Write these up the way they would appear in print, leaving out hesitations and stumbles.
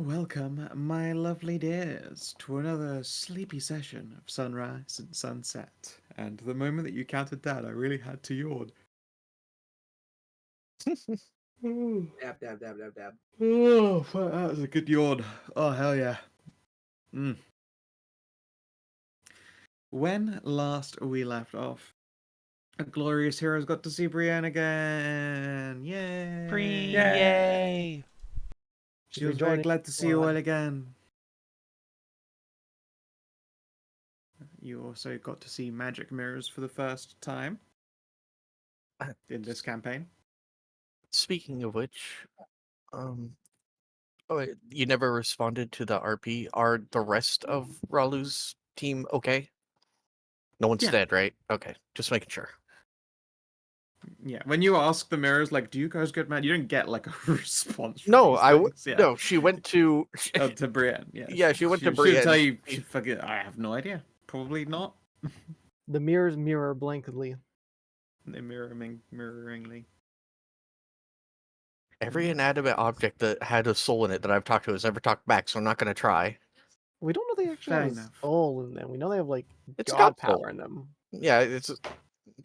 Welcome, my lovely dears, to another sleepy session of sunrise and sunset. And the moment that you counted down, I really had to yawn. Dab, dab, dab, dab, dab. Oh, that was a good yawn. Oh, hell yeah. When last we left off, a glorious heroes got to see Brienne again. Yay! Yay! She was very glad to see you all again. You also got to see magic mirrors for the first time in this campaign. Speaking of which, you never responded to the RP. Are the rest of Ralu's team okay? No one's Yeah. dead, right? Okay, just making sure. Yeah, when you ask the mirrors, like, do you guys get mad? You don't get like a response. From No, these things. Yeah. no. She went to To Brienne. Yes. Yeah, she went to She'll Brienne. tell you. She fucking. I have no idea. Probably not. The mirrors mirror blankly. They're mirroringly. Every inanimate object that had a soul in it that I've talked to has never talked back, so I'm not gonna try. We don't know they actually Fair have enough. a soul in them. We know they have like It's god got power soul. in them. Yeah, it's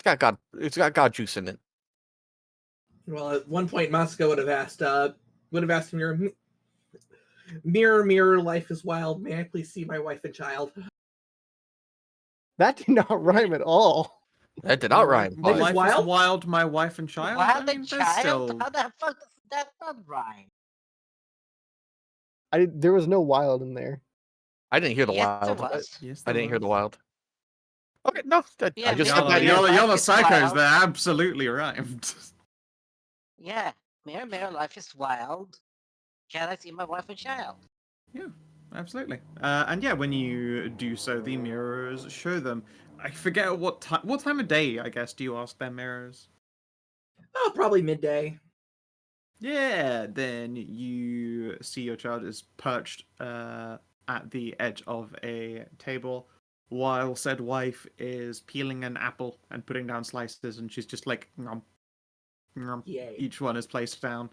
got God. It's got God juice in it. Well, at one point, Masika would have asked Mirror, Mirror, Mirror, life is wild. May I please see my wife and child? That did not rhyme at all. That did not rhyme. My Life is life wild? is wild. My wife and child. Wild I mean, and there's child? still. How the fuck does that not rhyme? There was no wild in there. I didn't hear the Yes, wild. there was. Yes, I there didn't hear the was. wild. Okay, no, Yeah, I just Mirror, said that. Mirror, You're the life is psychos. wild. They're absolutely rhymed. Yeah, mirror, mirror, life is wild. Can I see my wife and child? Yeah, absolutely. And yeah, when you do so, the mirrors show them. I forget what time of day, I guess, do you ask them mirrors? Oh, probably midday. Yeah, then you see your child is perched at the edge of a table, while said wife is peeling an apple and putting down slices, and she's just like, nom, nom. Yay. Each one is placed down.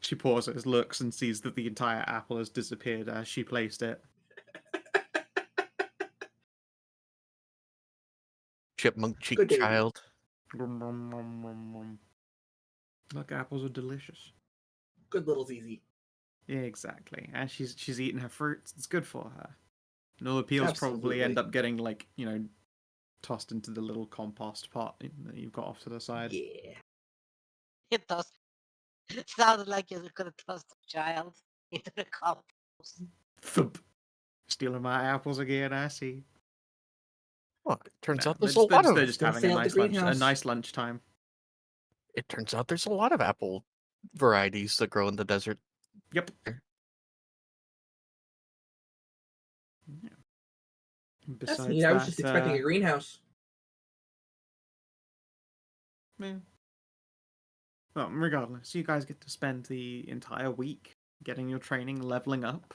She pauses, looks, and sees that the entire apple has disappeared as she placed it. Chipmunk cheek Good baby. child. Look, apples are delicious. Good little ZZ. Yeah, exactly. And she's eating her fruits. It's good for her. And all the peels probably end Absolutely. up getting, like, tossed into the little compost pot that you've got off to the side. Yeah. It does. It sounded like you're gonna toss the child into the compost. Thump. Stealing my apples again, I see. Well, it turns No, out there's they're a lot of. just Gonna having stay a out the nice lunch, a greenhouse. nice lunchtime. It turns out there's a lot of apple varieties that grow in the desert. Yep. Yeah. That's Besides neat. I was just expecting a greenhouse. Yeah. Well, regardless, you guys get to spend the entire week getting your training, leveling up.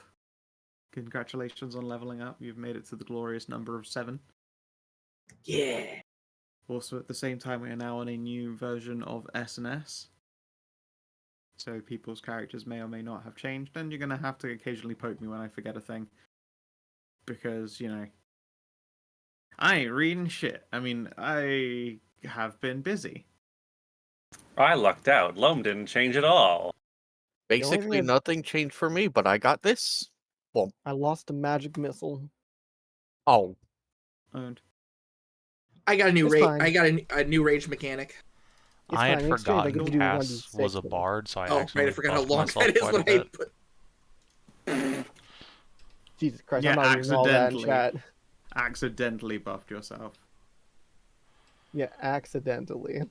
Congratulations on leveling up. You've made it to the glorious number of 7. Yeah. Also, at the same time, we are now on a new version of S&S. So people's characters may or may not have changed, and you're going to have to occasionally poke me when I forget a thing. Because, I ain't reading shit. I mean, I have been busy. I lucked out. Loam didn't change at all. Basically, thing nothing changed for me, but I got this. Well, I lost a magic missile. oh, And I got a new It's rage. fine. I got a new rage mechanic. It's I had fine, in exchange, I forgotten get to do Cass 1d6 was a with it. bard, so I Oh, actually right. I forgot how buffed long myself that is quite a when I bit. put. Jesus Christ, Yeah, I'm not reading all that in accidentally. chat. accidentally buffed yourself. Yeah, accidentally.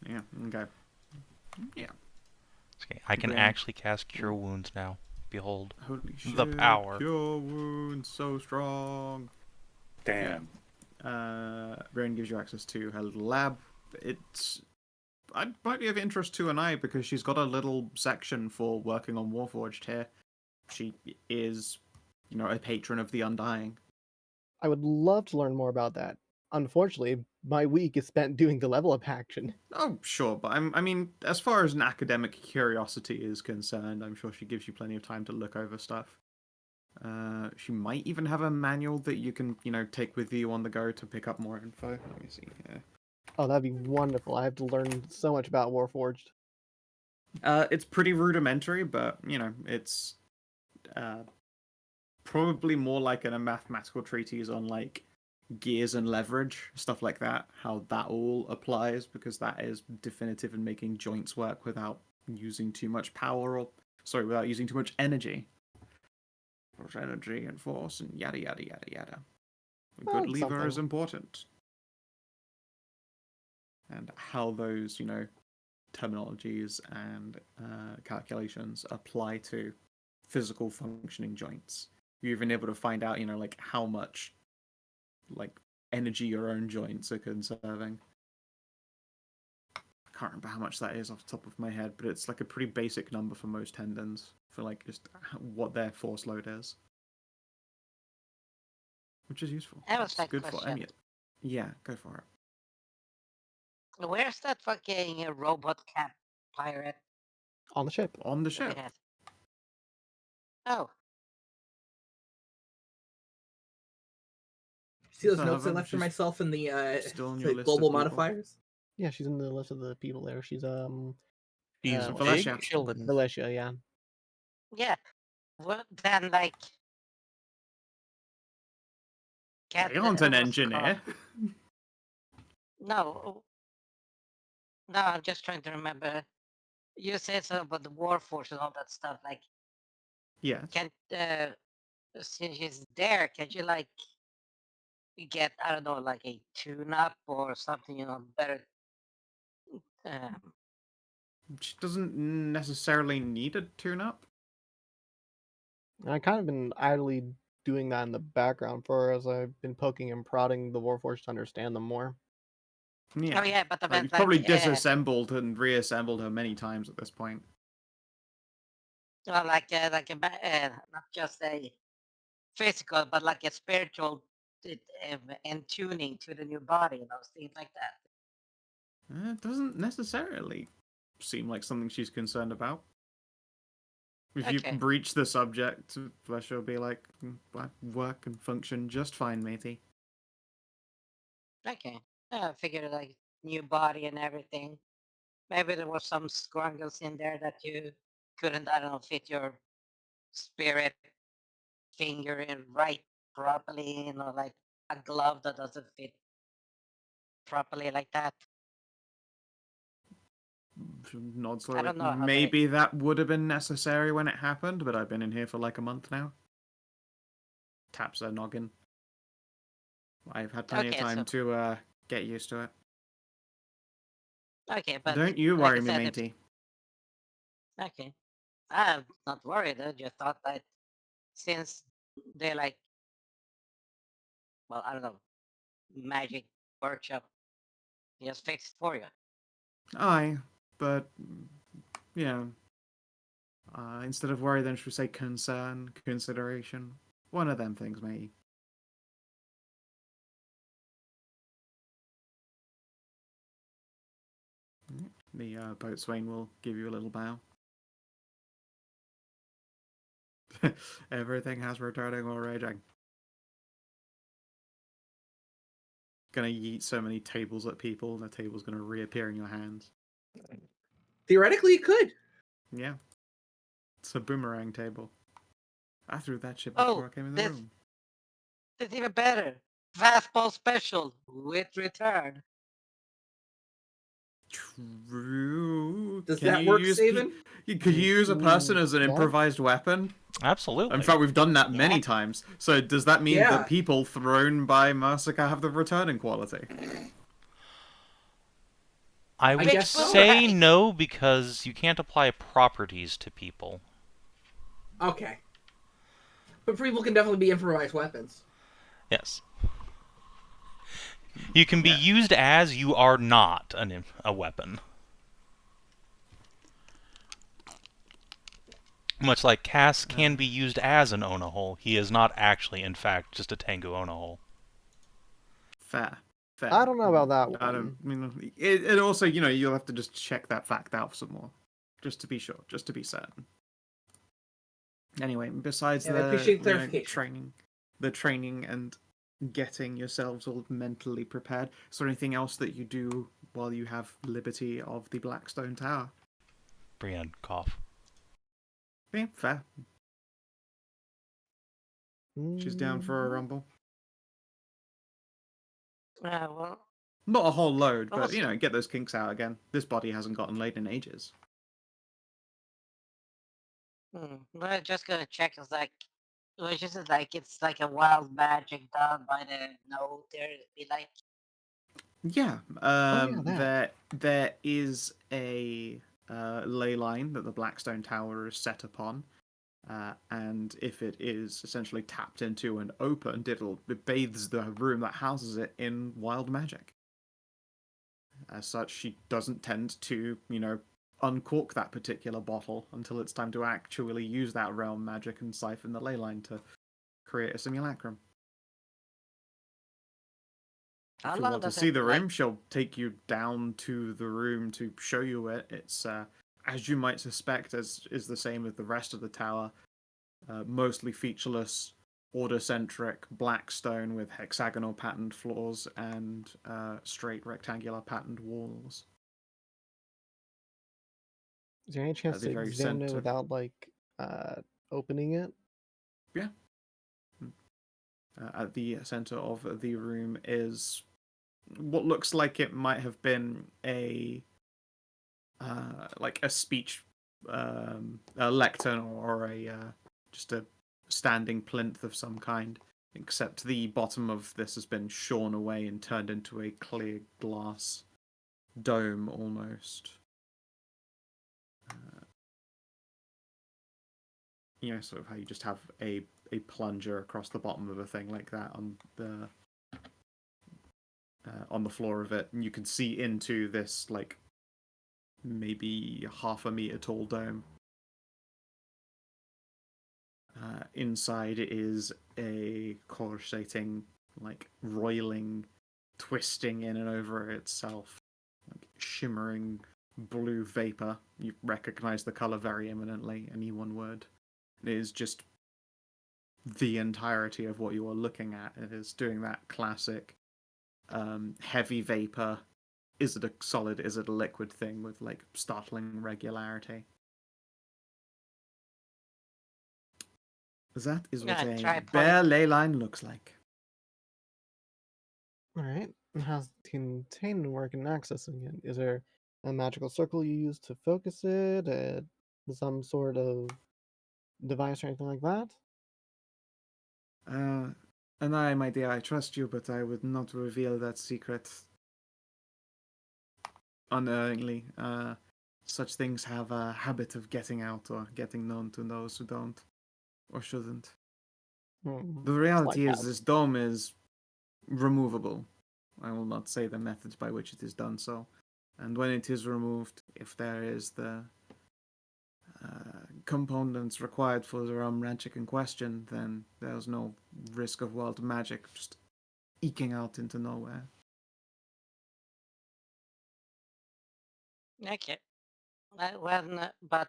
Yeah, okay. Yeah. Okay, I can Right. actually cast Cure Wounds now. Behold. Holy shit. The power. Your wounds so strong. Damn. Rune gives you access to her little lab. It might be of interest to Anai because she's got a little section for working on Warforged here. She is, a patron of the Undying. I would love to learn more about that. Unfortunately, my week is spent doing the level up action. Oh, sure, but I mean, as far as an academic curiosity is concerned, I'm sure she gives you plenty of time to look over stuff. She might even have a manual that you can, take with you on the go to pick up more info. Let me see here. Oh, that'd be wonderful. I have to learn so much about Warforged. It's pretty rudimentary, but, it's probably more like a mathematical treatise on, like, gears and leverage, stuff like that, how that all applies, because that is definitive in making joints work without using too much power, without using too much energy. Energy and force and yada yada yada yada. A good lever something. is important. And how those, terminologies and calculations apply to physical functioning joints. You're even able to find out, like how much energy your own joints are conserving. I can't remember how much that is off the top of my head, but it's like a pretty basic number for most tendons for just what their force load is. Which is useful. That was It's my good for question. Emiet. Yeah, go for it. Where's that fucking robot cat pirate? On the ship. On the that we ship. had? Oh, See those So notes I I've left for just myself in the still on your list global of people. modifiers? Yeah, she's in the list of the people there. She's She's big Valencia. chillin'. Militia, yeah. yeah. Well, then, like... Cat, They aren't an what's it engineer. called? No. No, I'm just trying to remember. You said something about the war force and all that stuff. Like, Yes. can since she's there, can you like get, I don't know, like a tune-up or something, better? Um, She doesn't necessarily need a tune-up. I've kind of been idly doing that in the background for her as I've been poking and prodding the Warforged to understand them more. Yeah. Oh yeah, but I Like, meant you've probably like, disassembled and reassembled her many times at this point. well, like not just a physical, but like a spiritual and tuning to the new body, things like that. It doesn't necessarily seem like something she's concerned about. If you Okay. breach the subject, she'll be like, I work and function just fine, matey. Okay. I figured like new body and everything. Maybe there was some scrungles in there that you couldn't, I don't know, fit your spirit finger in right properly, like a glove that doesn't fit properly like that. Nods I slowly. don't know how Maybe that would have been necessary when it happened, but I've been in here for like a month now. Taps her noggin. I've had plenty of Okay, time so- to get used to it. Okay, but Don't you like worry I me, said, matey. okay. I'm not worried. I just thought that since they're like, well, I don't know, magic workshop just fixed for you. Aye, but yeah. Instead of worry, then should we say concern, consideration? One of them things, matey. The boatswain will give you a little bow. Everything has returning or raging. Gonna yeet so many tables at people, the table's gonna reappear in your hands. Theoretically, it could. Yeah. It's a boomerang table. I threw that shit Oh, before I came in the this- room. It's even better. Fastball special with return. True. Does Can that you work, use Savin? Could you use a person as an Yeah. improvised weapon? Absolutely. In fact, we've done that many Yeah. times. So does that mean Yeah. that people thrown by Masika have the returning quality? I would guess so. say Right. no, because you can't apply properties to people. Okay. But people can definitely be improvised weapons. Yes. You can be Yeah. used as you are not a weapon. Much like Cass can be used as an Onahole, he is not actually, in fact, just a Tengu Onahole. Fair. fair. I don't know about that I one. mean, it also, you'll have to just check that fact out some more, just to be sure, just to be certain. Anyway, besides And I appreciate the clarification. the training and getting yourselves all mentally prepared, is there anything else that you do while you have liberty of the Blackstone Tower? Brienne, cough. Yeah, fair. She's down for a rumble. Well, Not a whole load, but Also- get those kinks out again. This body hasn't gotten laid in ages. we're just gonna check. It's like, it's like a wild magic done by the node there. It'd be like, Yeah, that. there is a ley line that the Blackstone Tower is set upon, and if it is essentially tapped into and opened, it bathes the room that houses it in wild magic. As such, she doesn't tend to, uncork that particular bottle until it's time to actually use that realm magic and siphon the ley line to create a simulacrum. how If you long want to does see it the like? room, she'll take you down to the room to show you it. It's, as you might suspect, as is the same with the rest of the tower, mostly featureless, order-centric black stone with hexagonal patterned floors and straight rectangular patterned walls. Is there any chance the to very examine it center- without opening it? Yeah. At the center of the room is what looks like it might have been a speech a lectern or just a standing plinth of some kind, except the bottom of this has been shorn away and turned into a clear glass dome almost. Sort of how you just have a plunger across the bottom of a thing like that on the floor of it, and you can see into this maybe half a meter tall dome. Inside is a coruscating, roiling, twisting in and over itself, shimmering blue vapor. You recognize the color very eminently, any one word. It is just the entirety of what you are looking at. It is doing that classic heavy vapor. Is it a solid, is it a liquid thing with startling regularity? That is what Try a bare point. ley line looks like. Alright. And how's the containment work in accessing it? Is there a magical circle you use to focus it? Some sort of device or anything like that? Anai, my dear, I trust you, but I would not reveal that secret unerringly. Such things have a habit of getting out or getting known to those who don't or shouldn't. The reality is this dome is removable. I will not say the methods by which it is done so. And when it is removed, if there is the components required for the realm magic in question, then there's no risk of world magic just eking out into nowhere. Okay. But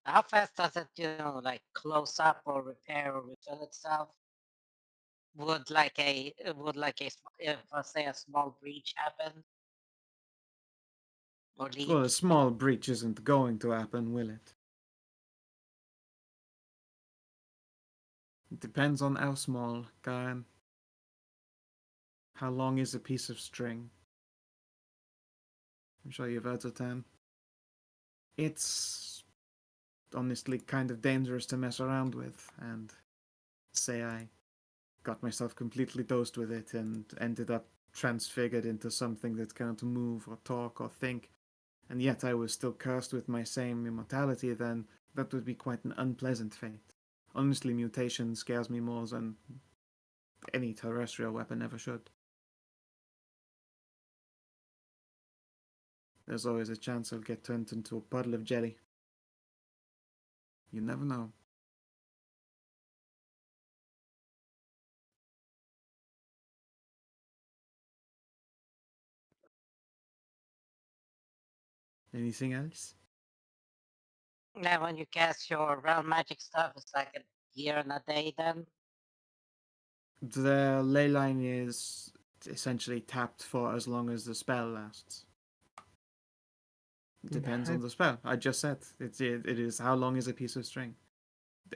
how fast does it, close up or repair or refill itself? Would if I say a small breach happen or leak? Well, a small breach isn't going to happen, will it? It depends on how small, Karin. How long is a piece of string? I'm sure you've heard of them. It's honestly kind of dangerous to mess around with, and say I got myself completely dosed with it and ended up transfigured into something that cannot move or talk or think, and yet I was still cursed with my same immortality, then that would be quite an unpleasant fate. Honestly, mutation scares me more than any terrestrial weapon ever should. There's always a chance I'll get turned into a puddle of jelly. You never know. Anything else? Now, when you cast your realm magic stuff, it's like a year and a day then. The ley line is essentially tapped for as long as the spell lasts. Depends on the spell. I just said it is how long is a piece of string.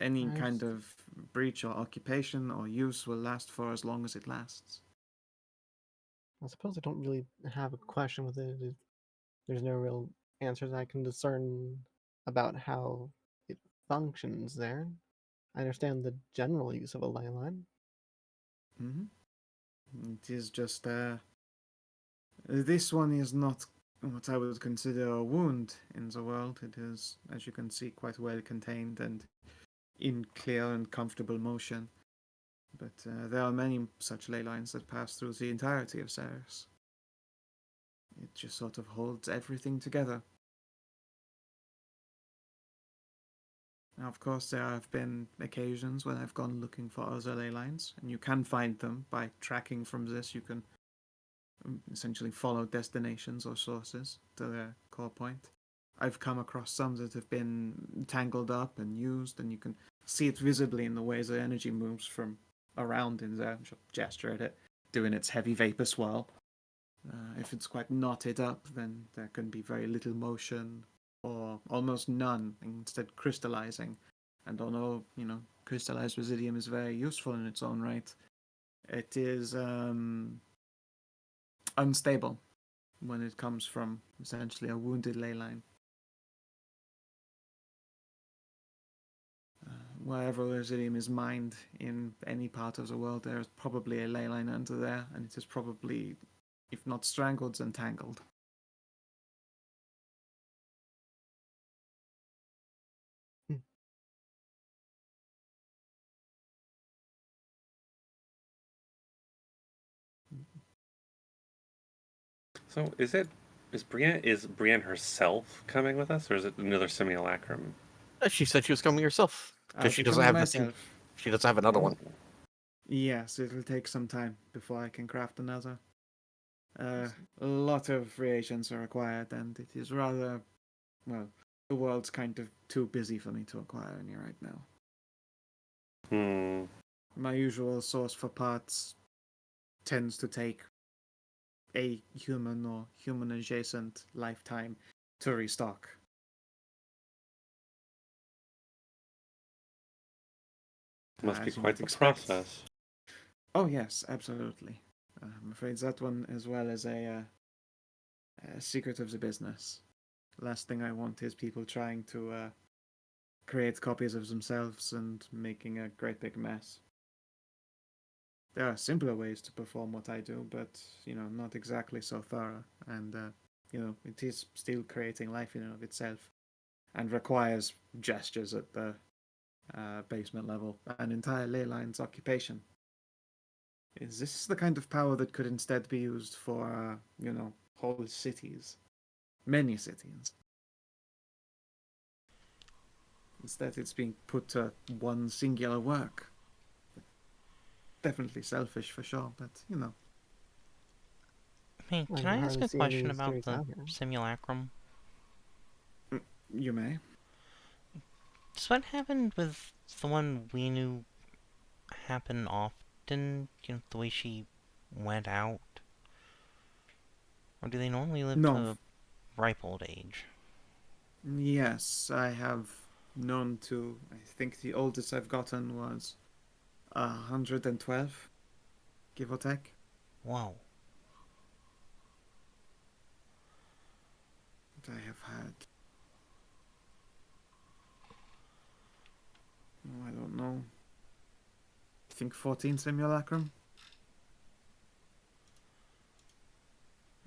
Any kind of breach or occupation or use will last for as long as it lasts. I suppose I don't really have a question with it. There's no real answers I can discern about how it functions there. I understand the general use of a ley line. It is just this one is not what I would consider a wound in the world. It is, as you can see, quite well contained and in clear and comfortable motion. But there are many such ley lines that pass through the entirety of Ceres. It just sort of holds everything together. Now, of course, there have been occasions when I've gone looking for other ley lines, and you can find them by tracking from this. You can essentially follow destinations or sources to their core point. I've come across some that have been tangled up and used, and you can see it visibly in the ways the energy moves from around in there. She'll gesture at it, doing its heavy vapor swirl. If it's quite knotted up, then there can be very little motion or almost none, instead crystallizing. And although, crystallized residium is very useful in its own right, it is unstable when it comes from essentially a wounded ley line. Wherever residium is mined in any part of the world, there is probably a ley line under there, and it is probably, if not strangled, then tangled. So is Brienne herself coming with us, or is it another simulacrum? She said she was coming herself because she doesn't becoming have myself. She doesn't have another one. Yes, it'll take some time before I can craft another. A lot of reagents are required, and it is rather, well, the world's kind of too busy for me to acquire any right now. My usual source for parts tends to take a human or human-adjacent lifetime to restock. Must be quite the process. Oh yes, absolutely. I'm afraid that one, as well as a secret of the business. Last thing I want is people trying to create copies of themselves and making a great big mess. There are simpler ways to perform what I do, but, not exactly so thorough. And, it is still creating life in and of itself and requires gestures at the basement level, an entire ley line's occupation. Is this the kind of power that could instead be used for, whole cities? Many cities. Instead, it's being put to one singular work. Definitely selfish for sure, but, Hey, I can can I ask hardly a see question any about stories the out here. simulacrum? You may. Does what happened with the one we knew happen often? The way she went out? Or do they normally live No. to ripe old age? Yes, I have known to. I think the oldest I've gotten was 112, give or take. Whoa. I have had, I don't know, I think 14 simulacrum.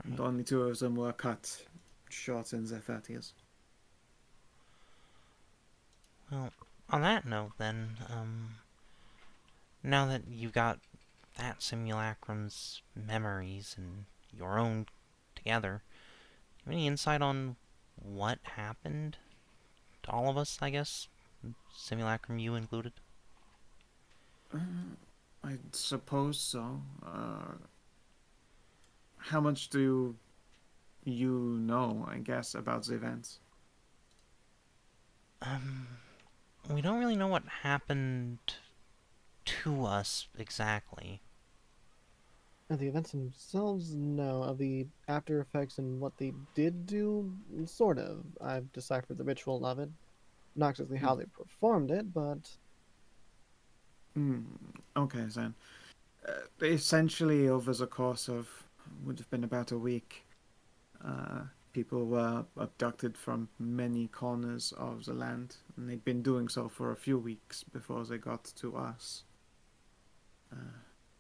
And only 2 of them were cut short in their 30s. Well, on that note then, now that you've got that simulacrum's memories and your own together, do you have any insight on what happened to all of us, I guess? Simulacrum, you included? I suppose so. How much do you you know, I guess, about the events? We don't really know what happened to us exactly. Of the events themselves, no. Of the after effects and what they did do, sort of. I've deciphered the ritual of it. Not exactly how they performed it, but Okay, then. Essentially, over the course of would have been about a week, people were abducted from many corners of the land, and they'd been doing so for a few weeks before they got to us.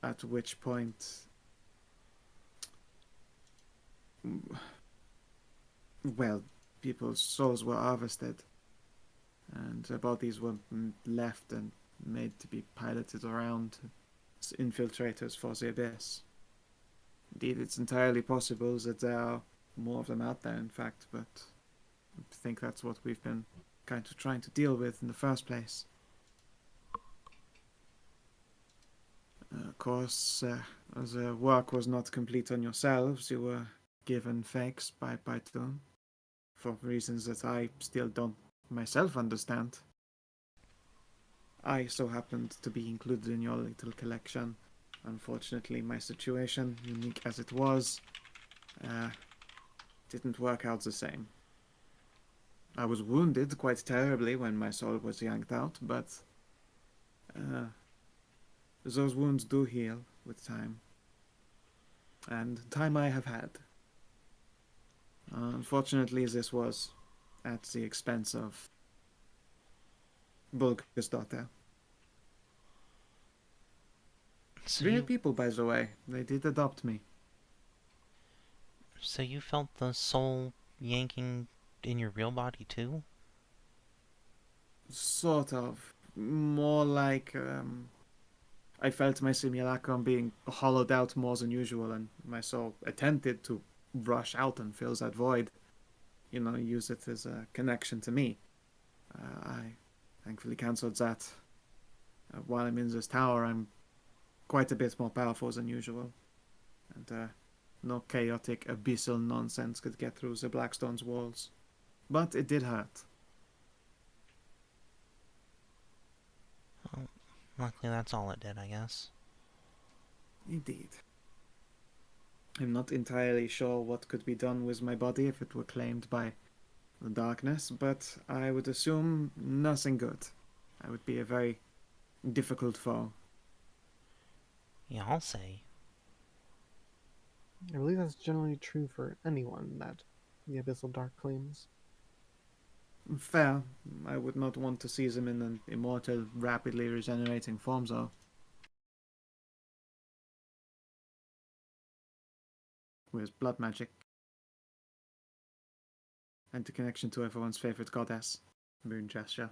At which point, well, people's souls were harvested, and their bodies were left and made to be piloted around as infiltrators for the Abyss. Indeed, it's entirely possible that there are more of them out there, in fact, but I think that's what we've been kind of trying to deal with in the first place. Of course, the work was not complete on yourselves. You were given fakes by Python for reasons that I still don't myself understand. I so happened to be included in your little collection. Unfortunately, my situation, unique as it was, didn't work out the same. I was wounded quite terribly when my soul was yanked out, but those wounds do heal with time. And time I have had. Unfortunately, this was at the expense of Bulga's daughter. So Real you, people, by the way. They did adopt me. so you felt the soul yanking in your real body too? Sort of. More like, I felt my simulacrum being hollowed out more than usual, and my soul attempted to rush out and fill that void. You know, use it as a connection to me. I thankfully cancelled that. While I'm in this tower, I'm quite a bit more powerful than usual. And no chaotic, abyssal nonsense could get through the Blackstone's walls. But it did hurt. Well, luckily that's all it did, I guess. Indeed. I'm not entirely sure what could be done with my body if it were claimed by the darkness, but I would assume nothing good. I would be a very difficult foe. Yeah, I'll say. I believe that's generally true for anyone that the Abyssal Dark claims. Fair. I would not want to see them in an immortal, rapidly regenerating form, though. With blood magic. And the connection to everyone's favorite goddess. Moon gesture.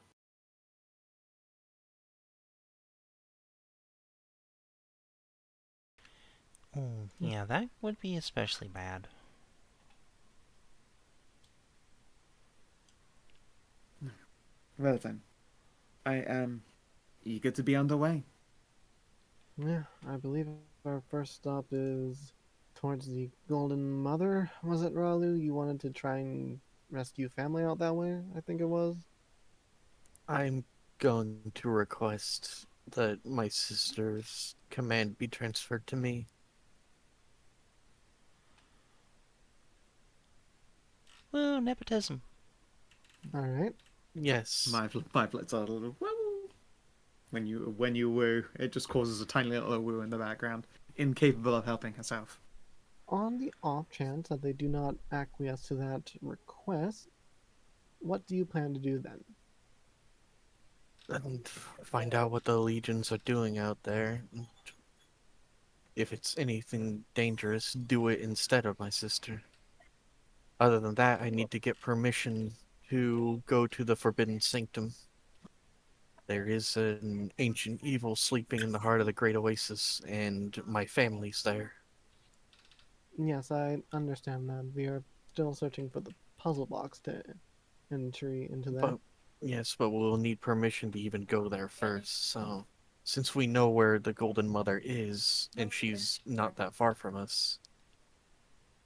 Oh, yeah, that would be especially bad. Well then, I am eager to be underway. Yeah, I believe our first stop is towards the Golden Mother. Was it, Ralu? You wanted to try and rescue family out that way, I think it was? I'm going to request that my sister's command be transferred to me. Woo, nepotism. Alright. Yes. My blood's a little woo. When you woo, it just causes a tiny little woo in the background. Incapable of helping herself. On the off chance that they do not acquiesce to that request, what do you plan to do then? And find out what the legions are doing out there. If it's anything dangerous, do it instead of my sister. Other than that, I need to get permission to go to the Forbidden Sanctum. There is an ancient evil sleeping in the heart of the Great Oasis, and my family's there. Yes, I understand that. We are still searching for the puzzle box to entry into there. But yes, but we'll need permission to even go there first. So, since we know where the Golden Mother is, and she's not that far from us,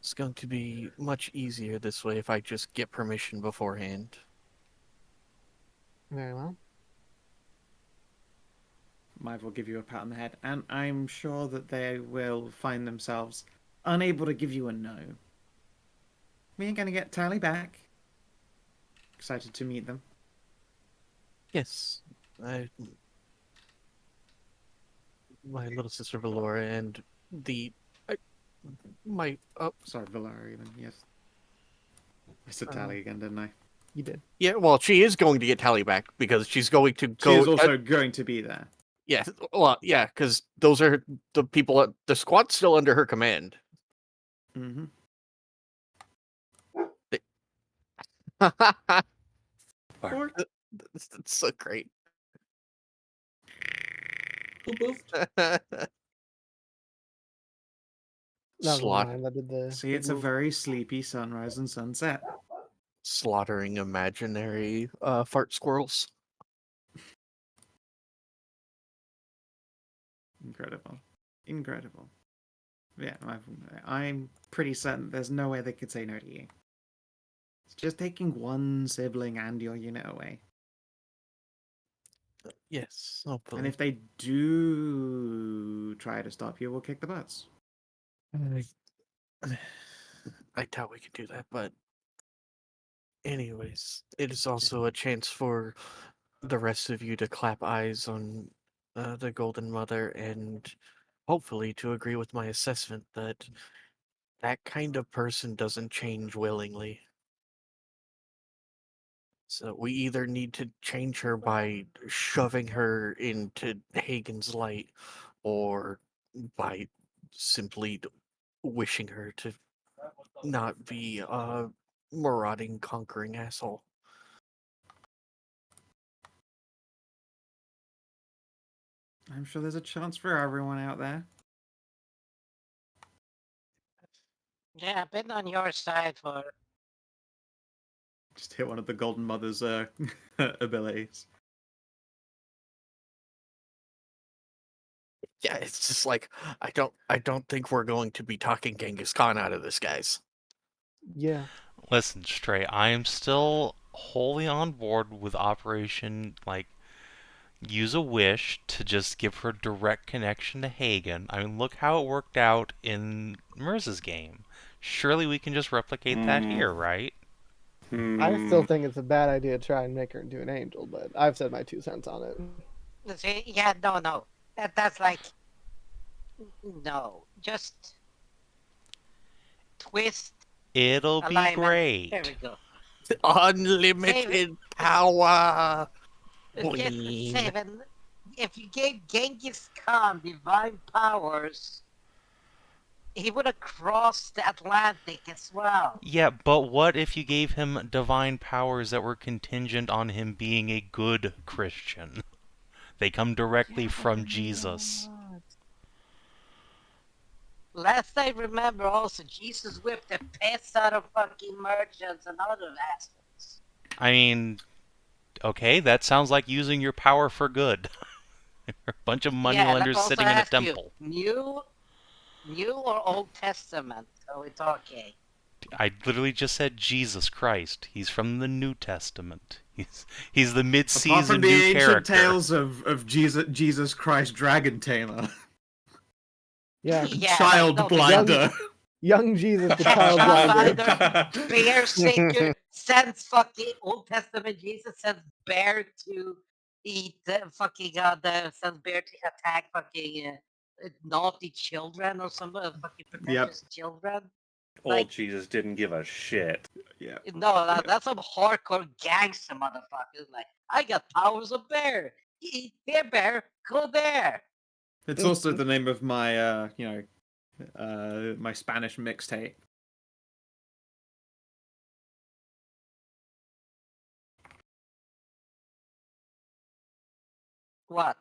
It's going to be much easier this way if I just get permission beforehand. Very well. Mive will give you a pat on the head, and I'm sure that they will find themselves unable to give you a no. We're gonna get Tally back. Excited to meet them. Yes, my little sister Valora and my Sorry, Valara even, yes. I said Tally again, didn't I? You did. yeah. Well, she is going to get Tally back because she's going to She go. is also going to be there. Yeah, well, yeah, because those are the people. The squad's still under her command. Mm-hmm. Barb. That's so great. Who moved? That was Slot mine that did the. See, big it's a move. very sleepy sunrise and sunset. slaughtering imaginary fart squirrels. Incredible. Incredible. Yeah, I'm pretty certain there's no way they could say no to you. It's just taking one sibling and your unit away. Yes, And hopefully. if they do try to stop you, we'll kick the butts. I doubt we can do that, but anyways, it is also a chance for the rest of you to clap eyes on the Golden Mother and hopefully to agree with my assessment that that kind of person doesn't change willingly. So we either need to change her by shoving her into Hagen's light or by simply wishing her to not be a marauding, conquering asshole. I'm sure there's a chance for everyone out there. Yeah, I've been on your side for. Just hit one of the Golden Mother's abilities. Yeah, it's just like I don't think we're going to be talking Genghis Khan out of this, guys. Yeah. Listen, Stray, I am still wholly on board with Operation, like, use a wish to just give her direct connection to Hagen. I mean, look how it worked out in Mirza's game. Surely we can just replicate that here, right? I still think it's a bad idea to try and make her into an angel, but I've said my 2 cents on it. See, yeah, no. That's like. No. Just. Twist. It'll be alignment. great. There we go. Unlimited power. Savin, if you gave Genghis Khan divine powers, he would have crossed the Atlantic as well. Yeah, but what if you gave him divine powers that were contingent on him being a good Christian? They come directly from Jesus. Last I remember also, Jesus whipped the piss out of fucking merchants and other assholes. I mean, okay, that sounds like using your power for good. A bunch of moneylenders sitting in a temple. New or Old Testament? So it's okay. I literally just said Jesus Christ. He's from the New Testament. He's the mid-season Apart from the new ancient character. tales of Jesus Christ Dragon Tamer. Yeah. Child blinder. Young Jesus, the child blinder. Bear Savior sends fucking Old Testament Jesus sends bear to eat fucking sends bear to attack fucking naughty children or some fucking pretentious children. Old Jesus didn't give a shit. Yeah. No, that's some hardcore gangster motherfuckers. Like, I got powers of bear. Eat there, bear. Go there. It's also the name of my, my Spanish mixtape. What?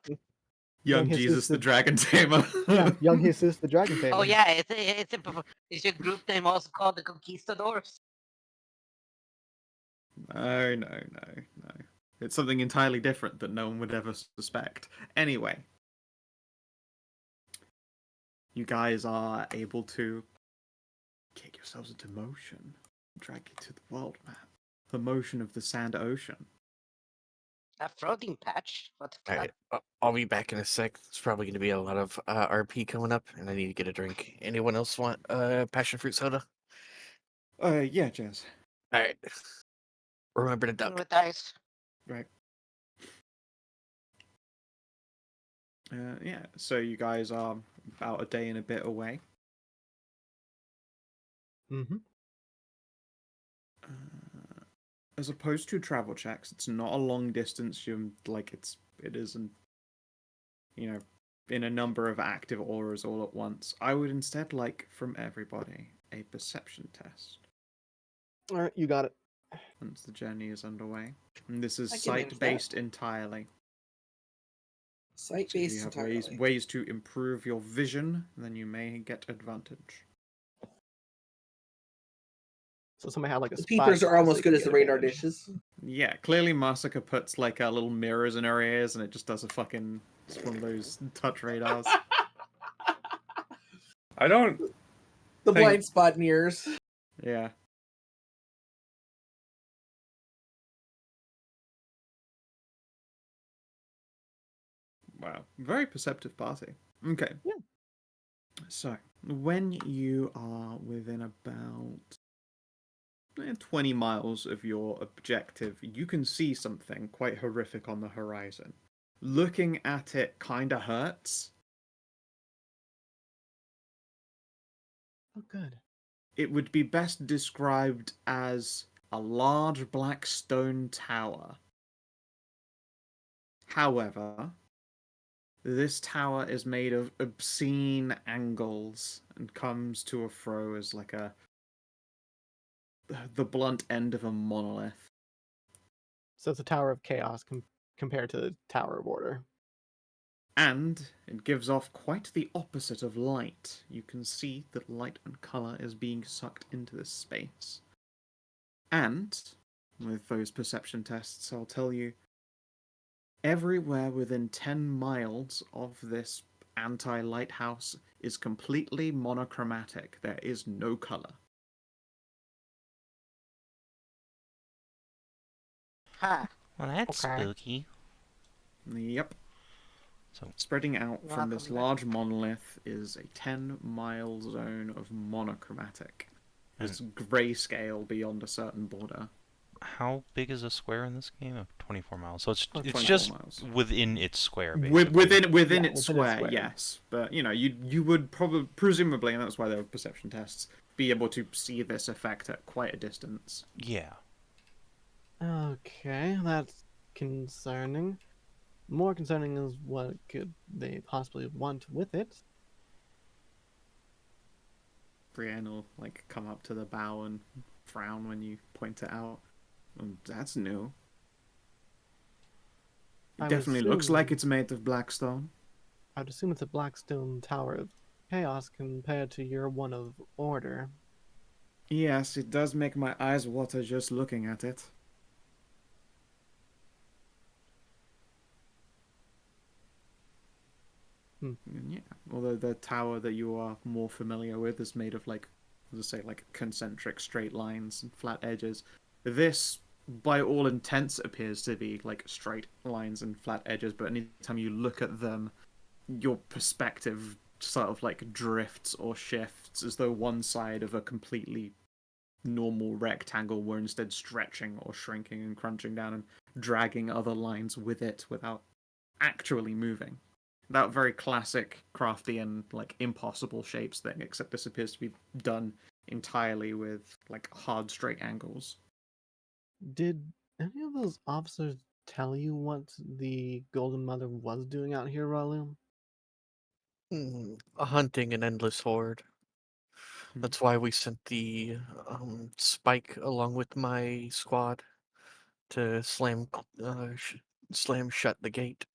Young Jesus the Dragon Tamer. Yeah, Young Jesus the Dragon Tamer. Oh yeah, it's your group name also called the Conquistadors? No. It's something entirely different that no one would ever suspect. Anyway. You guys are able to Kick yourselves into motion. Drag it to the world map. The motion of the sand ocean. A floating patch? What the fuck? Alright, I'll be back in a sec. It's probably going to be a lot of RP coming up, and I need to get a drink. Anyone else want passion fruit soda? Yeah, Jazz. Alright. Remember to duck. With ice. Right. Yeah, so you guys are about a day and a bit away. Mm-hmm. As opposed to travel checks, it's not a long distance. It isn't, in a number of active auras all at once. I would instead like from everybody a perception test All right, you got it. once the journey is underway. And this is I can manage sight-based entirely. So if Site-based you have entirely. ways to improve your vision, then you may get advantage. So somebody had like a The spy peepers are glass, almost they good could as the get radar advantage. dishes. Yeah, clearly Masika puts like a little mirrors in her ears, and it just does it's one of those touch radars. I don't. The Think- blind spot mirrors. Yeah. Wow, very perceptive party. Okay. Yeah. So, when you are within about 20 miles of your objective, you can see something quite horrific on the horizon. Looking at it kinda hurts. Oh, good. It would be best described as a large black stone tower. However, this tower is made of obscene angles and comes to a fro as like the blunt end of a monolith. So it's a Tower of Chaos compared to the Tower of Order. And it gives off quite the opposite of light. You can see that light and colour is being sucked into this space. And, with those perception tests, I'll tell you, everywhere within 10 miles of this anti-lighthouse is completely monochromatic. There is no colour. Huh. Well, that's Okay. spooky. Yep. So- Spreading out from this Welcome large monolith is a 10-mile zone of monochromatic. There's grayscale beyond a certain border. How big is a square in this game? 24 miles. So it's 24 just miles. within its square, basically. Within Yeah, its within its square, square. yes. But you would probably, presumably, and that's why there were perception tests, be able to see this effect at quite a distance. Yeah. Okay, that's concerning. More concerning is what could they possibly want with it. Brienne will come up to the bow and frown when you point it out. That's new. It I would definitely looks like assume- it's made of black stone. I'd assume it's a Blackstone Tower of Chaos compared to your one of Order. Yes, it does make my eyes water just looking at it. And yeah, although the tower that you are more familiar with is made of concentric straight lines and flat edges. This, by all intents, appears to be straight lines and flat edges, but anytime you look at them, your perspective sort of drifts or shifts as though one side of a completely normal rectangle were instead stretching or shrinking and crunching down and dragging other lines with it without actually moving. That very classic Craftian impossible shapes thing, except this appears to be done entirely with hard straight angles. Did any of those officers tell you what the Golden Mother was doing out here, Ralu? Hunting an endless horde. That's why we sent the Spike along with my squad to slam shut the gate.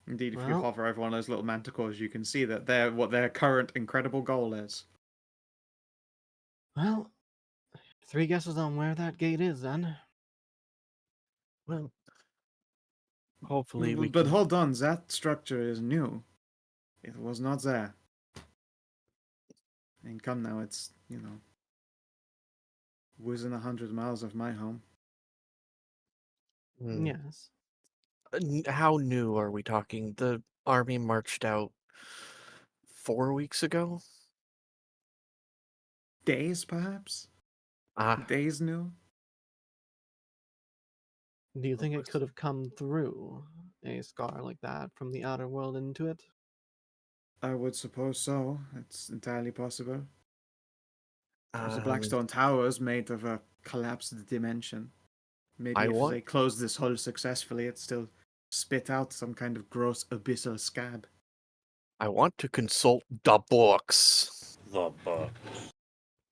Indeed, if you Well- hover over one of those little manticores, you can see that what their current incredible goal is. Well, 3 guesses on where that gate is, then. Well, hopefully we But can... hold on, that structure is new. It was not there. And come now, it's, within 100 miles of my home. Hmm. Yes. How new are we talking? The army marched out 4 weeks ago? Days, perhaps? Ah, Days new? Do you think it Hopeless. could have come through a scar like that from the outer world into it? I would suppose so. It's entirely possible. There's a um, Blackstone Towers made of a collapsed dimension. Maybe I if want they close this hole successfully, it still spit out some kind of gross abyssal scab. I want to consult the books. The book.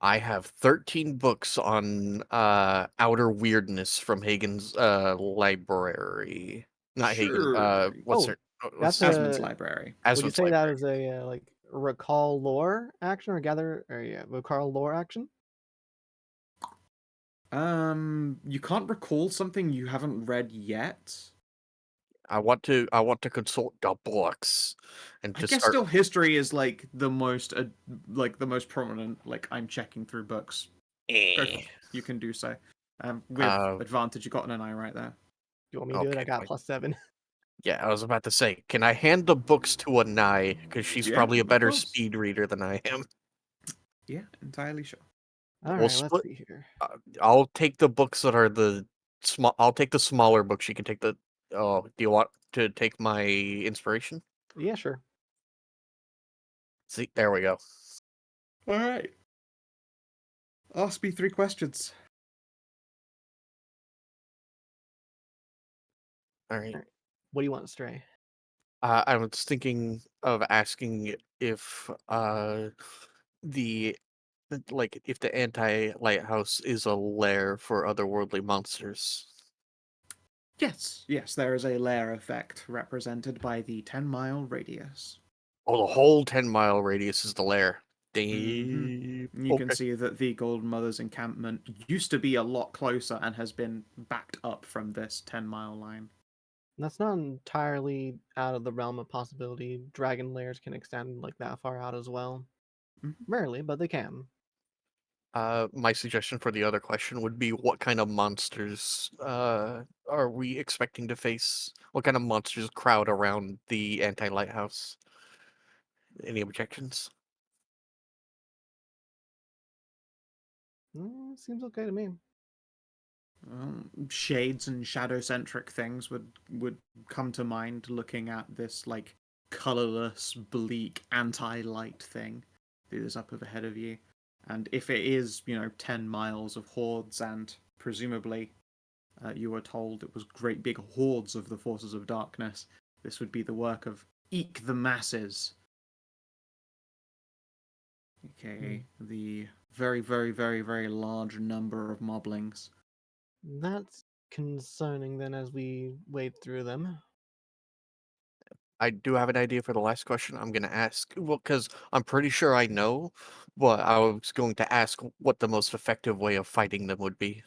I have 13 books on outer weirdness from Hagen's library. Not Hagen. Sure. What's Oh, her? that's Asmund's a. library. Would you Asmund's say that library. is a like recall lore action or gather or yeah, recall lore action? You can't recall something you haven't read yet. I want to consult the books and I just guess start. still history is like the most prominent. Like I'm checking through books. Go for it. You can do so. With advantage, you got an Anai right there. You want me to do it? I Okay, got fine. +7. Yeah, I was about to say, can I hand the books to Anai because she's Yeah, probably a of better course. speed reader than I am. Yeah, entirely sure. All We'll right, let's split. see here. I'll take the books that are the small. I'll take the smaller books. You can take the. Oh, do you want to take my inspiration? Yeah, sure. See, there we go. All right. Ask me 3 questions. All right. What do you want, Stray? I was thinking of asking if the if the anti-lighthouse is a lair for otherworldly monsters. Yes, there is a lair effect represented by the 10-mile radius. Oh, the whole 10-mile radius is the lair. You Okay. can see that the Golden Mother's encampment used to be a lot closer and has been backed up from this 10-mile line. That's not entirely out of the realm of possibility. Dragon lairs can extend like that far out as well. Mhm. Rarely, but they can. My suggestion for the other question would be what kind of monsters are we expecting to face? What kind of monsters crowd around the anti-lighthouse? Any objections? Seems okay to me. Shades and shadow-centric things would come to mind looking at this like colorless, bleak, anti-light thing that is up ahead of you. And if it is, 10 miles of hordes and presumably you were told it was great big hordes of the forces of darkness, this would be the work of Eke the Masses. Okay, the very, very, very, very large number of moblings. That's concerning then as we wade through them. I do have an idea for the last question. I'm going to ask, well, because I'm pretty sure I know, but I was going to ask what the most effective way of fighting them would be.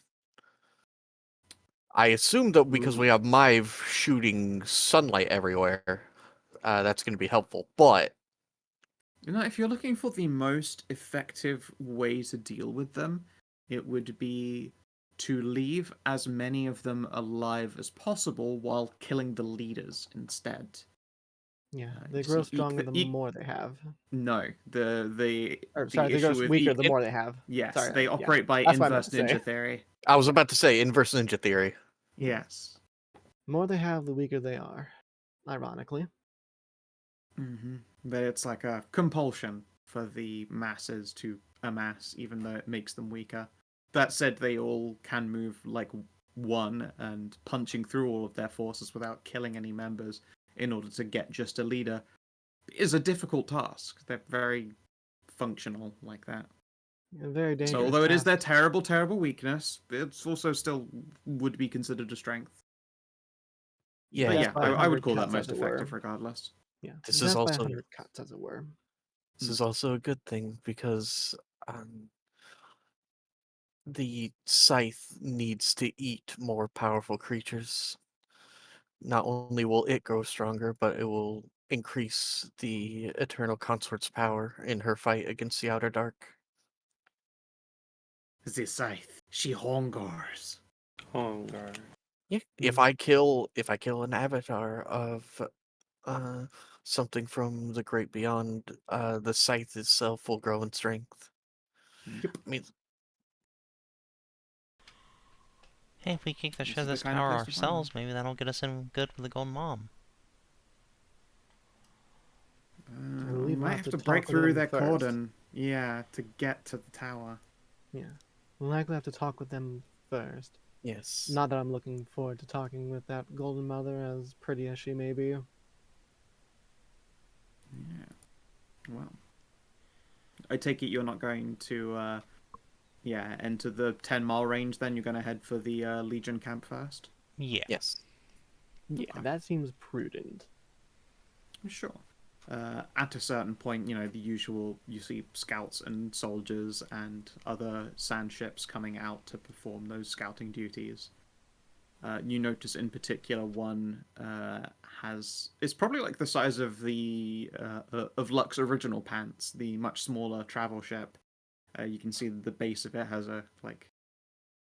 I assume that because we have Mive shooting sunlight everywhere, that's going to be helpful. But If you're looking for the most effective way to deal with them, it would be to leave as many of them alive as possible while killing the leaders instead. Yeah, You they grow see, stronger the more they have. No, Or the sorry, they grow issue with weaker the more they have. yes, Sorry, they yeah, operate by that's what I meant inverse to say. ninja theory. I was about to say inverse ninja theory. Yes. The more they have, the weaker they are. Ironically. But it's like a compulsion for the masses to amass, even though it makes them weaker. That said, they all can move like one and punching through all of their forces without killing any members in order to get just a leader is a difficult task. They're very functional like that. A very dangerous So although it is task. their terrible, terrible weakness, it's also still would be considered a strength. Yeah, But Death yeah, by I would 100 call that cuts, most as it were. effective regardless. Yeah, This death is by also 100 cuts, as it were. this is also a good thing because the scythe needs to eat more powerful creatures. Not only will it grow stronger, but it will increase the Eternal Consort's power in her fight against the Outer Dark. The scythe, she hungers. Hunger. Yeah. If I kill an avatar of something from the great beyond, the scythe itself will grow in strength. Yep. I mean, Hey, if we kick the This shit is of the this kind of tower place to find ourselves, maybe that'll get us in good with the Golden Mom. I We believe we'll might have have to to talk break with through them their first. cordon, yeah, to get to the tower. Yeah. We'll likely have to talk with them first. yes. Not that I'm looking forward to talking with that Golden Mother, as pretty as she may be. Yeah. Well, I take it you're not going to, enter the 10-mile range. Then you're going to head for the Legion camp first. Yeah. Yes. Yeah, Okay. that seems prudent. Sure. At a certain point, the usual, you see scouts and soldiers and other sand ships coming out to perform those scouting duties. You notice in particular one it's probably like the size of the of Luck's original pants, the much smaller travel ship. You can see the base of it has a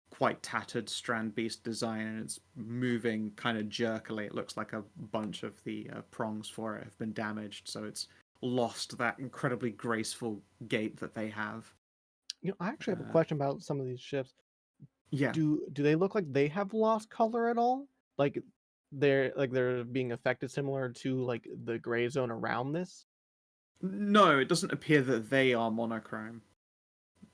quite tattered strand beast design, and it's moving kind of jerkily. It looks like a bunch of the prongs for it have been damaged, so it's lost that incredibly graceful gait that they have. I actually have a question about some of these ships. Yeah. Do they look like they have lost color at all? Like they're being affected similar to like the gray zone around this? No, it doesn't appear that they are monochrome.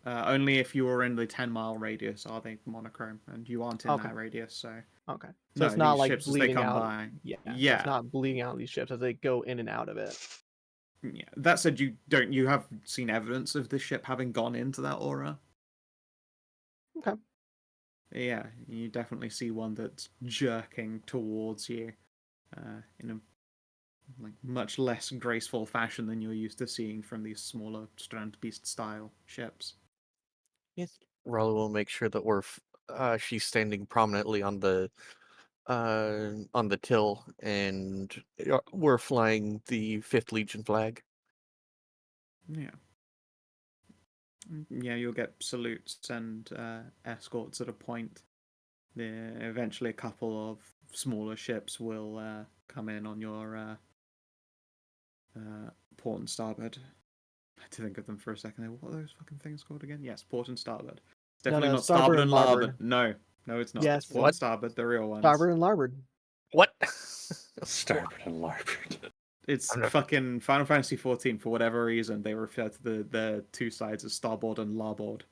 Only if you are in the 10-mile radius are they monochrome, and you aren't in Okay. that radius, so... Okay. So No, it's not these like ships as they bleeding come out. by. Yeah. So Yeah. it's not bleeding out these ships as they go in and out of it. Yeah. That said, you have seen evidence of this ship having gone into that aura. Okay. Yeah, you definitely see one that's jerking towards you, in a much less graceful fashion than you're used to seeing from these smaller strand beast style ships. Yes. Ralu will make sure that she's standing prominently on the till, and we're flying the 5th Legion flag. Yeah. Yeah, you'll get salutes and escorts at a point. Eventually, a couple of smaller ships will come in on your port and starboard. I had to think of them for a second. What are those fucking things called again? Yes, port and starboard. It's definitely No, not starboard and larboard. larboard. No, it's not. Yes. It's port and starboard, the real ones. Starboard and larboard. What? Starboard and larboard. It's never... fucking Final Fantasy XIV. For whatever reason, they refer to the two sides as starboard and larboard.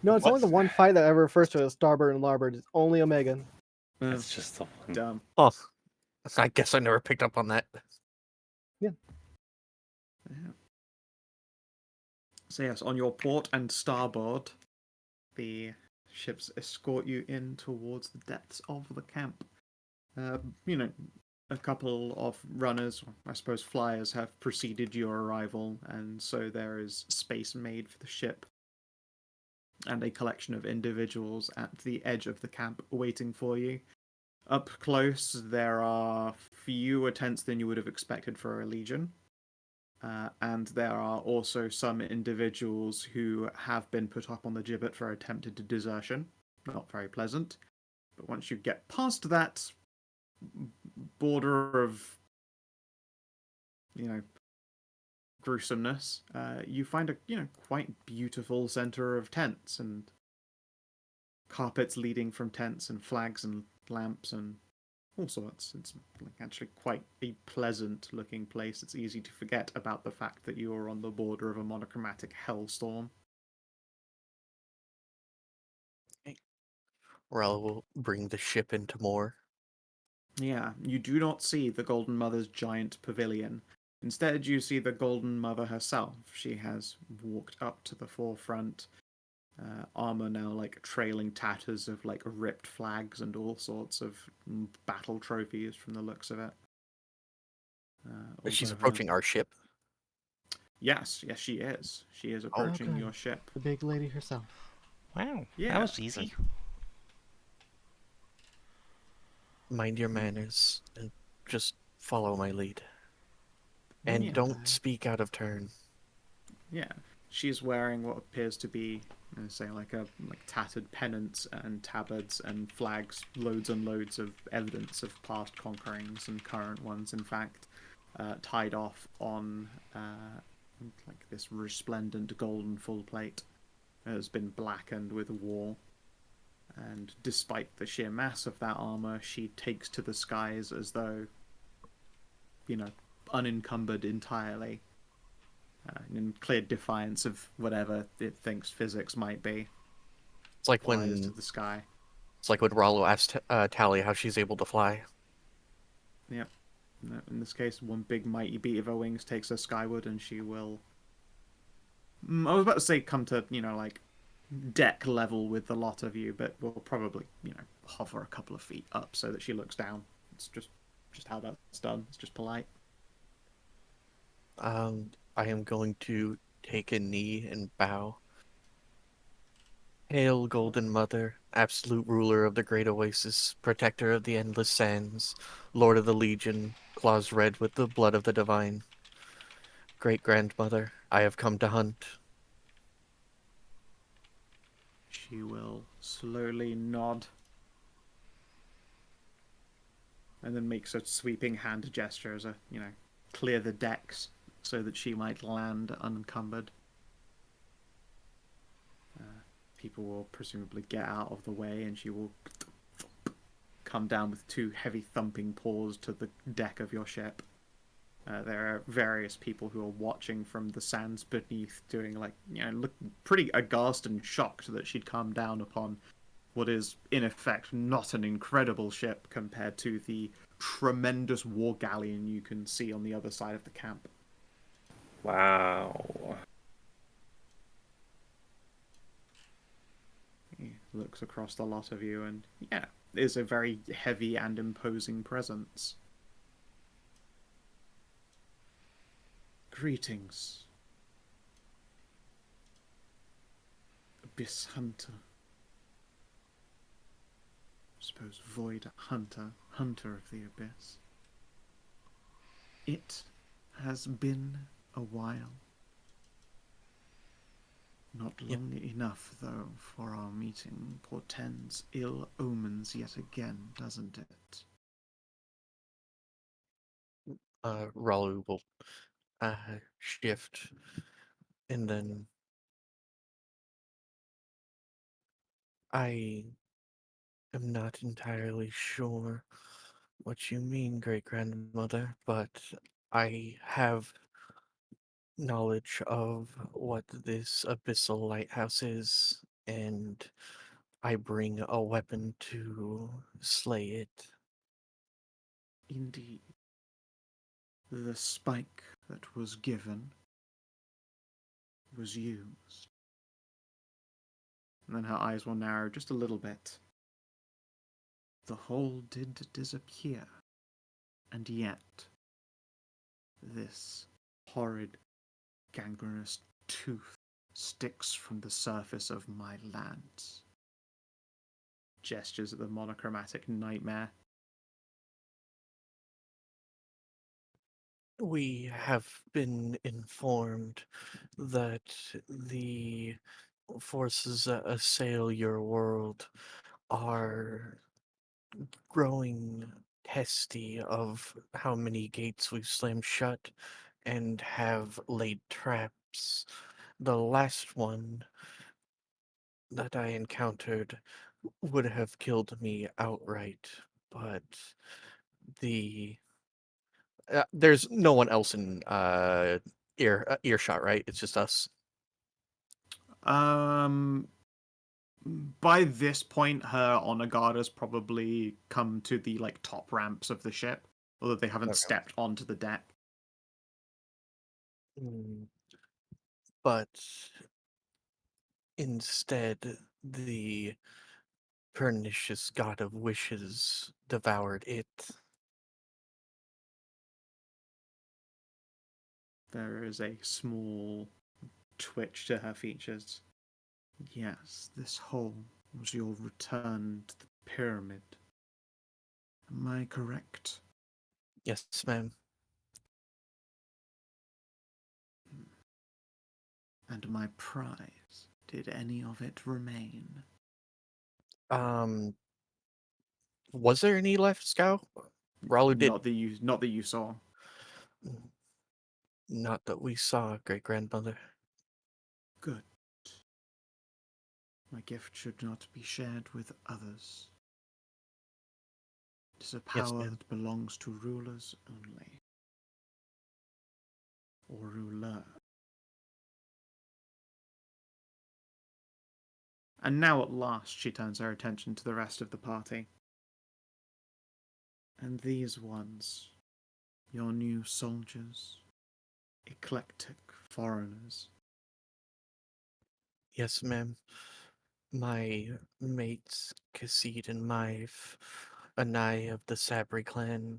No, it's only the one fight that ever refers to as starboard and larboard. It's only Omega. It's just the one. Dumb. Oh, I guess I never picked up on that. Yeah. So yes, on your port and starboard, the ships escort you in towards the depths of the camp. A couple of runners, or I suppose flyers, have preceded your arrival, and so there is space made for the ship and a collection of individuals at the edge of the camp waiting for you. Up close, there are fewer tents than you would have expected for a legion. And there are also some individuals who have been put up on the gibbet for attempted desertion. Not very pleasant. But once you get past that border of, gruesomeness, you find a, quite beautiful center of tents and carpets leading from tents and flags and lamps and all sorts. It's actually quite a pleasant looking place. It's easy to forget about the fact that you are on the border of a monochromatic hellstorm. Ralu will bring the ship into more. Yeah, you do not see the Golden Mother's giant pavilion. Instead, you see the Golden Mother herself. She has walked up to the forefront, armor now trailing tatters of ripped flags and all sorts of battle trophies from the looks of it. She's although approaching our ship. Yes, she is. She is approaching Okay. your ship. The big lady herself. Wow, Yeah. that was easy. Mind your manners and just follow my lead. And Yeah. don't speak out of turn. Yeah, she's wearing what appears to be, say, like tattered pennants and tabards and flags, loads and loads of evidence of past conquerings and current ones. In fact, tied off on like this resplendent golden full plate that has been blackened with war. And despite the sheer mass of that armor, she takes to the skies as though, unencumbered entirely. In clear defiance of whatever it thinks physics might be. It's like Flies to when the sky. Ralu asked Tally how she's able to fly. Yep. In this case, one big mighty beat of her wings takes her skyward, and she will. I was about to say come to like deck level with the lot of you, but will probably hover a couple of feet up so that she looks down. It's just how that's done. It's just polite. I am going to take a knee and bow. Hail, Golden Mother, absolute ruler of the great oasis, protector of the endless sands, lord of the legion, claws red with the blood of the divine. Great-grandmother, I have come to hunt. She will slowly nod and then makes a sweeping hand gesture as clear the decks so that she might land unencumbered. People will presumably get out of the way, and she will come down with two heavy thumping paws to the deck of your ship. There are various people who are watching from the sands beneath, doing look pretty aghast and shocked that she'd come down upon what is in effect not an incredible ship compared to the tremendous war galleon you can see on the other side of the camp. Wow. He looks across the lot of you and, is a very heavy and imposing presence. Greetings, Abyss Hunter. I suppose Void Hunter, Hunter of the Abyss. It has been a while. Not long enough, though, for our meeting portends ill omens yet again, doesn't it? Ralu will shift, and then I am not entirely sure what you mean, great-grandmother, but I have knowledge of what this abyssal lighthouse is, and I bring a weapon to slay it. Indeed. The spike that was given was used. And then her eyes will narrow just a little bit. The hole did disappear, and yet this horrid, gangrenous tooth sticks from the surface of my lands. Gestures at the monochromatic nightmare. We have been informed that the forces that assail your world are growing testy of how many gates we've slammed shut and have laid traps. The last one that I encountered would have killed me outright, but the there's no one else in earshot, right? It's just us. By this point, her honor guard has probably come to the top ramps of the ship, although they haven't stepped onto the deck. But instead, the pernicious god of wishes devoured it. There is a small twitch to her features. Yes, this hole was your return to the pyramid. Am I correct? Yes, ma'am. And my prize, did any of it remain? Was there any left, Skow? Ralu did. Not that you saw. Not that we saw, great grandmother. Good. My gift should not be shared with others. It is a Yes, power ma'am. that belongs to rulers only. Or ruler. And now at last she turns her attention to the rest of the party. And these ones, your new soldiers, eclectic foreigners. Yes, ma'am. My mates, Khassid and Maive, Anai of the Sabri clan,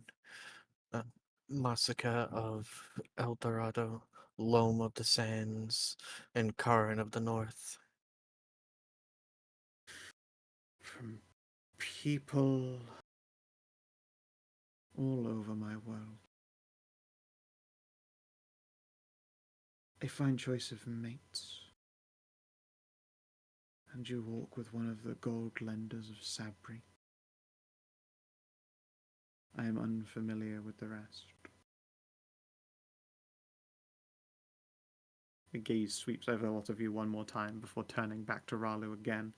uh, Masika of El Dorado, Loam of the Sands, and Karin of the North. From people all over my world. A fine choice of mates. And you walk with one of the gold lenders of Sabri. I am unfamiliar with the rest. The gaze sweeps over a lot of you one more time before turning back to Ralu again.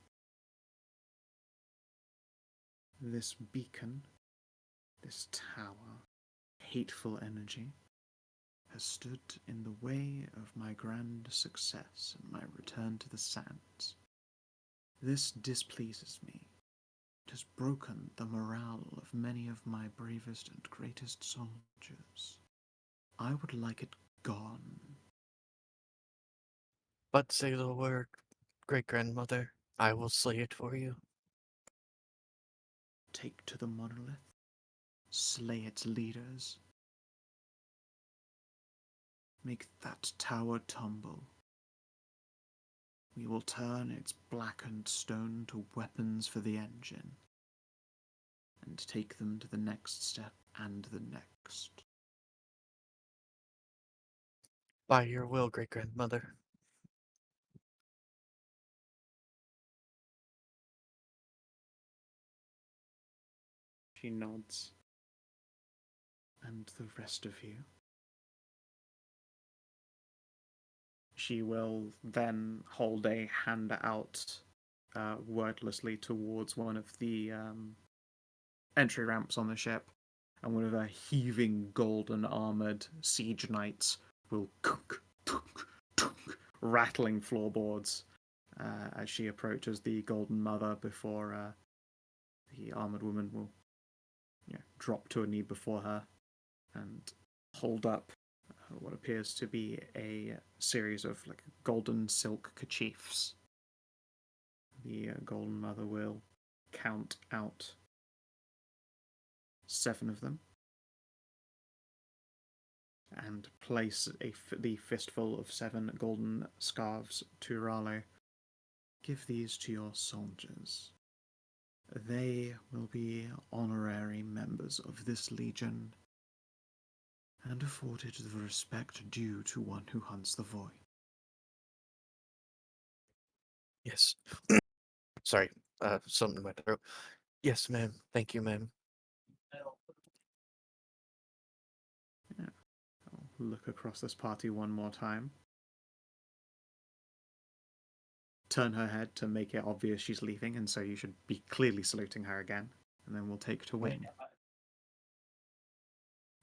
This beacon, this tower, hateful energy, has stood in the way of my grand success and my return to the sands. This displeases me. It has broken the morale of many of my bravest and greatest soldiers. I would like it gone. But say the word, great grandmother, I will slay it for you. Take to the monolith, slay its leaders, make that tower tumble. We will turn its blackened stone to weapons for the engine, and take them to the next step and the next. By your will, great grandmother. She nods. And the rest of you? She will then hold a hand out wordlessly towards one of the entry ramps on the ship, and one of her heaving golden armored siege knights will rattling floorboards as she approaches the golden mother before the armored woman will drop to a knee before her and hold up what appears to be a series of like golden silk kerchiefs. The golden mother will count out 7 of them and place the fistful of 7 golden scarves to Ralu. Give these to your soldiers. They will be honorary members of this legion and afforded the respect due to one who hunts the void. Yes. Sorry, something in my throat. Yes, ma'am. Thank you, ma'am. Yeah. I'll look across this party one more time. Turn her head to make it obvious she's leaving, and so you should be clearly saluting her again, and then we'll take to wing.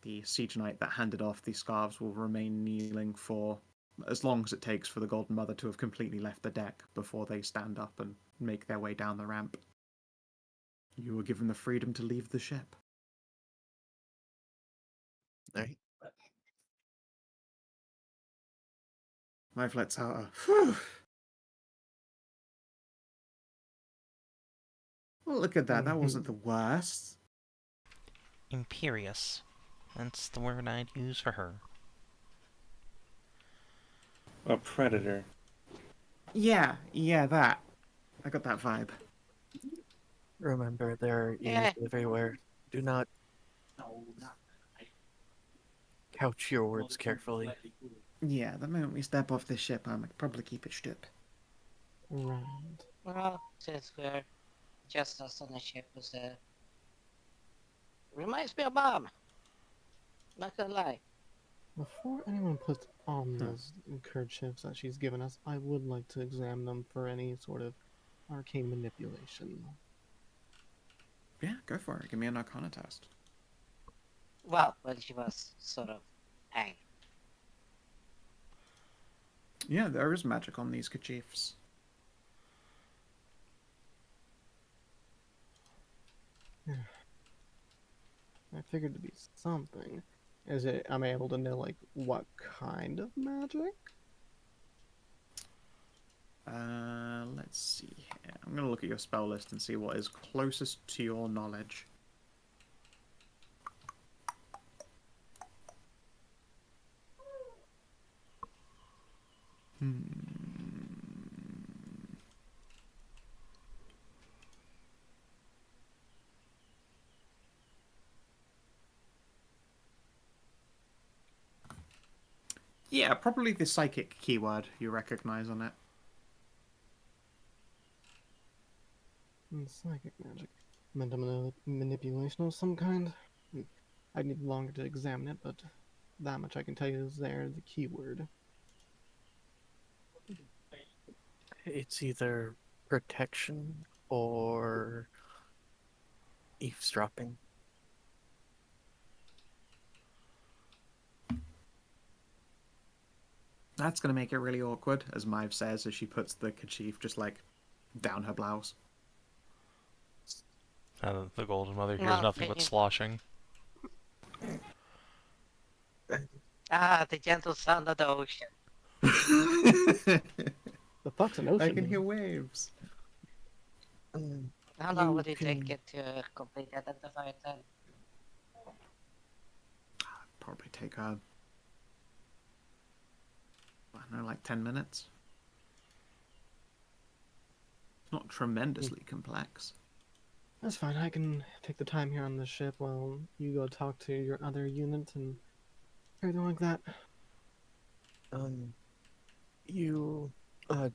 The siege knight that handed off the scarves will remain kneeling for as long as it takes for the Golden Mother to have completely left the deck before they stand up and make their way down the ramp. You were given the freedom to leave the ship. Right. I've let out a phew. Well, look at that. That wasn't the worst. Imperious. That's the word I'd use for her. A predator. Yeah, that. I got that vibe. Remember, there are ears everywhere. Do not couch your words carefully. Yeah, the moment we step off this ship, I'll probably keep it stup. Right. Well, since we're just us on the ship, reminds me of Mom. Not gonna lie. Before anyone puts on Huh. those kerchiefs that she's given us, I would like to examine them for any sort of arcane manipulation. Yeah, go for it. Give me an Arcana test. Well, when she was sort of hanged. Yeah, there is magic on these kerchiefs. I figured to be something. Is it? Am I able to know like what kind of magic? Let's see here. I'm gonna look at your spell list and see what is closest to your knowledge. Yeah, probably the psychic keyword you recognize on it. Psychic magic. Mental manipulation of some kind. I need longer to examine it, but that much I can tell you is there, the keyword. It's either protection or eavesdropping. That's gonna make it really awkward, as Maeve says as she puts the kerchief just like down her blouse. The Golden Mother hears Well, nothing but sloshing. the gentle sound of the ocean. The fuck's an I ocean? can hear waves. How long You would it take can- it to completely identify it then? Probably take I don't know, like 10 minutes. Not tremendously complex. That's fine. I can take the time here on the ship while you go talk to your other unit and everything like that. You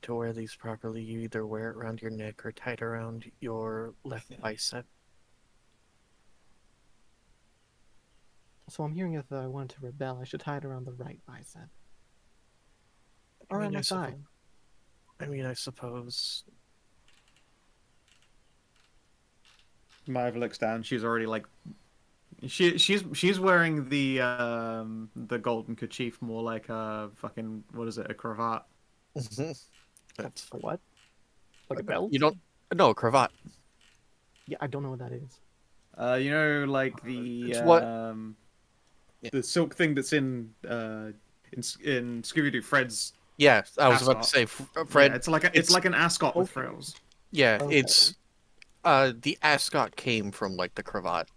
to wear these properly, you either wear it around your neck or tied around your left bicep. So I'm hearing if I want to rebel, I should tie it around the right bicep. Or I on mean, my thigh. I suppose. Maeve looks down. She's already like, she's wearing the golden kerchief more like a fucking, what is it, a cravat. That's A what? Like a belt? You don't. No, cravat. Yeah, I don't know what that is. You know, like the It's what- the silk thing that's in Scooby-Doo. Fred's. Yeah, I was about to ascot. say, Fred. Yeah, it's like an ascot with Okay. frills. Yeah, Okay. it's the ascot came from like the cravat.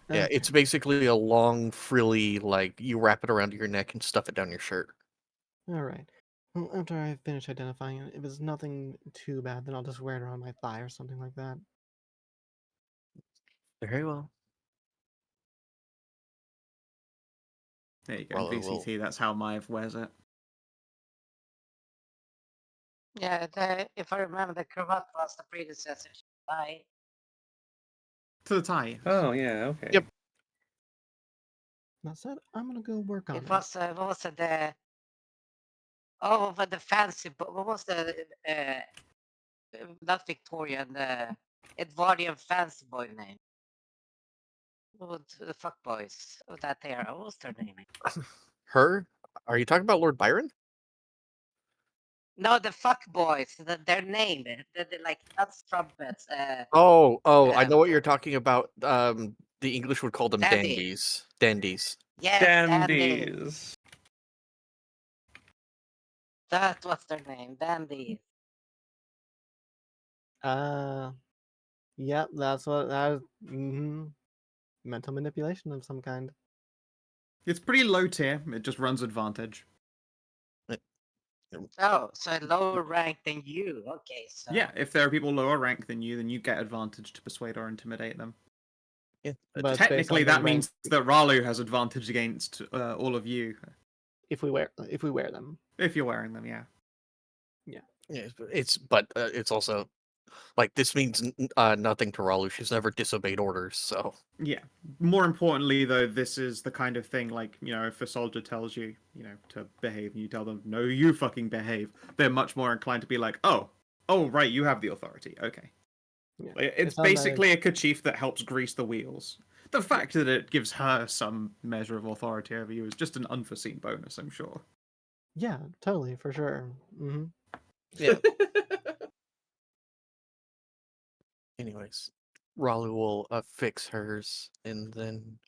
Yeah, Okay. it's basically a long frilly, like you wrap it around your neck and stuff it down your shirt. Alright. Well, after I finish identifying it, if it's nothing too bad, then I'll just wear it around my thigh or something like that. Very well. There you go. Well, it VCT. That's how Maeve wears it. Yeah, if I remember, the cravat was the predecessor to the tie. To the tie. Oh yeah, okay. Yep. That said, I'm gonna go work on It it. was what was it? But the fancy. What was the not Victorian, the Edwardian fancy boy name? What the fuck boys of that era? What was their name? Her? Are you talking about Lord Byron? No, the fuck boys. Their name. They're like not strumpets. Oh, I know Um, what you're talking about. The English would call them Dandy. dandies. Dandies. Yes, dandy. Dandies. That was their name, dandy. Yep, that's what that is. Mental manipulation of some kind. It's pretty low tier. It just runs advantage. Oh, so lower rank than you. Okay, so Yeah, if there are people lower rank than you, then you get advantage to persuade or intimidate them. Yeah, But it's based Technically, on the that means rank that Ralu has advantage against all of you if we wear them. if you're wearing them. Yeah. yeah, but it's also like this means nothing to Ralu. She's never disobeyed orders, so Yeah. More importantly, though, this is the kind of thing like, if a soldier tells you, to behave and you tell them, no, you fucking behave, they're much more inclined to be like, oh, right, you have the authority. Okay. Yeah. It's not that basically a kerchief that helps grease the wheels. The fact that it gives her some measure of authority over you is just an unforeseen bonus, I'm sure. Yeah, totally, for sure. Hmm. yeah. Anyways, Ralu will fix hers and then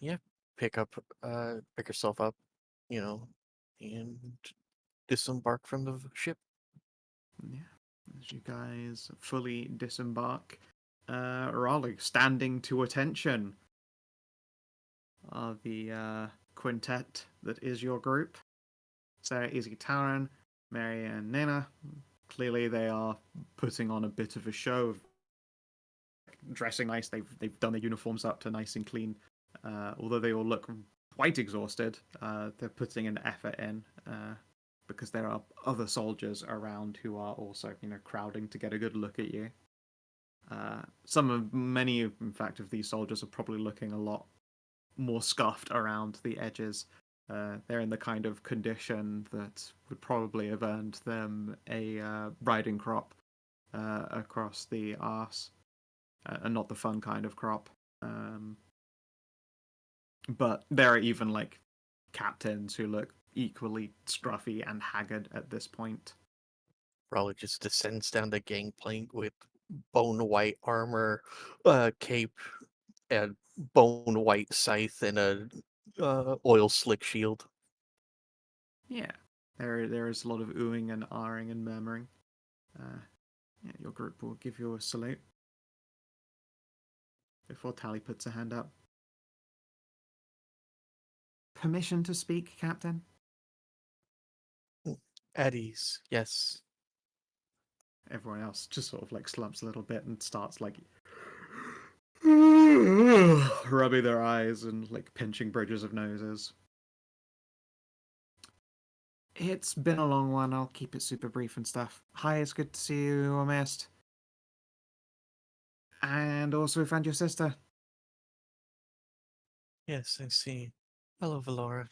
yeah, pick herself up, and disembark from the ship. Yeah. As you guys fully disembark, Ralu standing to attention are the quintet that is your group. Sarah, Izzy, Taran, Mary, and Nena. Clearly, they are putting on a bit of a show of dressing nice. They've done their uniforms up to nice and clean. Although they all look quite exhausted, they're putting an effort in because there are other soldiers around who are also, crowding to get a good look at you. Many, in fact, of these soldiers are probably looking a lot more scuffed around the edges. They're in the kind of condition that would probably have earned them a riding crop across the arse, and not the fun kind of crop. But there are even like captains who look equally scruffy and haggard at this point. Ralu just descends down the gangplank with bone white armor, cape, and bone white scythe, and a oil slick shield. Yeah, there is a lot of oohing and ahhing and murmuring. Yeah, your group will give you a salute before Tally puts her hand up. Permission to speak, Captain? At ease, yes. Everyone else just sort of like slumps a little bit and starts like rubbing their eyes and like pinching bridges of noses. It's been a long one. I'll keep it super brief and stuff. Hi, it's good to see you, Amist. And also we found your sister. Yes, I see. Hello, Valora.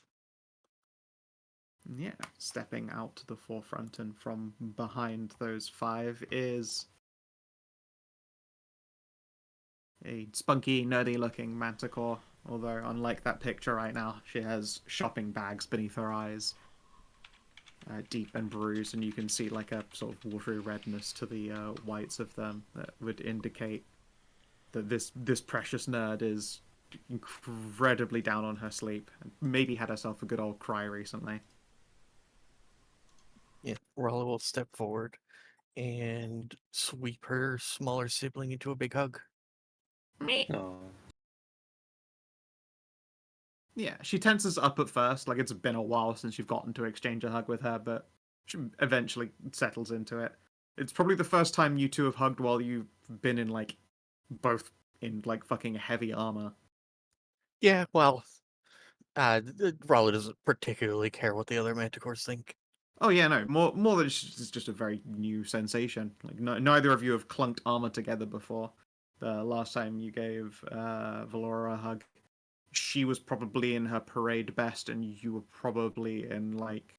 Yeah, stepping out to the forefront and from behind those five is a spunky, nerdy-looking manticore. Although, unlike that picture right now, she has shopping bags beneath her eyes, deep and bruised, and you can see like a sort of watery redness to the whites of them that would indicate that this precious nerd is incredibly down on her sleep and maybe had herself a good old cry recently. Yeah, Ralu will step forward and sweep her smaller sibling into a big hug. Oh. Yeah, she tenses up at first, like it's been a while since you've gotten to exchange a hug with her, but she eventually settles into it. It's probably the first time you two have hugged while you've been in like both in like fucking heavy armor. Yeah, well, Ralu doesn't particularly care what the other manticores think. Oh yeah, no, more than it's just a very new sensation. Like neither of you have clunked armor together before. The last time you gave Valora a hug, she was probably in her parade best, and you were probably in like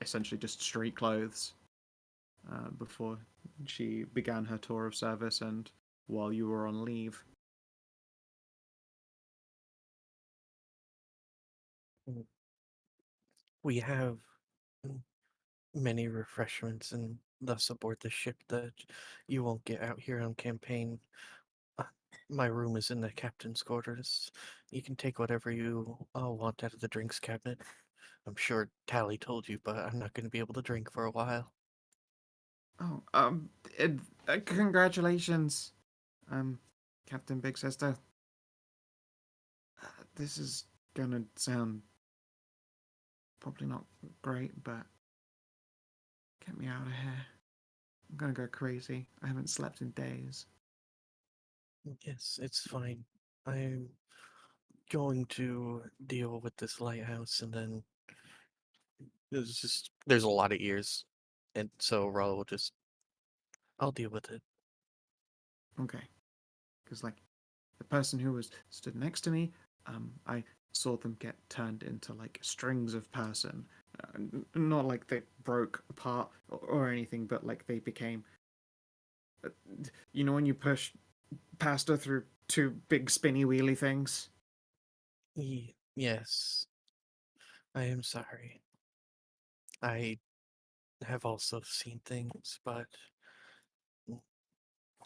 essentially just street clothes before she began her tour of service and while you were on leave. We have many refreshments and thus aboard the ship that you won't get out here on campaign. Uh, my room is in the captain's quarters. You can take whatever you want out of the drinks cabinet. I'm sure Tally told you, but I'm not going to be able to drink for a while. Oh, congratulations, Captain Big Sister. This is gonna sound probably not great, but get me out of here. I'm gonna go crazy. I haven't slept in days. Yes, it's fine. I'm going to deal with this lighthouse, and then there's a lot of ears, and so Ralu will just I'll deal with it. Okay. Because, like, the person who was stood next to me, I saw them get turned into, like, strings of person. Not like they broke apart or anything, but, like, they became... You know when you push pasta through two big spinny wheelie things? Yes, I am sorry. I have also seen things, but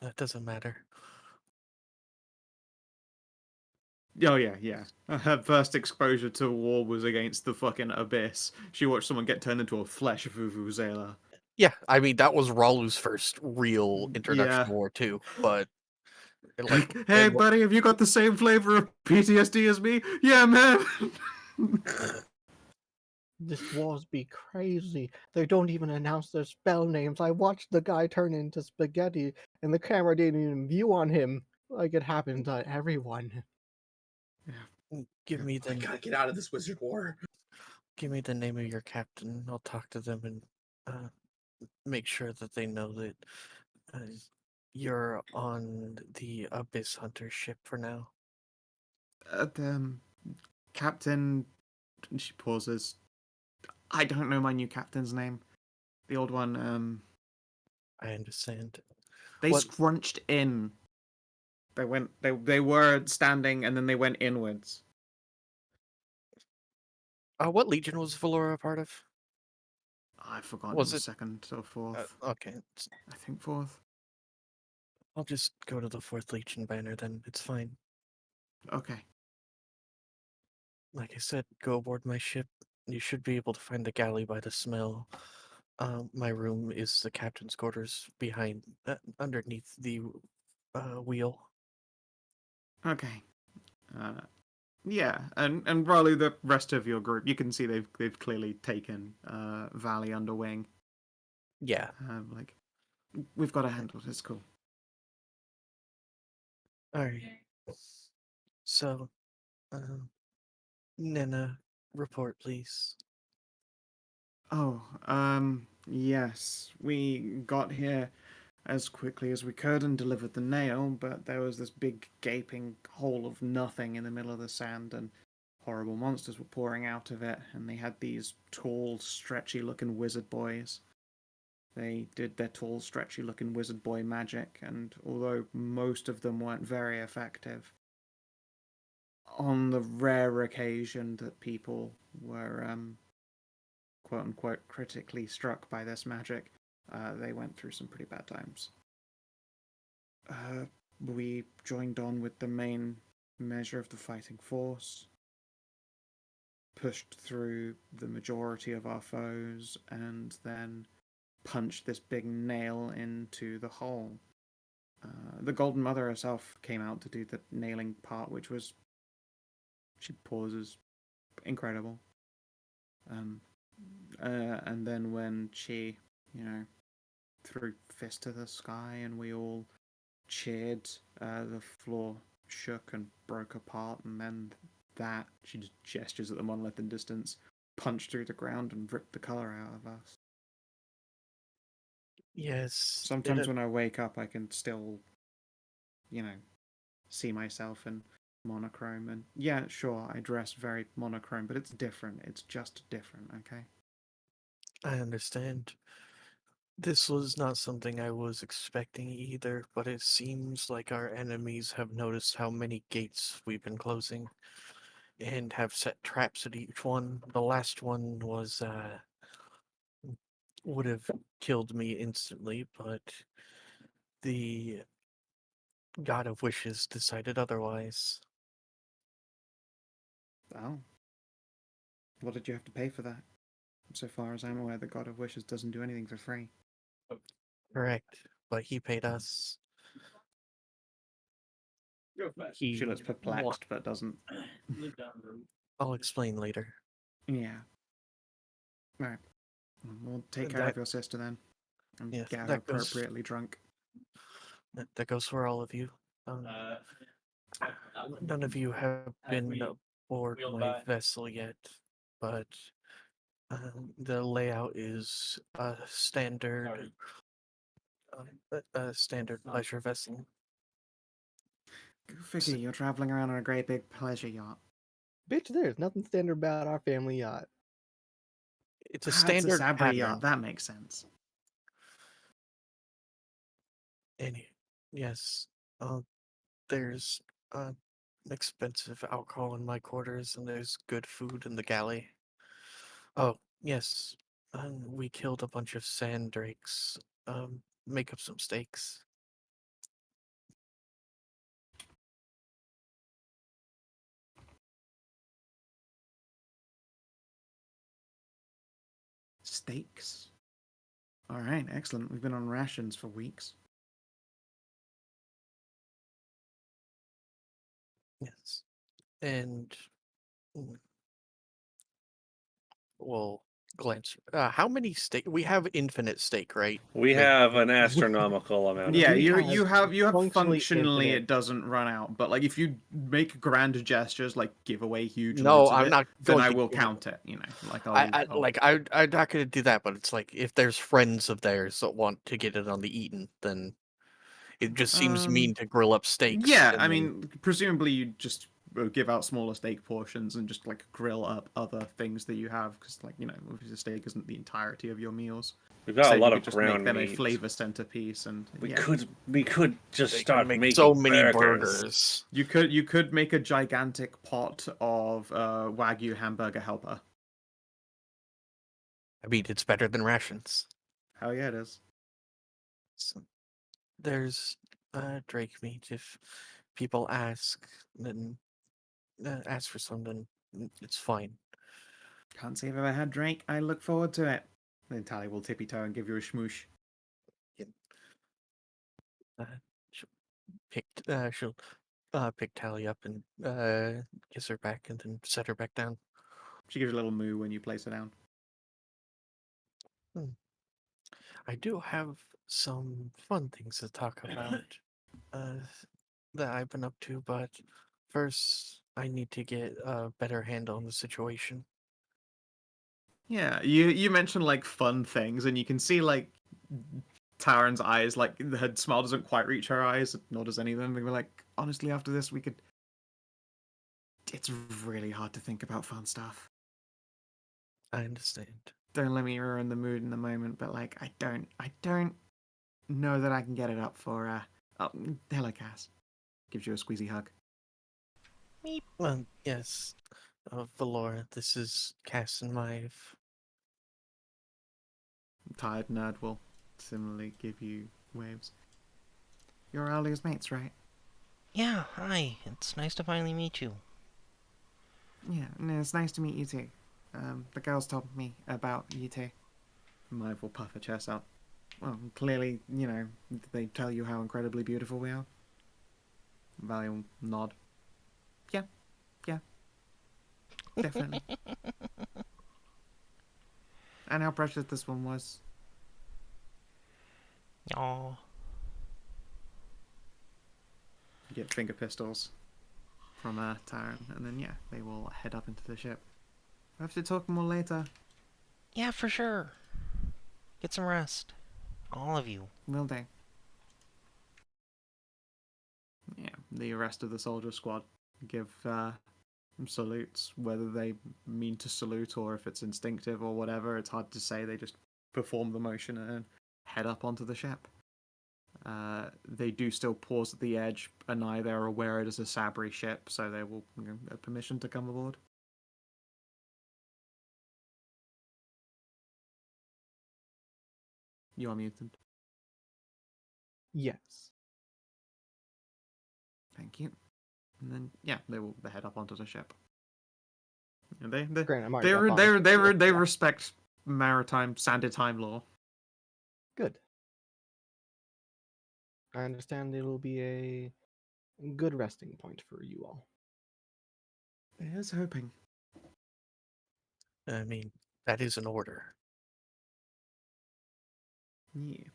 that doesn't matter. Oh, yeah, yeah. Her first exposure to war was against the fucking abyss. She watched someone get turned into a flesh vuvuzela. Yeah, I mean that was Ralu's first real introduction Yeah. to war too, but like Hey, buddy, have you got the same flavor of PTSD as me? Yeah, man. This wars be crazy. They don't even announce their spell names. I watched the guy turn into spaghetti, and the camera didn't even view on him. Like it happened to everyone. give me I the gotta get out of this wizard war. give me the name of your captain. I'll talk to them and make sure that they know that uh, you're on the Abyss Hunter ship for now. Captain... She pauses. I don't know my new captain's name. The old one, I understand. they What- scrunched in. They were standing and then they went inwards. What legion was Valora a part of? I've forgotten Was the it- second or fourth. Okay, I think fourth. I'll just go to the 4th Legion banner then. It's fine. Okay. Like I said, go aboard my ship. You should be able to find the galley by the smell. My room is the captain's quarters behind, underneath the wheel. Okay. Yeah, and probably the rest of your group, you can see they've clearly taken Valley under wing. Yeah. Like, we've got to handle it. It's cool. All right. So, Nena, report, please. Oh, yes. We got here as quickly as we could and delivered the nail, but there was this big gaping hole of nothing in the middle of the sand, and horrible monsters were pouring out of it, and they had these tall, stretchy-looking wizard boys. They did their tall, stretchy-looking wizard boy magic, and although most of them weren't very effective, on the rare occasion that people were quote unquote critically struck by this magic, they went through some pretty bad times. We joined on with the main measure of the fighting force, pushed through the majority of our foes, and then punched this big nail into the hole. The Golden Mother herself came out to do the nailing part, which was, she pauses, incredible. And then when she, threw fist to the sky and we all cheered, the floor shook and broke apart, and then she just gestures at the monolith in distance, punched through the ground and ripped the color out of us. Yes. Sometimes when I wake up, I can still, see myself in monochrome. And yeah, sure, I dress very monochrome, but it's different. It's just different, okay? I understand. This was not something I was expecting either, but it seems like our enemies have noticed how many gates we've been closing and have set traps at each one. The last one was, would have killed me instantly, but the God of Wishes decided otherwise. Oh. What did you have to pay for that? So far as I'm aware, the God of Wishes doesn't do anything for free. Correct, but he paid us. She looks perplexed, but doesn't. I'll explain later. Yeah. Right. We'll take care of your sister then. And Yes, get her that goes- appropriately drunk. That goes for all of you. Um, none of you have been aboard my vessel yet, but the layout is a standard pleasure vessel. Go figure, you're traveling around on a great big pleasure yacht. Bitch, there's nothing standard about our family yacht. It's a It's a standard Sabri pattern. yacht, that makes sense. Yes, there's expensive alcohol in my quarters, and there's good food in the galley. Oh, yes, we killed a bunch of sand drakes. Make up some steaks. Steaks. Alright, excellent. We've been on rations for weeks. Yes, and mm, we'll glance. How many steak? We have infinite steak, right? We Wait, have an astronomical amount. Yeah, Of We you have functionally functionally infinite. it doesn't run out, but like if you make grand gestures like give away huge No, loads of I'm it, not then going I to will give count it. You know, like I'm not gonna do that, but it's like if there's friends of theirs that want to get it on the eaten, then it just seems mean to grill up steaks. Yeah, and I then- mean, presumably you just give out smaller steak portions and just like grill up other things that you have because, like, you know, obviously steak isn't the entirety of your meals. We've got So a lot you of could just make ground them a meat. flavor centerpiece, and We yeah. could just they can start make making so many burgers. burgers. You could make a gigantic pot of Wagyu hamburger helper. I mean, it's better than rations. Hell yeah, it is. So, there's drake meat. If people ask, then ask for some, then it's fine. Can't say I've ever had Drake. I look forward to it. Then Tally will tippy toe and give you a schmoosh. She'll pick Tally up and kiss her back, and then set her back down. She gives you a little moo when you place her down. I do have some fun things to talk about uh, that I've been up to, but first I need to get a better handle on the situation. Yeah, you mentioned like fun things, and you can see like Taran's eyes, like her smile doesn't quite reach her eyes, nor does any of them. They're like, honestly, after this, we could. It's really hard to think about fun stuff. I understand. Don't let me ruin the mood in the moment, but like, I don't know that I can get it up for. Oh, hello, Cass. Gives you a squeezy hug. Well, yes, Valora, this is Cass and Maeve. Tired nerd will similarly give you waves. You're Alia's mates, right? Yeah, hi. It's nice to finally meet you. Yeah, no, it's nice to meet you too. The girls told me about you too. Maeve will puff her chest out. Well, clearly, you know, they tell you how incredibly beautiful we are. Valley will nod. Yeah, definitely. And how precious this one was. Aw. You get finger pistols from Taran, and then yeah, they will head up into the ship. We'll have to talk more later. Yeah, for sure. Get some rest. All of you. Will do. Yeah, the rest of the soldier squad give salutes, whether they mean to salute or if it's instinctive or whatever. It's hard to say. They just perform the motion and head up onto the ship. They do still pause at the edge. Anai, they're aware it is a Sabri ship, so they will get permission to come aboard. You are muted. Yes. Thank you. And then yeah, they head up onto the ship. And Granted, I'm already up on it. they Yeah. respect maritime sanded time law. Good. I understand it'll be a good resting point for you all. Here's hoping. I mean, that is an order. Yeah.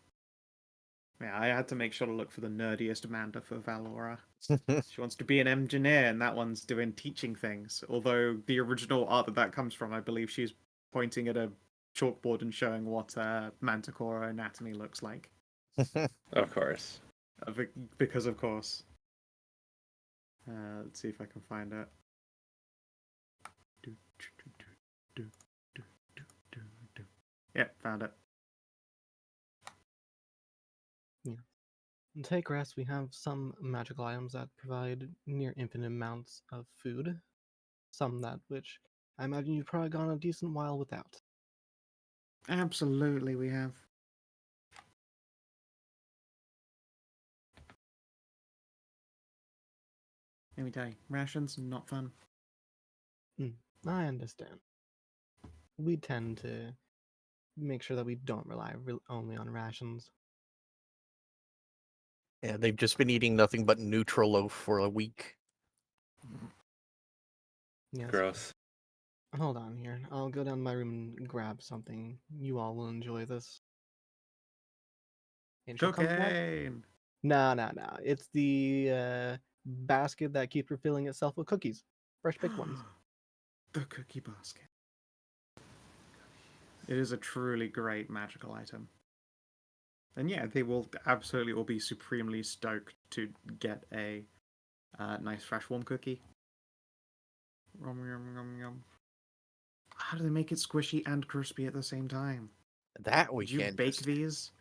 Yeah, I had to make sure to look for the nerdiest Amanda for Valora. She wants to be an engineer, and that one's doing teaching things. Although the original art that comes from, I believe she's pointing at a chalkboard and showing what Manticore anatomy looks like. Of course. Because, of course. Let's see if I can find it. Yep, found it. In Take Rest, we have some magical items that provide near infinite amounts of food. Some that which I imagine you've probably gone a decent while without. Absolutely, we have. Let me tell you, rations, not fun. I understand. We tend to make sure that we don't rely only on rations. Yeah, they've just been eating nothing but neutral loaf for a week. Yes. Gross. Hold on here. I'll go down to my room and grab something. You all will enjoy this. And she'll come back. Cocaine! No. It's the basket that keeps refilling itself with cookies. Fresh baked ones. The cookie basket. It is a truly great magical item. And yeah, they will absolutely all be supremely stoked to get a nice fresh warm cookie. Yum, yum, yum, yum. How do they make it squishy and crispy at the same time? That we Did you can't bake just... these?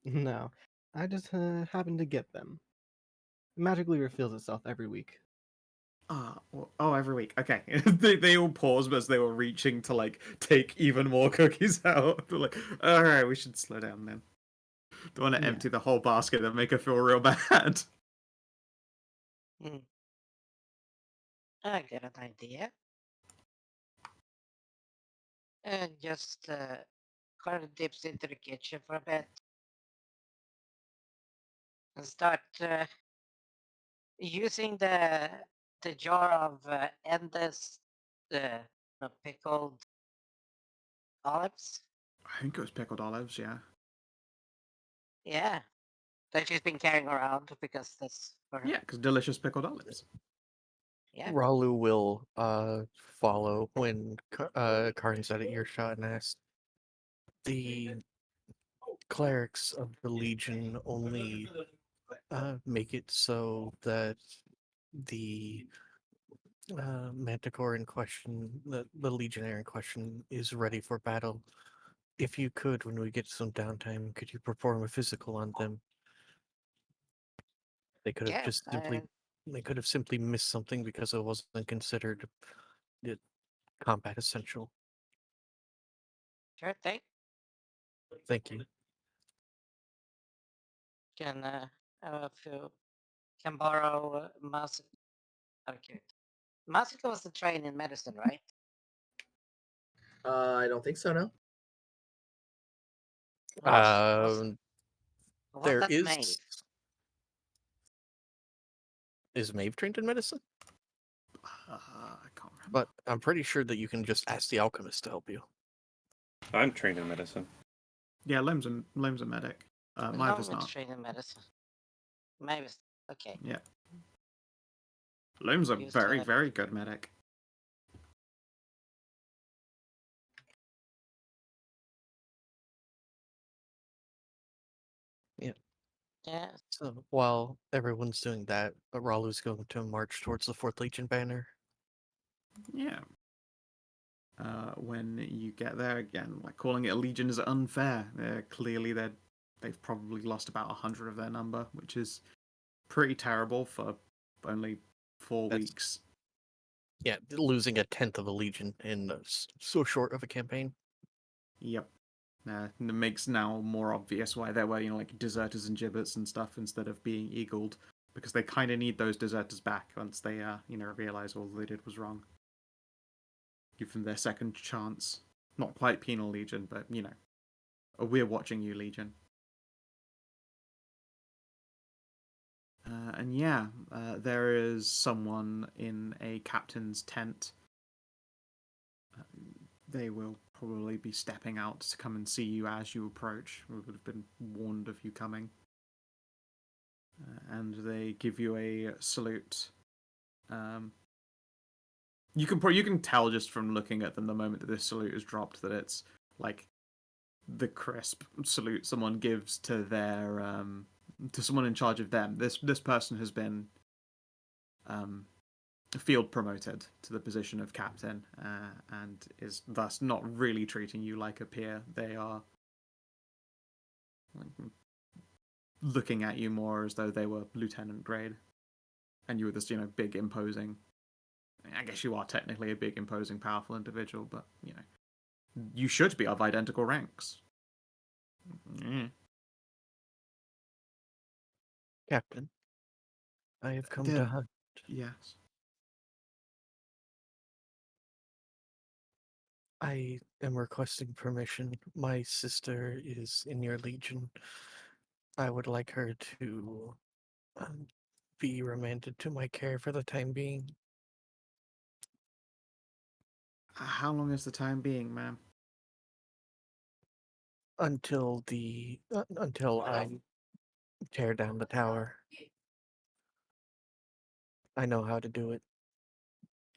No. I just happened to get them. It magically refills itself every week. Every week. Okay. they all paused as they were reaching to like take even more cookies out. They're like, all right, we should slow down then. Don't want to empty the whole basket and make her feel real bad. I get an idea. And just Karin dips into the kitchen for a bit and start using the jar of endless pickled olives. I think it was pickled olives, yeah. Yeah, that she's been carrying around because that's for her. Yeah, because delicious pickled olives. Yeah. Ralu will follow when Karin's at earshot and asks, the clerics of the Legion only make it so that the Manticore in question, the Legionnaire in question, is ready for battle. If you could, when we get some downtime, could you perform a physical on them? They could have just simply, they could have simply missed something because it wasn't considered combat essential. Sure thing. Thank you. Can if you can borrow Masika. Okay. Masika was the train in medicine, right? I don't think so, no. Was There that is... Maeve? Is Maeve trained in medicine? I can't remember. But I'm pretty sure that you can just ask the alchemist to help you. I'm trained in medicine. Yeah, Loam's a medic. Maeve is Loam is not. trained in medicine. Maeve is okay. Yeah. Loam's a Used very, to- very good medic. Yeah. So while everyone's doing that, Ralu's going to march towards the 4th Legion banner. Yeah. When you get there again, like calling it a legion is unfair. Clearly, they've probably lost about 100 of their number, which is pretty terrible for only 4 weeks. Yeah, losing a 10th of a legion in so short of a campaign. Yep. It makes now more obvious why there were, like deserters and gibbets and stuff instead of being eagled, because they kind of need those deserters back once they, realize all they did was wrong. Give them their second chance. Not quite penal legion, but we're watching you, legion. And yeah, there is someone in a captain's tent. They will probably be stepping out to come and see you as you approach. We would have been warned of you coming. And they give you a salute. You can tell just from looking at them the moment that this salute is dropped that it's like the crisp salute someone gives to their to someone in charge of them. This person has been field promoted to the position of captain and is thus not really treating you like a peer. They are looking at you more as though they were lieutenant grade, and you were this big imposing. I guess you are technically a big imposing powerful individual, but you should be of identical ranks. Captain, I have come Did- to hunt. Yes. I am requesting permission. My sister is in your legion. I would like her to be remanded to my care for the time being. How long is the time being, ma'am? Until I tear down the tower. I know how to do it.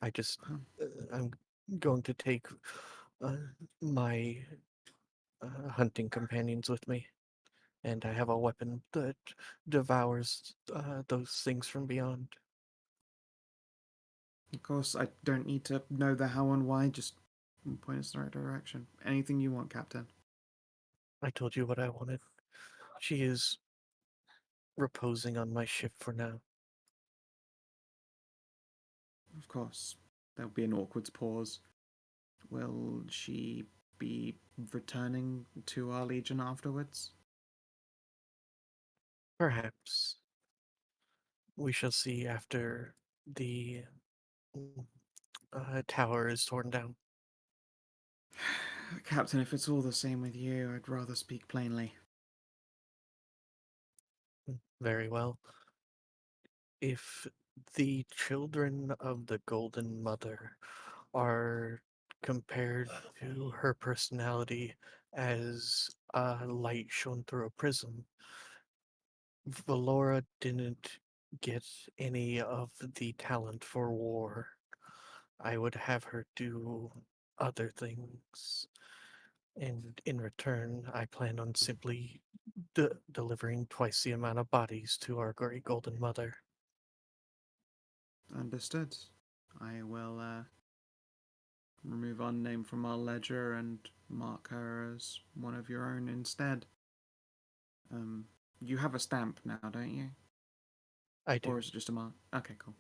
I'm going to take my hunting companions with me, and I have a weapon that devours those things from beyond. Of course, I don't need to know the how and why, just point us in the right direction. Anything you want, Captain. I told you what I wanted. She is reposing on my ship for now. Of course. There'll be an awkward pause. Will she be returning to our legion afterwards? Perhaps. We shall see after the tower is torn down. Captain, if it's all the same with you, I'd rather speak plainly. Very well. If the children of the Golden Mother are compared to her personality as a light shown through a prism, Valora didn't get any of the talent for war. I would have her do other things. And in return, I plan on simply delivering twice the amount of bodies to our great Golden Mother. Understood. I will remove our name from our ledger and mark her as one of your own instead. You have a stamp now, don't you? I do. Or is it just a mark? Okay, cool.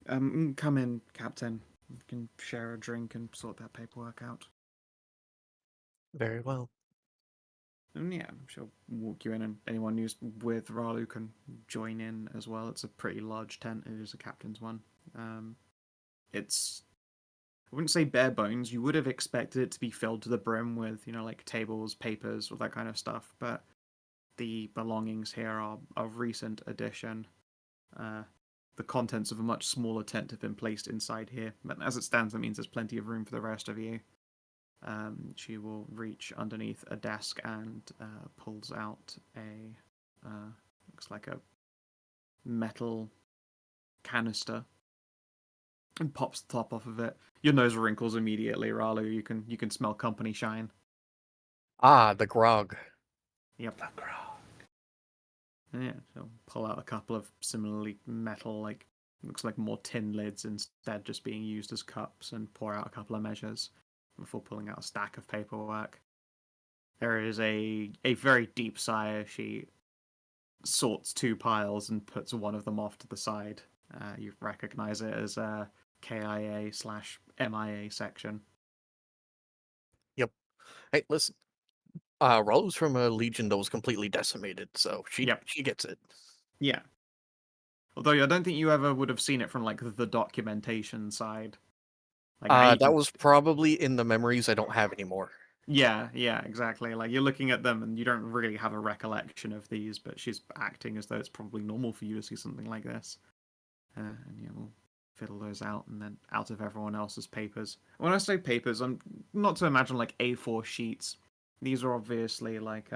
Come in, Captain. We can share a drink and sort that paperwork out. Very well. And yeah, she'll walk you in, and anyone who's with Ralu can join in as well. It's a pretty large tent. It is a captain's one. It's, I wouldn't say bare bones. You would have expected it to be filled to the brim with, like tables, papers, all that kind of stuff. But the belongings here are a recent addition. The contents of a much smaller tent have been placed inside here. But as it stands, that means there's plenty of room for the rest of you. She will reach underneath a desk and pulls out a looks like a metal canister and pops the top off of it. Your nose wrinkles immediately, Ralu. You can smell company shine. Ah, the grog. Yep. The grog. Yeah, she'll pull out a couple of similarly metal, looks like more tin lids instead, just being used as cups, and pour out a couple of measures before pulling out a stack of paperwork. There is a very deep sigh as she sorts two piles and puts one of them off to the side. You recognize it as a KIA/MIA section. Yep. Hey, listen. Ralu's from a legion that was completely decimated, so she gets it. Yeah. Although I don't think you ever would have seen it from the documentation side. That was probably in the memories I don't have anymore. Yeah, exactly. You're looking at them and you don't really have a recollection of these, but she's acting as though it's probably normal for you to see something like this. And we'll fiddle those out, and then out of everyone else's papers. When I say papers, I'm not to imagine like A4 sheets. These are obviously like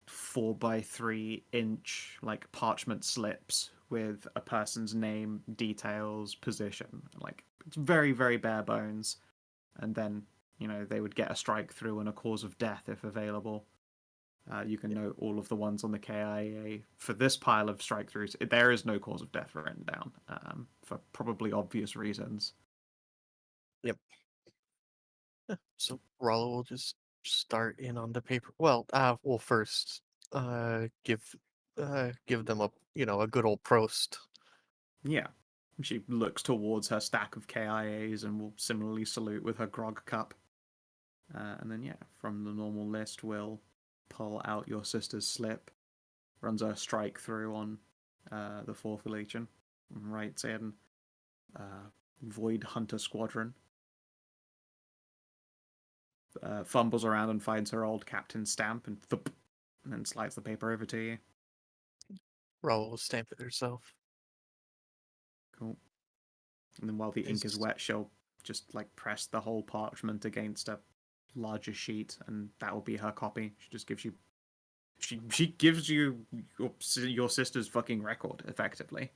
4 by 3 inch like parchment slips with a person's name, details, position. Like it's very, very bare bones. And then, they would get a strike through and a cause of death if available. You can note all of the ones on the KIA. For this pile of strike throughs, there is no cause of death written down, for probably obvious reasons. Yep. So Ralu will just start in on the paper. Well, we'll first give them a good old prost. Yeah. She looks towards her stack of KIAs and will similarly salute with her grog cup. And then, from the normal list, we'll pull out your sister's slip, runs a strike through on the 4th Legion, and writes in Void Hunter Squadron. Fumbles around and finds her old captain's stamp and thump, and then slides the paper over to you. Ralu will stamp it herself. Cool. And then while the ink is wet, she'll just like press the whole parchment against a larger sheet, and that will be her copy. She just gives you, she gives you your sister's fucking record, effectively.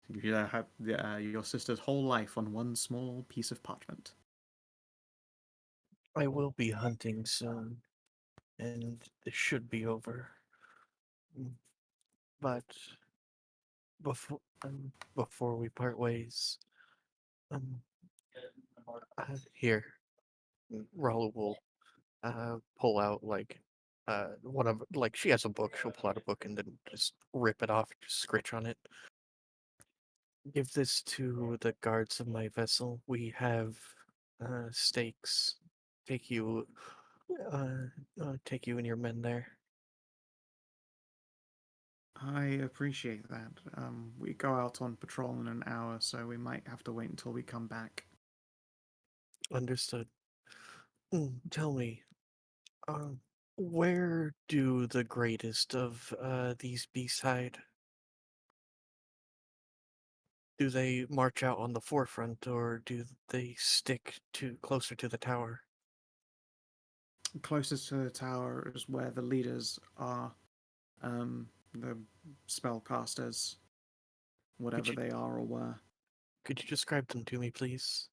You have your sister's whole life on one small piece of parchment. I will be hunting soon, and this should be over. But before we part ways, here, Ralu will pull out one of she has a book. She'll pull out a book and then just rip it off, just scritch on it. Give this to the guards of my vessel. We have stakes. Take you and your men there. I appreciate that. We go out on patrol in an hour, so we might have to wait until we come back. Understood. Tell me, where do the greatest of these beasts hide? Do they march out on the forefront, or do they stick closer to the tower? Closest to the tower is where the leaders are. The spellcasters, whatever they are or were. Could you describe them to me, please?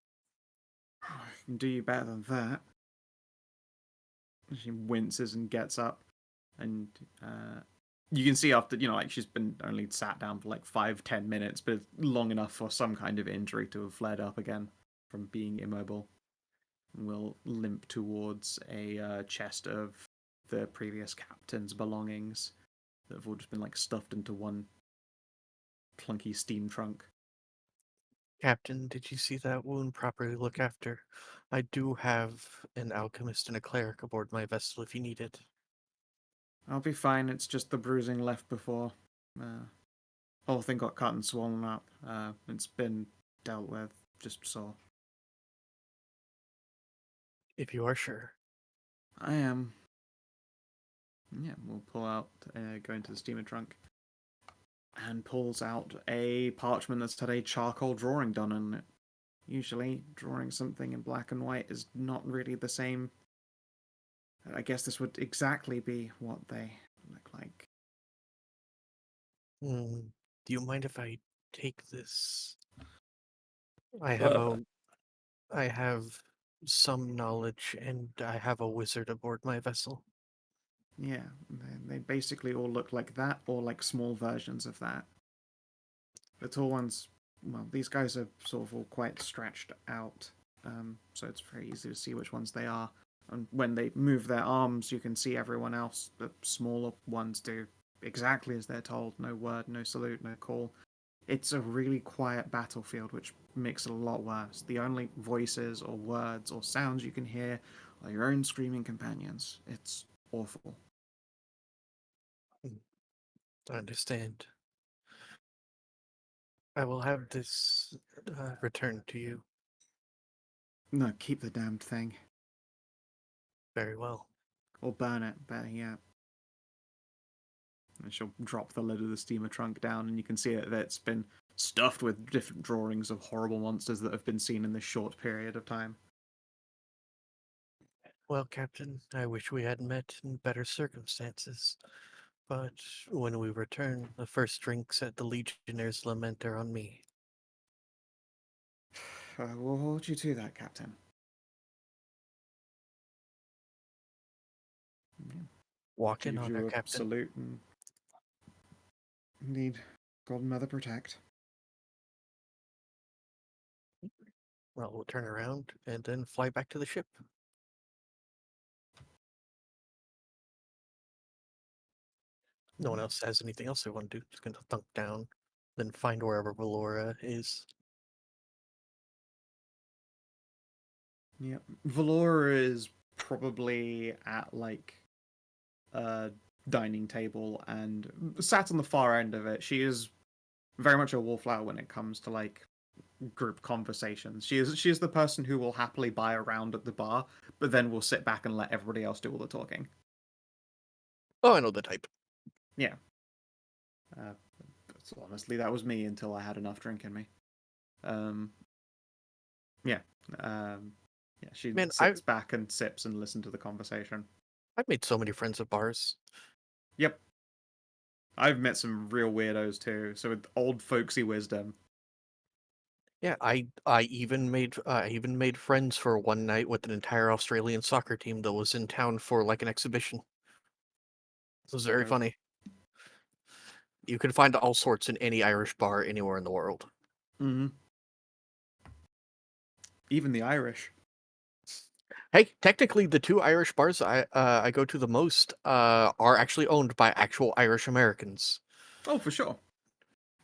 I can do you better than that. She winces and gets up, and you can see after, she's been only sat down for like 5-10 minutes, but long enough for some kind of injury to have flared up again from being immobile. And we'll limp towards a chest of the previous captain's belongings that have all just been like stuffed into one clunky steam trunk. Captain, did you see that wound properly looked after? I do have an alchemist and a cleric aboard my vessel if you need it. I'll be fine. It's just the bruising left before. Whole thing got cut and swollen up. It's been dealt with. Just sore. If you are sure. I am. Yeah, we'll pull out, go into the steamer trunk, and pulls out a parchment that's had a charcoal drawing done on it. Usually, drawing something in black and white is not really the same. I guess this would exactly be what they look like. Do you mind if I take this? I have some knowledge, and I have a wizard aboard my vessel. Yeah, they basically all look like that, or like small versions of that. The tall ones, well, these guys are sort of all quite stretched out, so it's very easy to see which ones they are. And when they move their arms, you can see everyone else. The smaller ones do exactly as they're told. No word, no salute, no call. It's a really quiet battlefield, which makes it a lot worse. The only voices or words or sounds you can hear are your own screaming companions. It's awful. I understand. I will have this returned to you. No, keep the damned thing. Very well. Or burn it, better yet. And she'll drop the lid of the steamer trunk down, and you can see that it's been stuffed with different drawings of horrible monsters that have been seen in this short period of time. Well, Captain, I wish we had met in better circumstances. But when we return, the first drinks at the Legionnaires' Lament are on me. I will hold you to that, Captain. Walk in Gives on her, you a Captain. salute and indeed, Golden Mother protect. Well, we'll turn around and then fly back to the ship. No one else has anything else they want to do. Just gonna thunk down, then find wherever Valora is. Yep. Valora is probably at like a dining table and sat on the far end of it. She is very much a wallflower when it comes to like group conversations. She is the person who will happily buy a round at the bar, but then will sit back and let everybody else do all the talking. Oh, I know the type. Yeah. So honestly, that was me until I had enough drink in me. Yeah. Yeah, she Man, sits back and sips and listens to the conversation. I've made so many friends at bars. Yep. I've met some real weirdos too, so with old folksy wisdom. Yeah, I even made friends for one night with an entire Australian soccer team that was in town for like an exhibition. It was very Dope. funny. You can find all sorts in any Irish bar anywhere in the world. Mm-hmm. Even the Irish. Hey, technically, the two Irish bars I go to the most are actually owned by actual Irish Americans. Oh, for sure.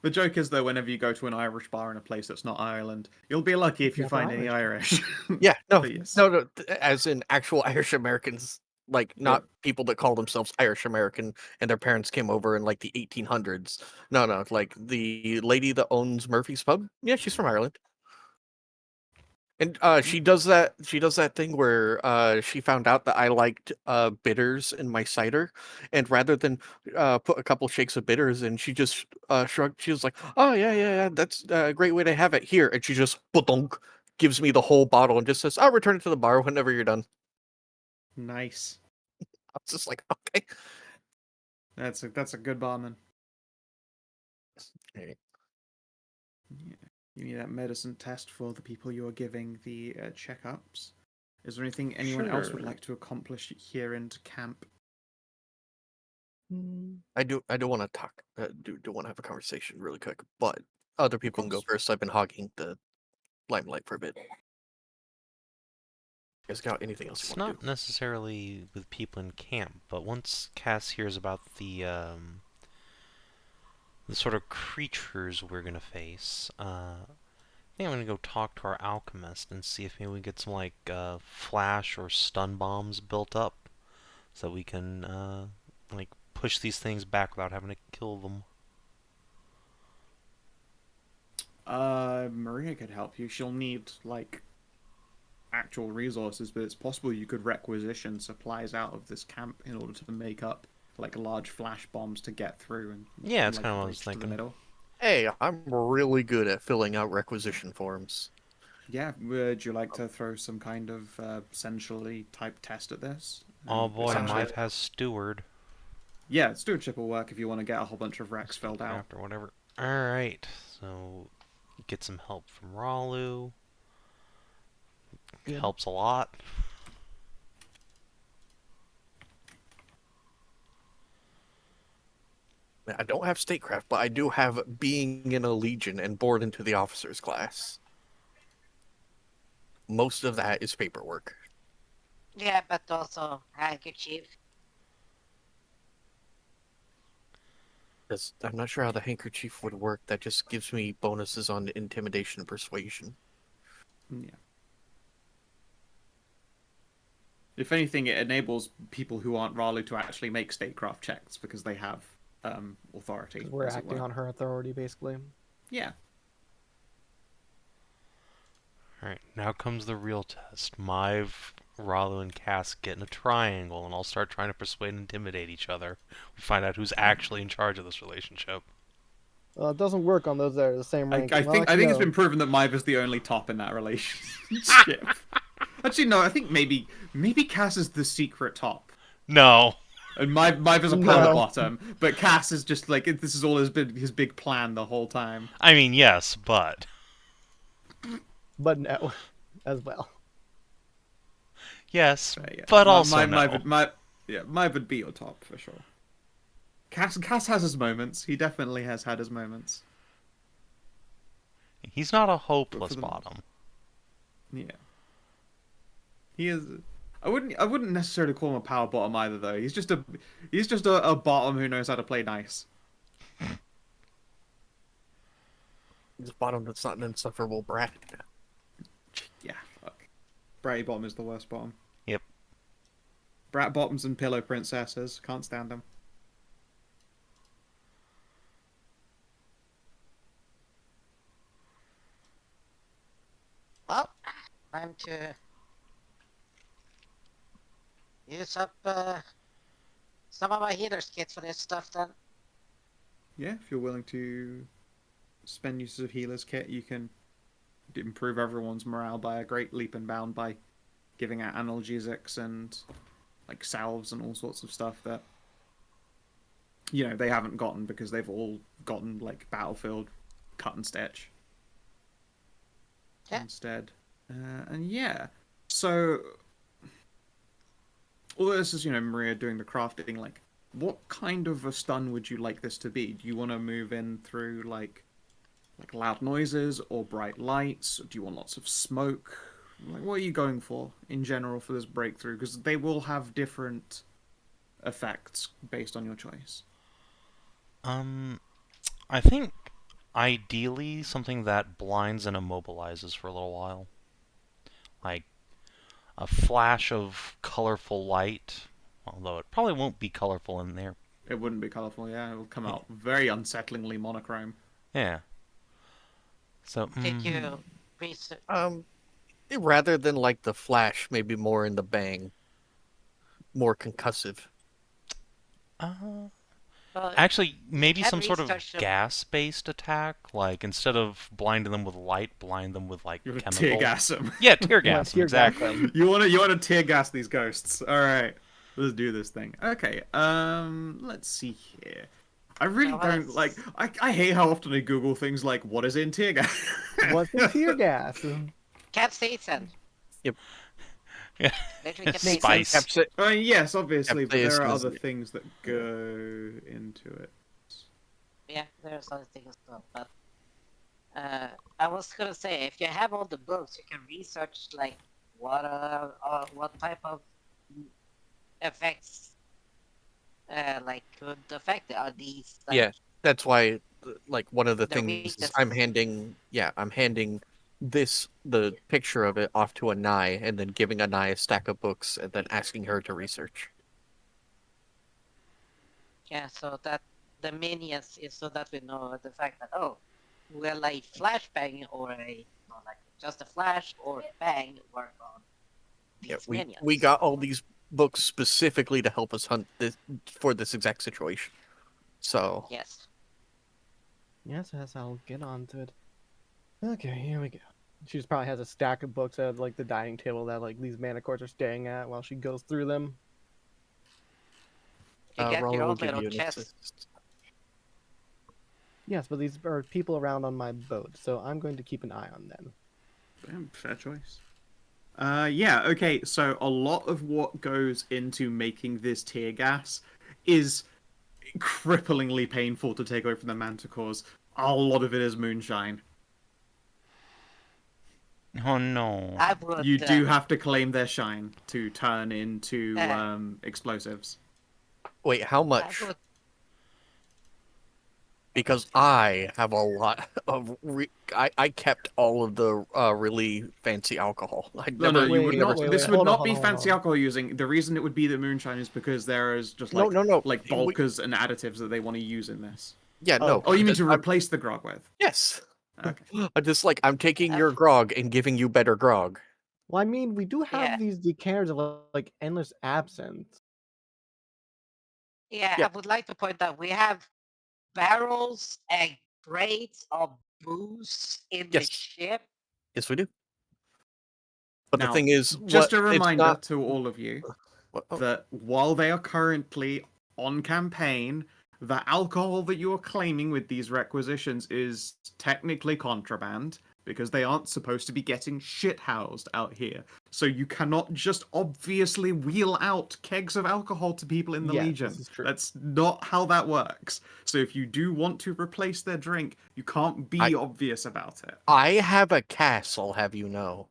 The joke is, though, whenever you go to an Irish bar in a place that's not Ireland, you'll be lucky if you Yeah, find they're any Irish. Yeah, no, But yes. no, as in actual Irish Americans, like not people that call themselves Irish American and their parents came over in like the 1800s. No, like the lady that owns Murphy's Pub. Yeah, she's from Ireland. And she does that thing where she found out that I liked bitters in my cider, and rather than put a couple shakes of bitters in, she just shrugged. She was like, "Oh yeah, that's a great way to have it here," and she just ba-dunk, gives me the whole bottle and just says, "I'll return it to the bar whenever you're done." Nice. I was just like, "Okay." That's a good barman. Hey. Yeah. You need that medicine test for the people you are giving the checkups. Is there anything anyone else would Sure. like to accomplish here in camp? I do want to talk. Do want to have a conversation really quick, but other people can go course. first. I've been hogging the limelight for a bit. You guys got anything else you It's want to not do? necessarily with people in camp, but once Cass hears about the sort of creatures we're gonna face, I think I'm gonna go talk to our alchemist and see if maybe we get some like flash or stun bombs built up, so we can like push these things back without having to kill them. Maria could help you. She'll need like actual resources, but it's possible you could requisition supplies out of this camp in order to make up like large flash bombs to get through and Yeah, that's like kind of what I was reach to the thinking. middle. Hey, I'm really good at filling out requisition forms. Yeah, would you like to throw some kind of essentially type test at this? Oh boy, Essentially, Mive has steward. yeah, stewardship will work if you want to get a whole bunch of recs filled out. Or whatever. Alright, so get some help from Ralu. Good. Helps a lot. I don't have statecraft, but I do have being in a legion and born into the officers class. Most of that is paperwork. Yeah, but also handkerchief. I'm not sure how the handkerchief would work. That just gives me bonuses on intimidation and persuasion. Yeah. If anything, it enables people who aren't Ralu to actually make statecraft checks because they have authority. 'Cause we're as it acting were. on her authority, basically. Yeah. Alright, now comes the real test. Myve, Ralu, and Cass get in a triangle, and I'll start trying to persuade and intimidate each other. We find out who's actually in charge of this relationship. Well, it doesn't work on those that are the same rank. I think it's been proven that Myve is the only top in that relationship. Actually, no. I think maybe Cass is the secret top. No. And Myve is a power bottom, but Cass is just like this is all his big plan the whole time. I mean, yes, but no, as well. Yes, yeah. but also no. Myve would be your top for sure. Cass has his moments. He definitely has had his moments. He's not a hopeless bottom. Yeah. He is. I wouldn't necessarily call him a power bottom either, though. He's just a bottom who knows how to play nice. He's a bottom that's not an insufferable brat. Yeah, fuck. Bratty bottom is the worst bottom. Yep. Brat bottoms and pillow princesses. Can't stand them. Well, time to use up some of my healer's kits for this stuff then. Yeah, if you're willing to spend uses of healer's kit, you can improve everyone's morale by a great leap and bound by giving out analgesics and like salves and all sorts of stuff that they haven't gotten because they've all gotten like battlefield cut and stitch instead. And yeah, so although this is Maria doing the crafting, like what kind of a stun would you like this to be? Do you want to move in through like loud noises or bright lights? Do you want lots of smoke? Like, what are you going for in general for this breakthrough? Because they will have different effects based on your choice. I think ideally something that blinds and immobilizes for a little while. Like a flash of colorful light, although it probably won't be colorful in there. It wouldn't be colorful, yeah. It will come out very unsettlingly monochrome. Yeah. So, Did you research? Rather than like the flash, maybe more in the bang. More concussive. Actually, maybe some sort of researched gas-based attack. Like, instead of blinding them with light, blind them with, like, chemical. Tear gas them. Yeah, tear gas them, exactly. You want to tear gas these ghosts. Alright, let's do this thing. Okay, let's see here. I really don't, like, I hate how often I Google things like, what is in tear gas? What's in tear gas? Capsaicin. Yep. Yeah. Literally Spice. I mean, yes, obviously, but there are Capsaicin other things that go into it. Yeah, there's other things though, but I was gonna say, if you have all the books, you can research like what type of effects like could affect it. Are these like, Yeah, that's why, like, one of the The things weaknesses. is I'm handing the picture of it off to Anai, and then giving Anai a stack of books, and then asking her to research. yeah, so that the minions is so that we know the fact that will a flashbang or just a flash or bang work on these Yeah, minions. we got all these books specifically to help us hunt this for this exact situation. So Yes. Yes, I'll get on to it. Okay, here we go. She just probably has a stack of books at like the dining table that like these mana cores are staring at while she goes through them. You get Roller your will own give little you an chest. assist. Yes, but these are people around on my boat, so I'm going to keep an eye on them. Fair choice. Yeah, okay, so a lot of what goes into making this tear gas is cripplingly painful to take away from the manticores. A lot of it is moonshine. Oh no. I would. You do have to claim their shine to turn into explosives. Wait, how I much? would. Because I have a lot of I kept all of the really fancy alcohol. I No, never, you would wait, not. wait, This wait, would hold on, not hold be on, hold fancy on. alcohol using. The reason it would be the moonshine is because there is just like no. like bulkers and additives that they want to use in this. Yeah, no. Oh, you mean to I'm- replace the grog with? Yes. Okay. I'm just like, I'm taking your grog and giving you better grog. Well, I mean, we do have Yeah. these decanters of like endless absence. Yeah, Yeah. I would like to point out we have barrels and crates of booze in the Yes. ship. Yes, we do. But Now, the thing is, just a it's reminder not... to all of you Oh, that while they are currently on campaign, the alcohol that you are claiming with these requisitions is technically contraband because they aren't supposed to be getting shithoused out here. So you cannot just obviously wheel out kegs of alcohol to people in the Yes, Legion. this is true. That's not how that works. So if you do want to replace their drink, you can't be obvious about it. I have a cask, I'll have you know.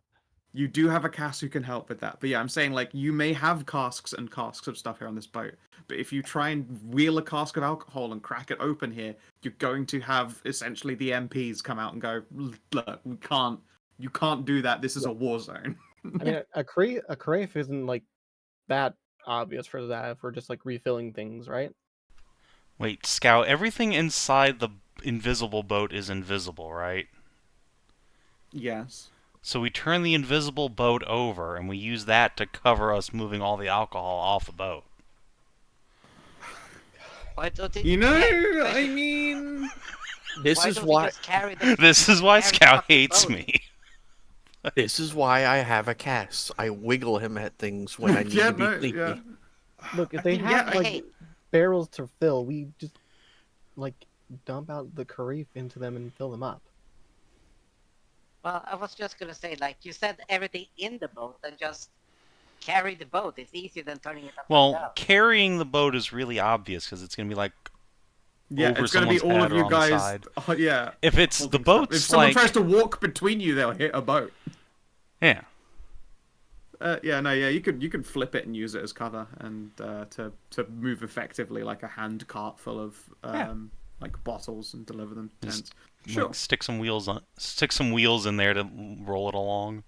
You do have a cask who can help with that. But yeah, I'm saying, like, you may have casks and casks of stuff here on this boat. But if you try and wheel a cask of alcohol and crack it open here, you're going to have essentially the MPs come out and go, look, you can't do that. This is a war zone. I mean, a carafe isn't like that obvious for that if we're just like refilling things, right? Wait, Scout, everything inside the invisible boat is invisible, right? Yes. So we turn the invisible boat over, and we use that to cover us moving all the alcohol off the boat. Why don't they, You know, yeah, I mean... This why is don't they why... just carry the, This is why carry Scout off the hates boat? me. This is why I have a cask. I wiggle him at things when I need Yeah, to be no, sneaky. yeah. Look, if I they mean, have yeah, like hey. barrels to fill, we just like dump out the carafe into them and fill them up. Well, I was just gonna say, like, you said everything in the boat and just carry the boat. It's easier than turning it upside Well, down. carrying the boat is really obvious because it's going to be like Yeah, over it's going to be someone's all head of or you on the guys. side. Yeah. If it's the holding stuff. boat's If someone like... tries to walk between you, they'll hit a boat. Yeah. Yeah, no, yeah, you could flip it and use it as cover and to move effectively like a hand cart full of like bottles and deliver them to Just, tents. Sure. Like, stick some wheels in there to roll it along.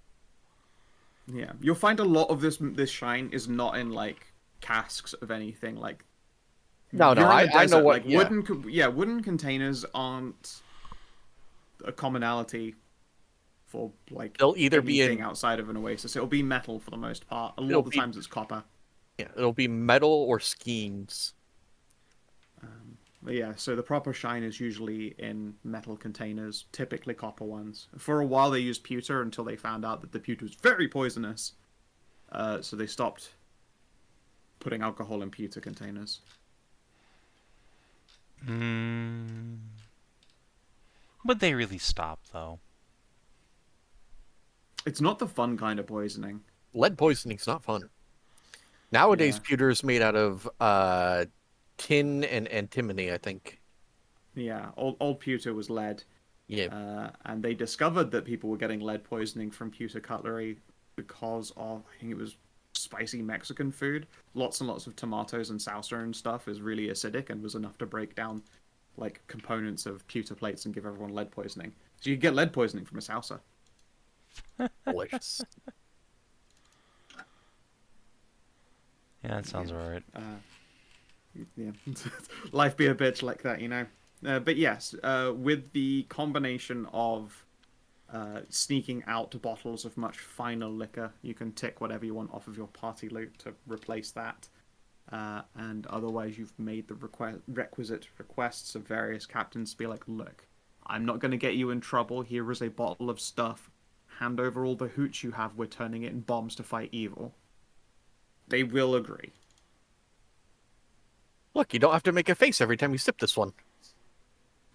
Yeah, you'll find a lot of this shine is not in like casks of anything. Like No, you're in the I know desert, what... like yeah. wooden containers aren't a commonality for like They'll either be anything in... outside of an oasis. It'll be metal for the most part. A lot It'll of the be- times it's copper. Yeah, it'll be metal or skeins. But yeah, so the proper shine is usually in metal containers, typically copper ones. For a while they used pewter until they found out that the pewter was very poisonous. So they stopped putting alcohol in pewter containers. Would they really stop, though? It's not the fun kind of poisoning. Lead poisoning's not fun. Nowadays, Yeah. pewter is made out of tin and antimony, I think. Yeah, old pewter was lead. Yeah. And they discovered that people were getting lead poisoning from pewter cutlery because of, I think it was spicy Mexican food. Lots and lots of tomatoes and salsa and stuff is really acidic and was enough to break down like components of pewter plates and give everyone lead poisoning. So you get lead poisoning from a salsa. Delicious. Yeah, that sounds alright. Yeah, life be a bitch like that, you know. But yes, with the combination of sneaking out bottles of much finer liquor, you can tick whatever you want off of your party loot to replace that. And otherwise, you've made the requisite requests of various captains to be like, look, I'm not going to get you in trouble. Here is a bottle of stuff. Hand over all the hooch you have. We're turning it in bombs to fight evil. They will agree. Look, you don't have to make a face every time you sip this one.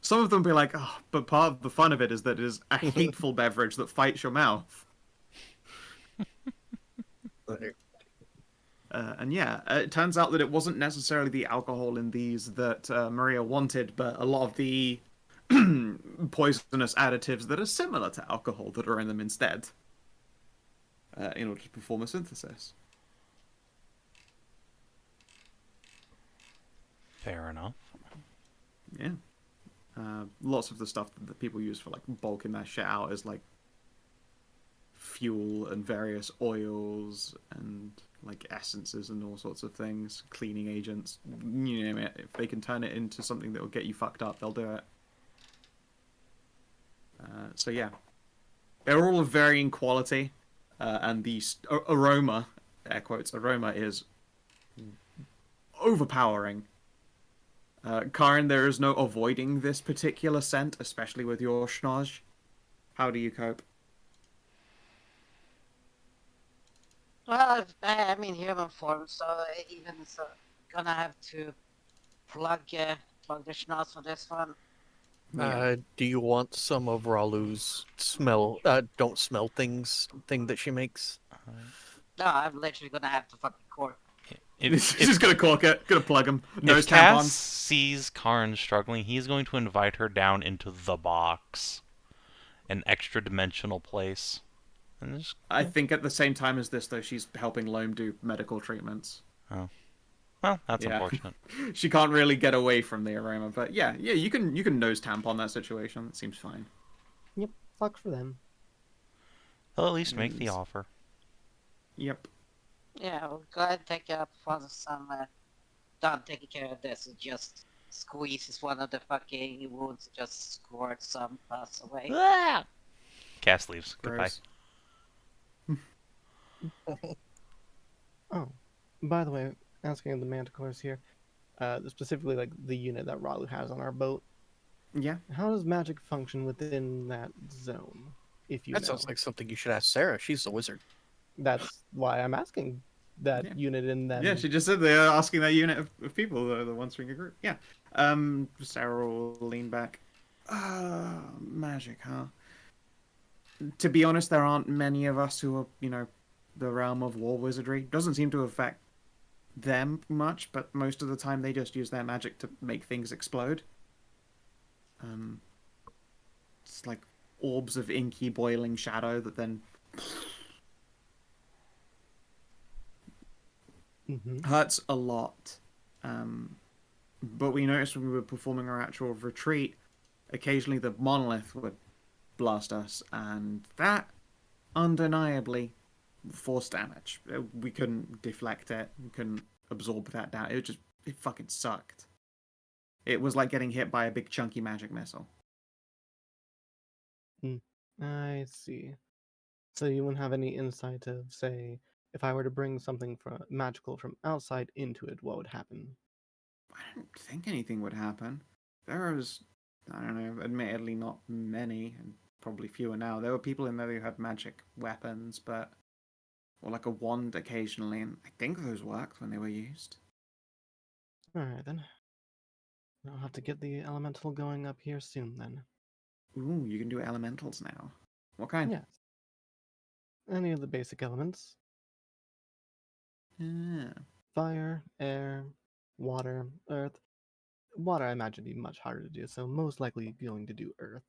Some of them be like, oh, but part of the fun of it is that it is a hateful beverage that fights your mouth. And yeah, it turns out that it wasn't necessarily the alcohol in these that Maria wanted, but a lot of the poisonous additives that are similar to alcohol that are in them instead, in order to perform a synthesis. Fair enough. Yeah. Lots of the stuff that people use for like bulking their shit out is like fuel and various oils and like essences and all sorts of things, cleaning agents, you name it. If they can turn it into something that will get you fucked up, they'll do it. So yeah, they're all of varying quality, and the aroma, air quotes, aroma is overpowering. Karin, there is no avoiding this particular scent, especially with your schnoz. How do you cope? Well, I'm in human form, so even so, gonna have to plug the schnoz for this one. Yeah. Do you want some of Ralu's don't smell things thing that she makes? No, I'm literally gonna have to fucking cork. He's just gonna cork it, gonna plug him. Nose If Cass tampons. sees Karin struggling, he's going to invite her down into the box, an extra dimensional place. And just, I think at the same time as this, though, she's helping Loam do medical treatments. oh, well, that's Yeah. unfortunate. She can't really get away from the aroma, but yeah, you can nose tampon that situation. That seems fine. Yep, sucks for them. They'll at least make the Yes. offer. Yep. Yeah, we'll go ahead and take up on some done taking care of this. It just squeezes one of the fucking wounds, just squirts some pus away. Cass leaves. Goodbye. Gross. Oh, by the way, asking the manticores here, specifically like the unit that Ralu has on our boat, Yeah. how does magic function within that zone? If you That know. sounds like something you should ask Sarah. She's the wizard. That's why I'm asking that Yeah. unit in that. Yeah, she just said they're asking that unit of people, the ones from your group. Yeah. Sarah will lean back. Magic, huh? To be honest, there aren't many of us who are, the realm of war wizardry. Doesn't seem to affect them much, but most of the time they just use their magic to make things explode. It's like orbs of inky boiling shadow that then hurts a lot. But we noticed when we were performing our actual retreat, occasionally the monolith would blast us, and that undeniably forced damage. We couldn't deflect it, we couldn't absorb that down. It fucking sucked. It was like getting hit by a big chunky magic missile. I see. So you wouldn't have any insight of, say, if I were to bring something magical from outside into it, what would happen? I don't think anything would happen. There was, I don't know, admittedly not many, and probably fewer now. There were people in there who had magic weapons, or like a wand occasionally, and I think those worked when they were used. Alright then. I'll have to get the elemental going up here soon then. Ooh, you can do elementals now. What kind? Yes. Any of the basic elements. Yeah. Fire, air, water, earth. Water I imagine would be much harder to do, so most likely going to do earth.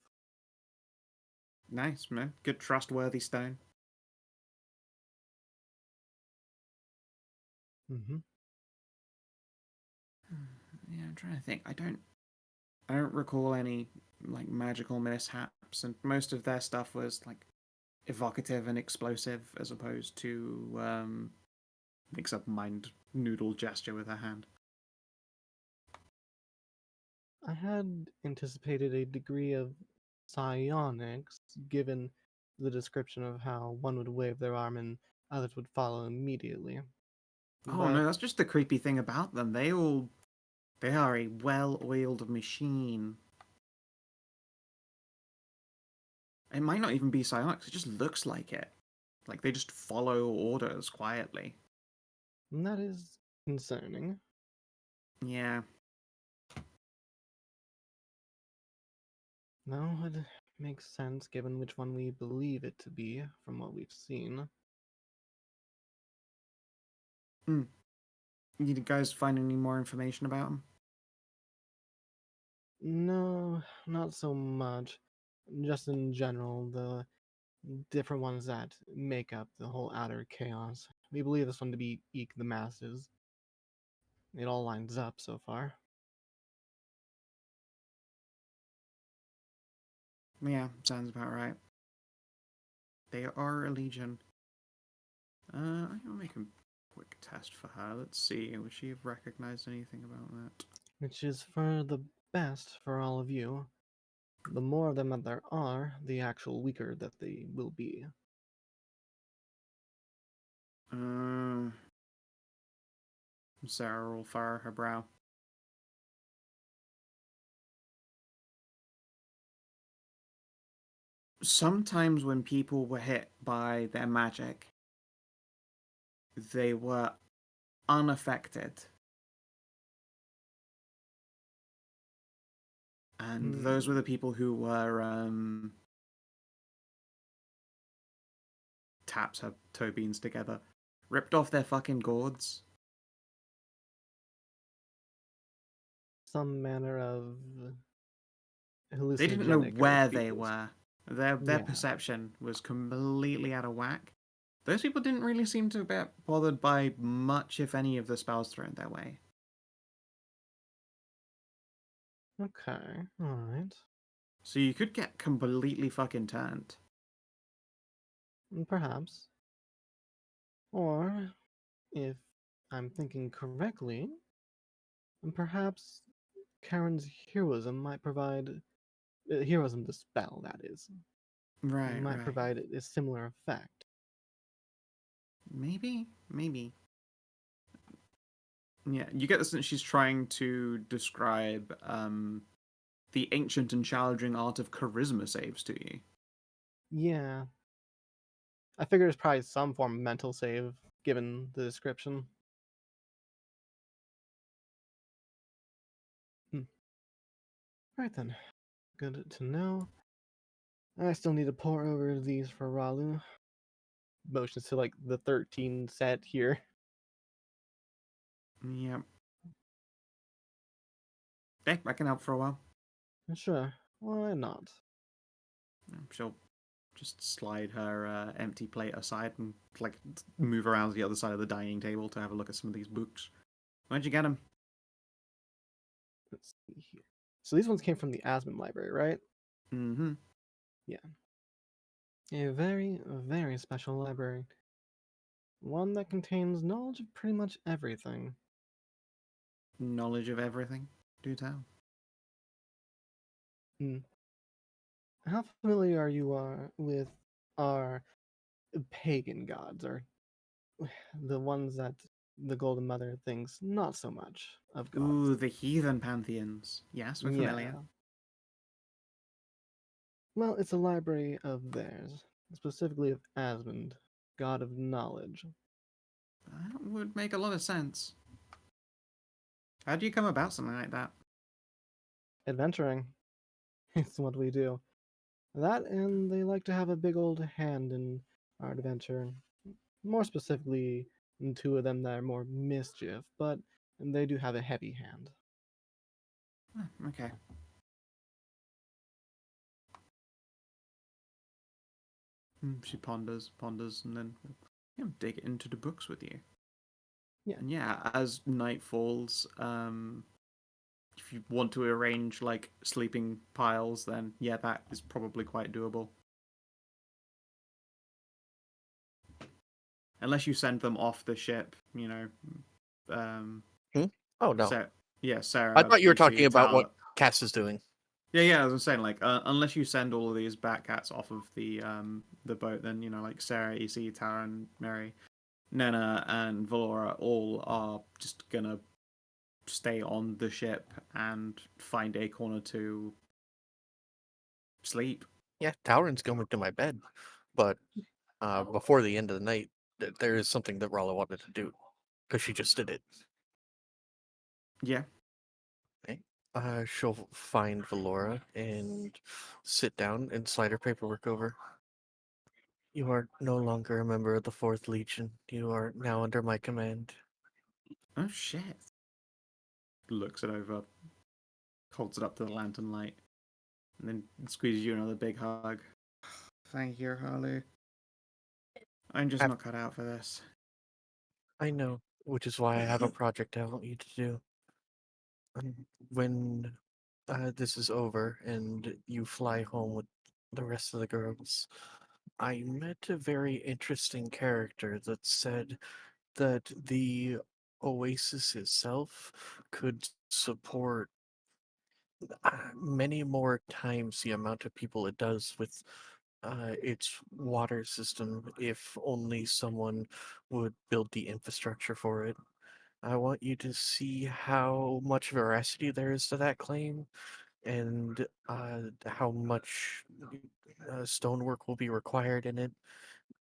Nice, man. Good trustworthy stone. Mm-hmm. Yeah, I'm trying to think. I don't recall any like magical mishaps, and most of their stuff was like evocative and explosive as opposed to makes a mind noodle gesture with her hand. I had anticipated a degree of psionics, given the description of how one would wave their arm and others would follow immediately. Oh But no, that's just the creepy thing about them. They are a well-oiled machine. It might not even be psionics, it just looks like it. Like they just follow orders quietly. that is concerning. Yeah. No, it makes sense given which one we believe it to be from what we've seen. You guys find any more information about them? No, not so much. Just in general, the different ones that make up the whole outer chaos. We believe this one to be Eek the Masses. It all lines up so far. Yeah, sounds about right. They are a legion. I'm gonna make a quick test for her. Let's see. Would she have recognized anything about that? Which is for the best for all of you. the more of them that there are, the actual weaker that they will be. Sarah will furrow her brow. Sometimes when people were hit by their magic, they were unaffected. And those were the people who were taps her toe beans together, ripped off their fucking gourds. Some manner of hallucinogenic. They didn't know or where they fetus. were. Their Yeah. perception was completely out of whack. Those people didn't really seem to be bothered by much, if any, of the spells thrown their way. Okay, alright. So you could get completely fucking turned. Perhaps. Or, if I'm thinking correctly, perhaps Karin's heroism might provide heroism, the spell, that is, Right, might right. provide a similar effect. Maybe. Yeah, you get the sense she's trying to describe the ancient and challenging art of charisma saves to you. Yeah. I figure it's probably some form of mental save, given the description. Right then. Good to know. I still need to pour over these for Ralu. Motions to like the 13 set here. Yep. Okay, I can help for a while. Sure, why not? She'll just slide her empty plate aside and like move around to the other side of the dining table to have a look at some of these books. Where'd you get them? Let's see here. So these ones came from the Asmund library, right? Mm-hmm. Yeah. A very, very special library. One that contains knowledge of pretty much everything. Knowledge of everything. Do tell. How familiar you are with our pagan gods, or the ones that the Golden Mother thinks not so much of gods? Ooh, the heathen pantheons. Yes, we're familiar. Yeah. Well, it's a library of theirs, specifically of Asmund, god of knowledge. That would make a lot of sense. How do you come about something like that? Adventuring. It's what we do. That, and they like to have a big old hand in our adventure. More specifically, two of them that are more mischief, but they do have a heavy hand. Okay. She ponders, and then dig into the books with you. Yeah. And yeah, as night falls, if you want to arrange like sleeping piles, then yeah, that is probably quite doable. Unless you send them off the ship, you know. Oh no, Sarah. I thought you were you see talking about what Tal- Cass is doing. Yeah. I was saying like, unless you send all of these Batcats off of the boat, then you know, like Sarah, EC, Tara, and Mary, Nena, and Valora all are just gonna stay on the ship and find a corner to sleep. Yeah, Taurin's going to my bed, but before the end of the night, there is something that Rala wanted to do because she just did it. Yeah. Okay. She'll find Valora and sit down and slide her paperwork over. You are no longer a member of the 4th Legion. You are now under my command. Oh shit. Looks it over, holds it up to the lantern light, and then squeezes you another big hug. Thank you, Ralu. I'm just not cut out for this. I know, which is why I have a project I want you to do. When this is over and you fly home with the rest of the girls, I met a very interesting character that said that the Oasis itself could support many more times the amount of people it does with its water system if only someone would build the infrastructure for it. I want you to see how much veracity there is to that claim and how much stonework will be required in it,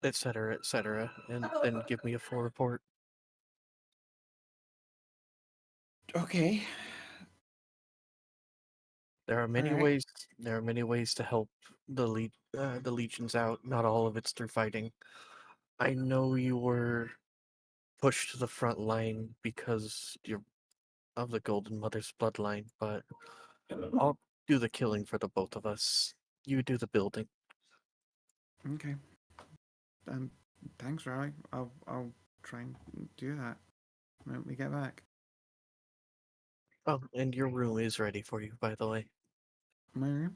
etc., and then give me a full report. Okay. There are many Alright. ways. There are many ways to help the legions out. Not all of it's through fighting. I know you were pushed to the front line because you're of the Golden Mother's bloodline, but I'll do the killing for the both of us. You do the building. Okay. Thanks, Riley. I'll try and do that when we get back. Oh, and your room is ready for you, by the way. My room?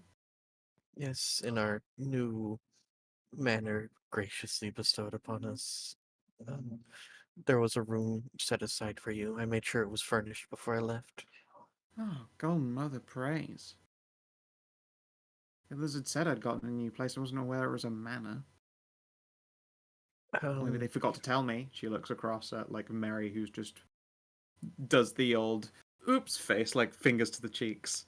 Yes, in our new manner graciously bestowed upon us. There was a room set aside for you. I made sure it was furnished before I left. Oh, Golden Mother praise. If Lizard said I'd gotten a new place, I wasn't aware it was a manor. Maybe they forgot to tell me. She looks across at like Mary, who's just does the old oops face, like fingers to the cheeks.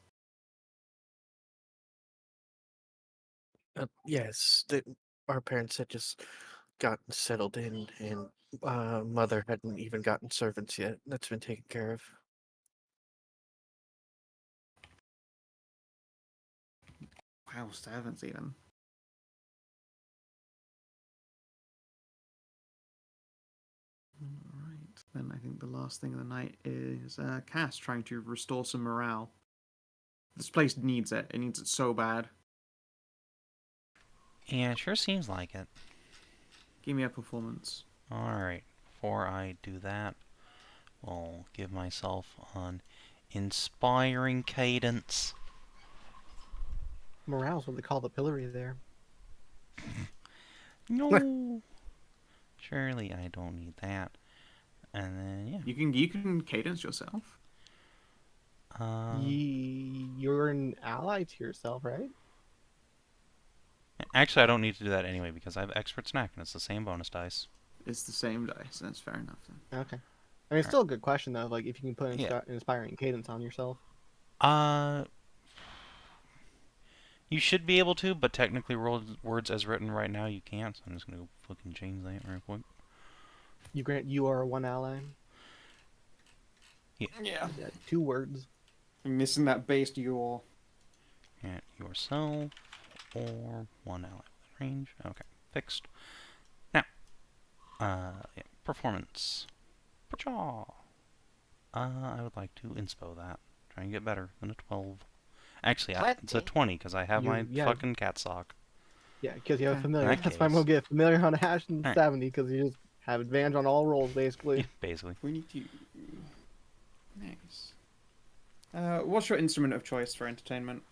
Yes, our parents had just gotten settled in, and mother hadn't even gotten servants yet. That's been taken care of. Wow, servants even. Alright, then I think the last thing of the night is Cass trying to restore some morale. This place needs it. It needs it so bad. Yeah, it sure seems like it. Give me a performance. Alright, before I do that, I'll give myself an inspiring cadence. Morale's what they call the pillory there. No! Surely I don't need that. And then, yeah. You can cadence yourself. You're an ally to yourself, right? Actually, I don't need to do that anyway because I have Expert Snack and it's the same bonus dice. It's the same dice. That's fair enough then. Okay. I mean, it's still a good question though. Like, if you can put Yeah. inspiring cadence on yourself. You should be able to, but technically, words as written right now, you can't. So I'm just gonna go fucking change that real quick. You are one ally. Yeah. Yeah. 2 words. I'm missing that base your. And yourself or one ally within range. Okay, fixed. Now, yeah, performance. Pachaw. I would like to inspo that. Try and get better than a 12. Actually, it's a 20 because I have my fucking cat sock. Yeah, because you have Okay. familiar. In that That's why I'm case- gonna get familiar on a hash and Alright. 70 because you just have advantage on all rolls basically. Yeah, basically. We need to. Nice. What's your instrument of choice for entertainment?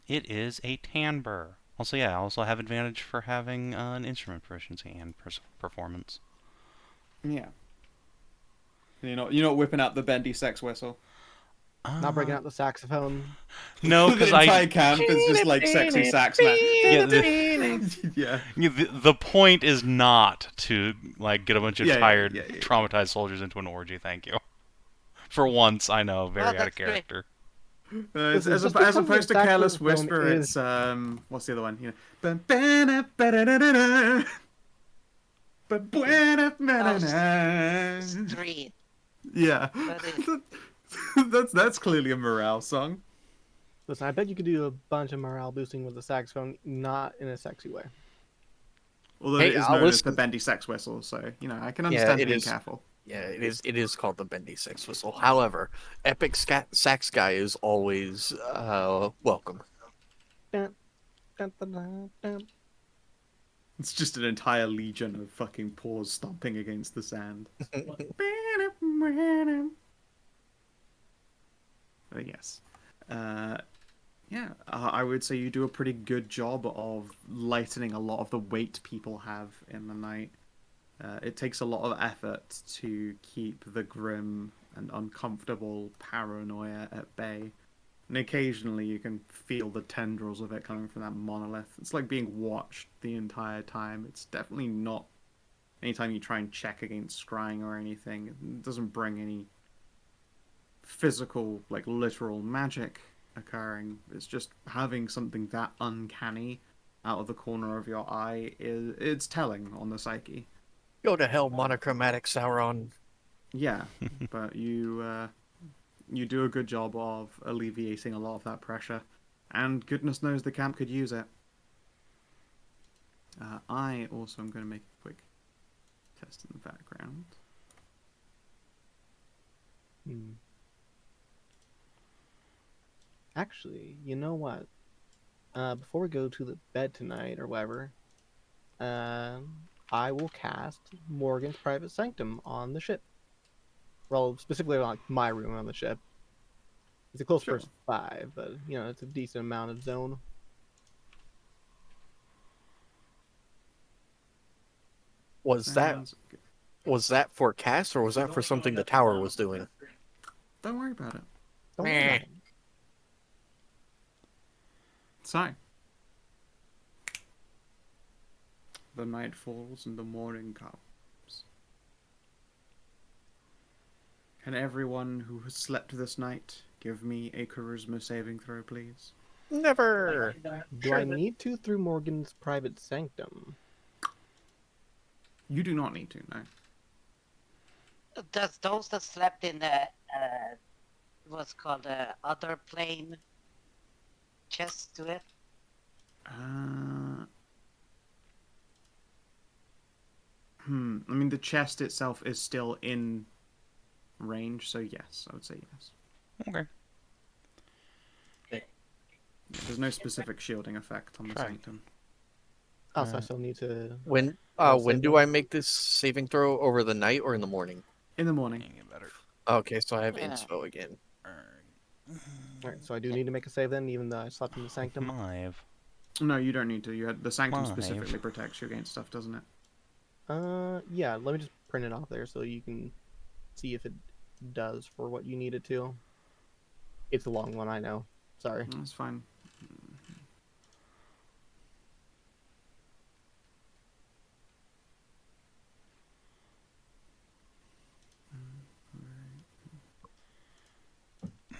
It is a timbre. Also, yeah, I also have advantage for having an instrument proficiency and performance. Yeah. You're not whipping out the bendy sex whistle. Not breaking out the saxophone. No, because the entire camp is just like sexy sax man. Yeah, the point is not to like get a bunch of tired, traumatized soldiers into an orgy. Thank you. For once, I know, very out of character. As opposed to Careless Whisper, it's what's the other one? You know, Street. Yeah. That's clearly a morale song. Listen, I bet you could do a bunch of morale boosting with the saxophone, not in a sexy way. Although it is known as the bendy sex whistle, so I can understand being careful. Yeah, it is called the bendy sex whistle. However, epic sax guy is always welcome. It's just an entire legion of fucking paws stomping against the sand. Yes. I would say you do a pretty good job of lightening a lot of the weight people have in the night. It takes a lot of effort to keep the grim and uncomfortable paranoia at bay. And occasionally you can feel the tendrils of it coming from that monolith. It's like being watched the entire time. It's definitely not... Anytime you try and check against scrying or anything, it doesn't bring any physical, like literal magic occurring. It's just having something that uncanny out of the corner of your eye it's telling on the psyche. Go to hell, monochromatic Sauron. Yeah, but you do a good job of alleviating a lot of that pressure, and goodness knows the camp could use it. I also am going to make a quick test in the background. Actually, you know what? Before we go to the bed tonight or whatever, I will cast Morgan's Private Sanctum on the ship. Well, specifically like my room on the ship. It's a close first 5, but you know it's a decent amount of zone. Was that for cast, or was that for something the tower was doing? Don't worry about it. Don't worry about it. So, the night falls and the morning comes. Can everyone who has slept this night give me a charisma saving throw, please? Never. Do I need to through Morgan's Private Sanctum? You do not need to, no. Does those that slept in the what's called the other plane chest to it? I mean, the chest itself is still in range, so yes, I would say yes. Okay. There's no specific shielding effect on the sanctum. Oh, so I still need to... When do I make this saving throw? Over the night or in the morning? In the morning. Okay, so I have inspo again. Alright, so I do need to make a save then, even though I slept in the sanctum? 5. No, you don't need to. The sanctum 5. specifically protects you against stuff, doesn't it? Yeah, let me just print it off there so you can see if it does for what you need it to. It's a long one, I know. Sorry. That's fine.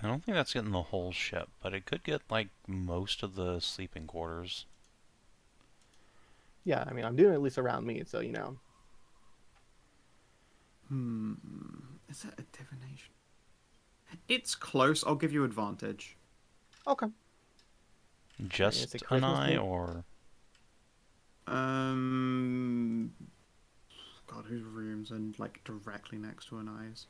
I don't think that's getting the whole ship, but it could get, like, most of the sleeping quarters. Yeah, I mean, I'm doing it at least around me, so you know. Is that a divination? It's close. I'll give you advantage. Okay. Just it's a Christmas Anai, thing? or... God, whose rooms are, like, directly next to Anai's?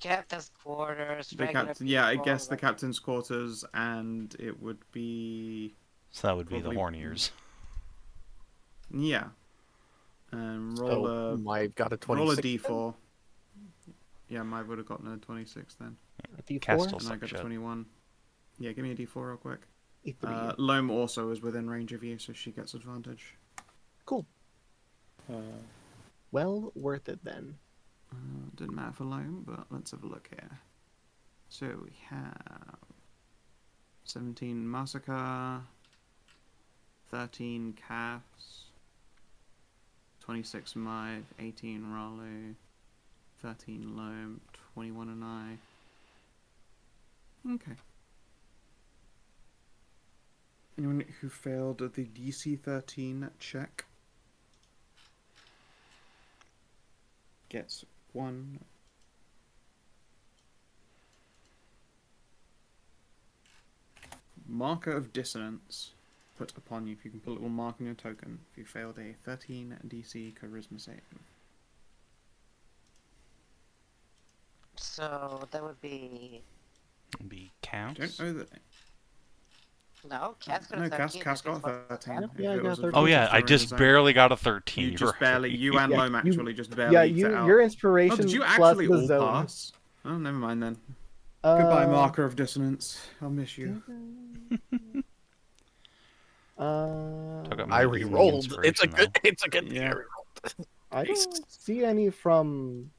Captain's quarters, The regular yeah, I people, guess the like- captain's quarters, and it would be... So that would be the Probably- horn ears. Yeah. Roll So a... got a Roll a 26. d4. Yeah, mine would have gotten a 26 then. A D4? Castle And I got a shit. 21. Yeah, give me a d4 real quick. E3. Loam also is within range of you, so she gets advantage. Cool. Well, worth it then. Didn't matter for Loam, but let's have a look here. So we have 17 Masika, 13 Cass, 26 Mive, 18 Ralu, 13 Loam, 21 Anai. Okay. Anyone who failed the DC 13 check gets 1 marker of dissonance put upon you. If you can put a little mark on your token if you failed a 13 DC charisma save. So that would be Be counts. Don't know that. no. Cass got a No, 13. Cass got which is 13. what- If Yeah, I it got was 13. Oh yeah, advantage I during just the zone. barely got a 13. You You're just barely, right. you and Yeah, Loam you- actually just barely Yeah, eked it out. your Oh, inspiration did you plus actually the all zone. pass? Oh, never mind then. Goodbye, marker of dissonance. I'll miss you. Took up I my re-rolled. It's a inspiration, good. though. It's a good thing. Yeah. I re-rolled. I don't see any from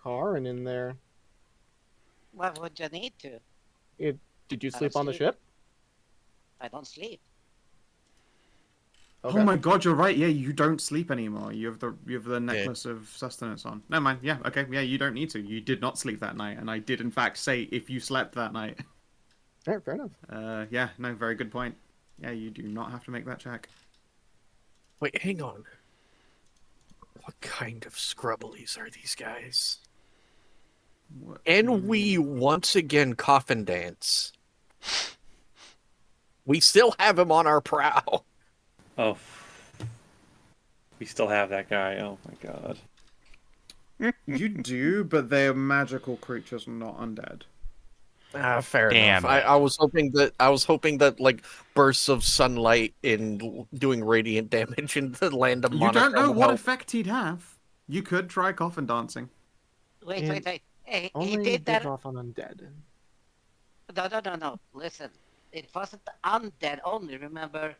Karin in there. What would you need to? Did you I don't sleep on the sleep. ship? I don't sleep. Okay. Oh my god, you're right. Yeah, you don't sleep anymore. You have the necklace of sustenance on. Never mind. Yeah, okay. Yeah, you don't need to. You did not sleep that night, and I did in fact say if you slept that night. All right, fair enough. Yeah, no, very good point. Yeah, you do not have to make that check. Wait, hang on. What kind of scrubblies are these guys? What And we once again coffin dance. We still have him on our prow. Oh. We still have that guy. Oh my god. You do, but they're magical creatures, not undead. Fair Damn enough. it. I was hoping that like bursts of sunlight in doing radiant damage into the land of You monochrome don't know would what help. effect he'd have. You could try coffin dancing. Wait, And wait, wait. He Only did goes that. off on undead. No. Listen, it wasn't undead only. Remember,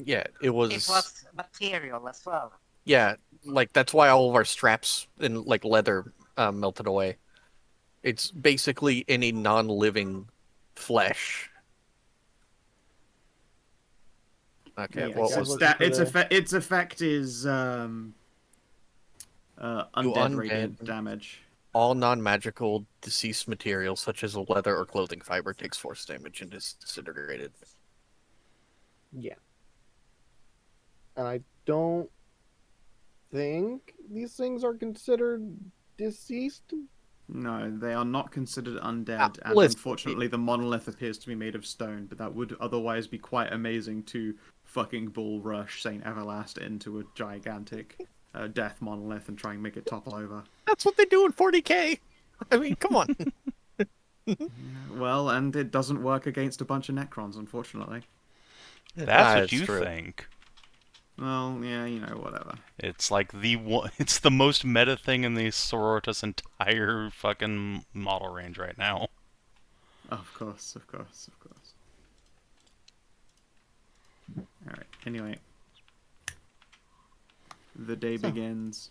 Yeah, it was material as well. yeah, like that's why all of our straps and like leather melted away. It's basically any non-living flesh. Okay, Yeah, what guys, was look- that? its effect is undead undead. radiant damage. All non-magical deceased materials such as leather or clothing fiber takes force damage and is disintegrated. Yeah. And I don't think these things are considered deceased. No, they are not considered undead, and listen, unfortunately the monolith appears to be made of stone, but that would otherwise be quite amazing to fucking bull rush Saint Everlast into a gigantic death monolith and try and make it topple over. That's what they do in 40k. I mean, come on. Well, and it doesn't work against a bunch of Necrons, unfortunately. That's what you think. Well, yeah, you know, whatever. It's like it's the most meta thing in the Sororitas entire fucking model range right now. Of course. Alright, anyway. The day So. begins.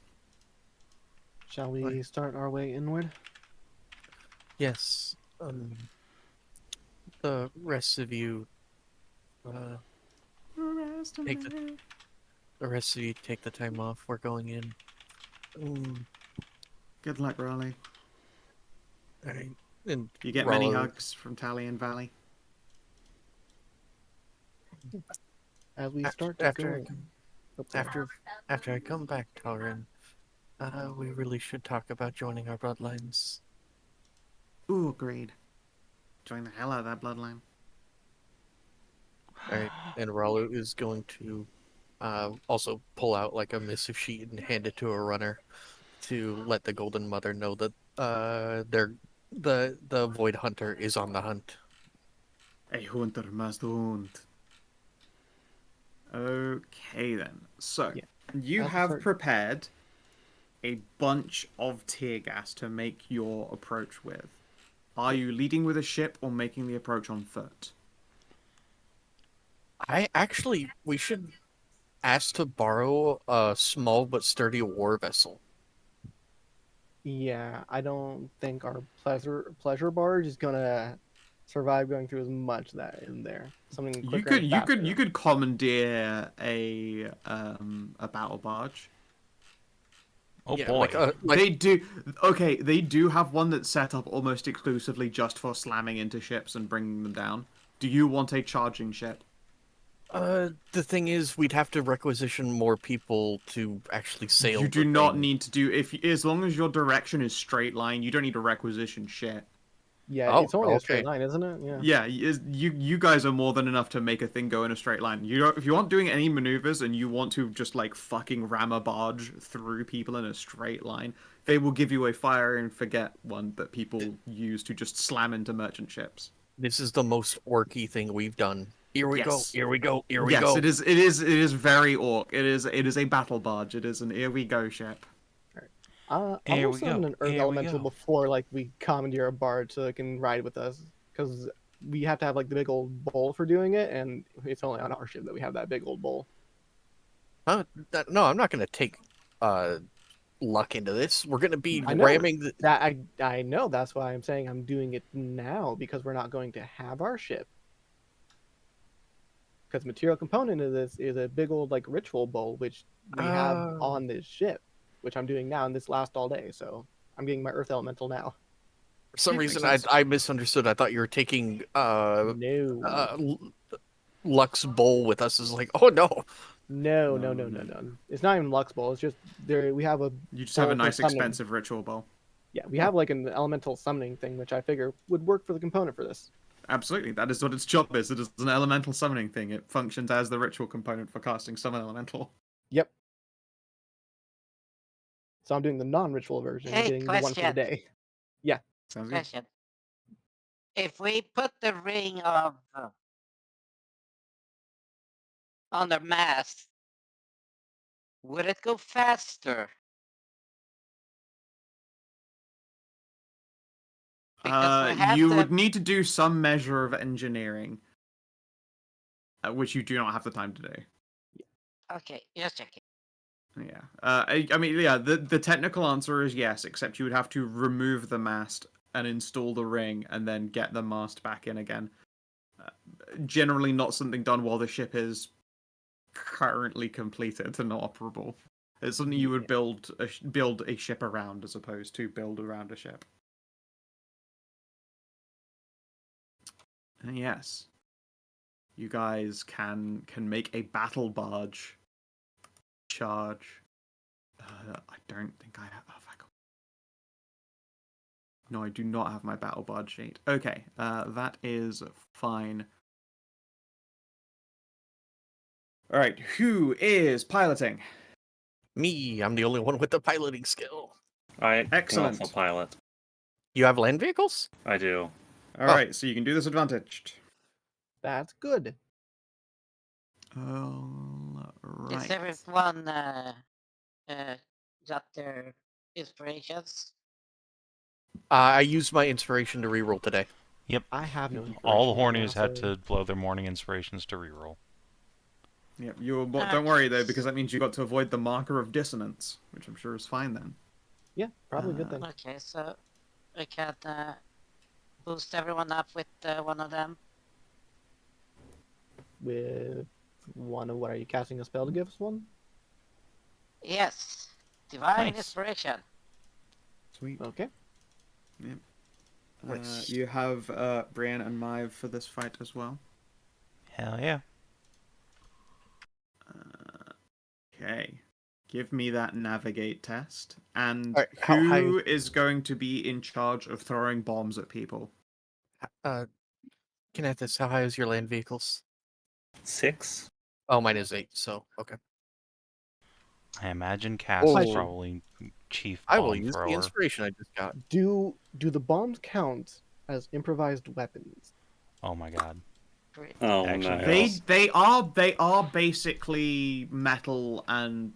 Shall we start our way inward? Yes. The rest of you take the rest of you take the time off. We're going in. Good luck, Raleigh. All right. And You get many Ralu- hugs from Talion Valley. As we After- start to after- go. Oh, sorry. After I come back, Karin, we really should talk about joining our bloodlines. Ooh, agreed. Join the hell out of that bloodline. All right. And Ralu is going to also pull out like a missive sheet and hand it to a runner to let the Golden Mother know that the Void Hunter is on the hunt. A hunter must hunt. Okay then. So, Yeah. you That's have certain. prepared a bunch of tear gas to make your approach with. Are you leading with a ship or making the approach on foot? We should ask to borrow a small but sturdy war vessel. Yeah, I don't think our pleasure barge is gonna survive going through as much of that in there. Something quicker and faster. You could commandeer a battle barge. Oh Yeah, boy. They do have one that's set up almost exclusively just for slamming into ships and bringing them down. Do you want a charging ship? The thing is, we'd have to requisition more people to actually sail. You do the not thing. need to do as long as your direction is straight line. You don't need to requisition shit. Yeah, Oh, it's only a okay. straight line, isn't it? Yeah. Yeah, you guys are more than enough to make a thing go in a straight line. If you aren't doing any maneuvers and you want to just like fucking ram a barge through people in a straight line, they will give you a fire and forget one that people use to just slam into merchant ships. This is the most orky thing we've done. Here we go. Yes. Here we go. Here we Yes, go. it is very orc. It is a battle barge. It is an here we go ship. I'm Here we also in go, an earth here we elemental go. before like we commandeer a barge so it can ride with us, because we have to have like the big old bowl for doing it, and it's only on our ship that we have that big old bowl. No, I'm not gonna take luck into this. We're gonna be I know. ramming the... That I know. That's why I'm saying I'm doing it now, because we're not going to have our ship. Because material component of this is a big old like ritual bowl, which we have on this ship, which I'm doing now, and this lasts all day. So I'm getting my earth elemental now. For some Yeah, reason, makes sense. I misunderstood. I thought you were taking No. Lux Bowl with us. Is like, oh no. No. It's not even Lux Bowl. It's just there. We have a You just have a bowl for nice, summoning. expensive ritual bowl. Yeah, we have like an elemental summoning thing, which I figure would work for the component for this. Absolutely, that is what its job is. It is an elemental summoning thing. It functions as the ritual component for casting summon elemental. Yep. So I'm doing the non-ritual version, Hey, getting the one for the question. day. Sounds good. Question. If we put the ring of on the mast, would it go faster? Because we have You to... would need to do some measure of engineering, which you do not have the time to do. Okay, just checking. Yeah. I mean, yeah, the technical answer is yes, except you would have to remove the mast and install the ring and then get the mast back in again. Generally not something done while the ship is currently completed and operable. It's something you would build a ship around as opposed to build around a ship. And yes, you guys can make a battle barge charge. I don't think I have. No, I do not have my battle barge sheet. Okay, that is fine. All right, who is piloting? Me, I'm the only one with the piloting skill. I can Excellent. also pilot. You have land vehicles? I do. All right, so you can do this advantaged. That's good. All right. Is everyone got their inspirations? I used my inspiration to reroll today. Yep. I have no. All the inspiration right hornies now, had so- to blow their morning inspirations to reroll. Yep. Don't worry though, because that means you got to avoid the marker of dissonance, which I'm sure is fine then. Yeah, probably a good thing. Okay, so we can boost everyone up with one of them. With one of what are you casting a spell to give us one? Yes, divine Nice. inspiration. Sweet. Okay. Nice. You have Brienne and Maeve for this fight as well. Hell yeah. Okay. Give me that navigate test. And Alright, how high- who is going to be in charge of throwing bombs at people? Kinathis, how high is your land vehicles? 6? Oh, mine is 8, so okay. I imagine Cass is Oh. probably chief I will bomb use thrower. the inspiration I just got. Do the bombs count as improvised weapons? Oh my god. Great. Oh Actually, no. They are basically metal and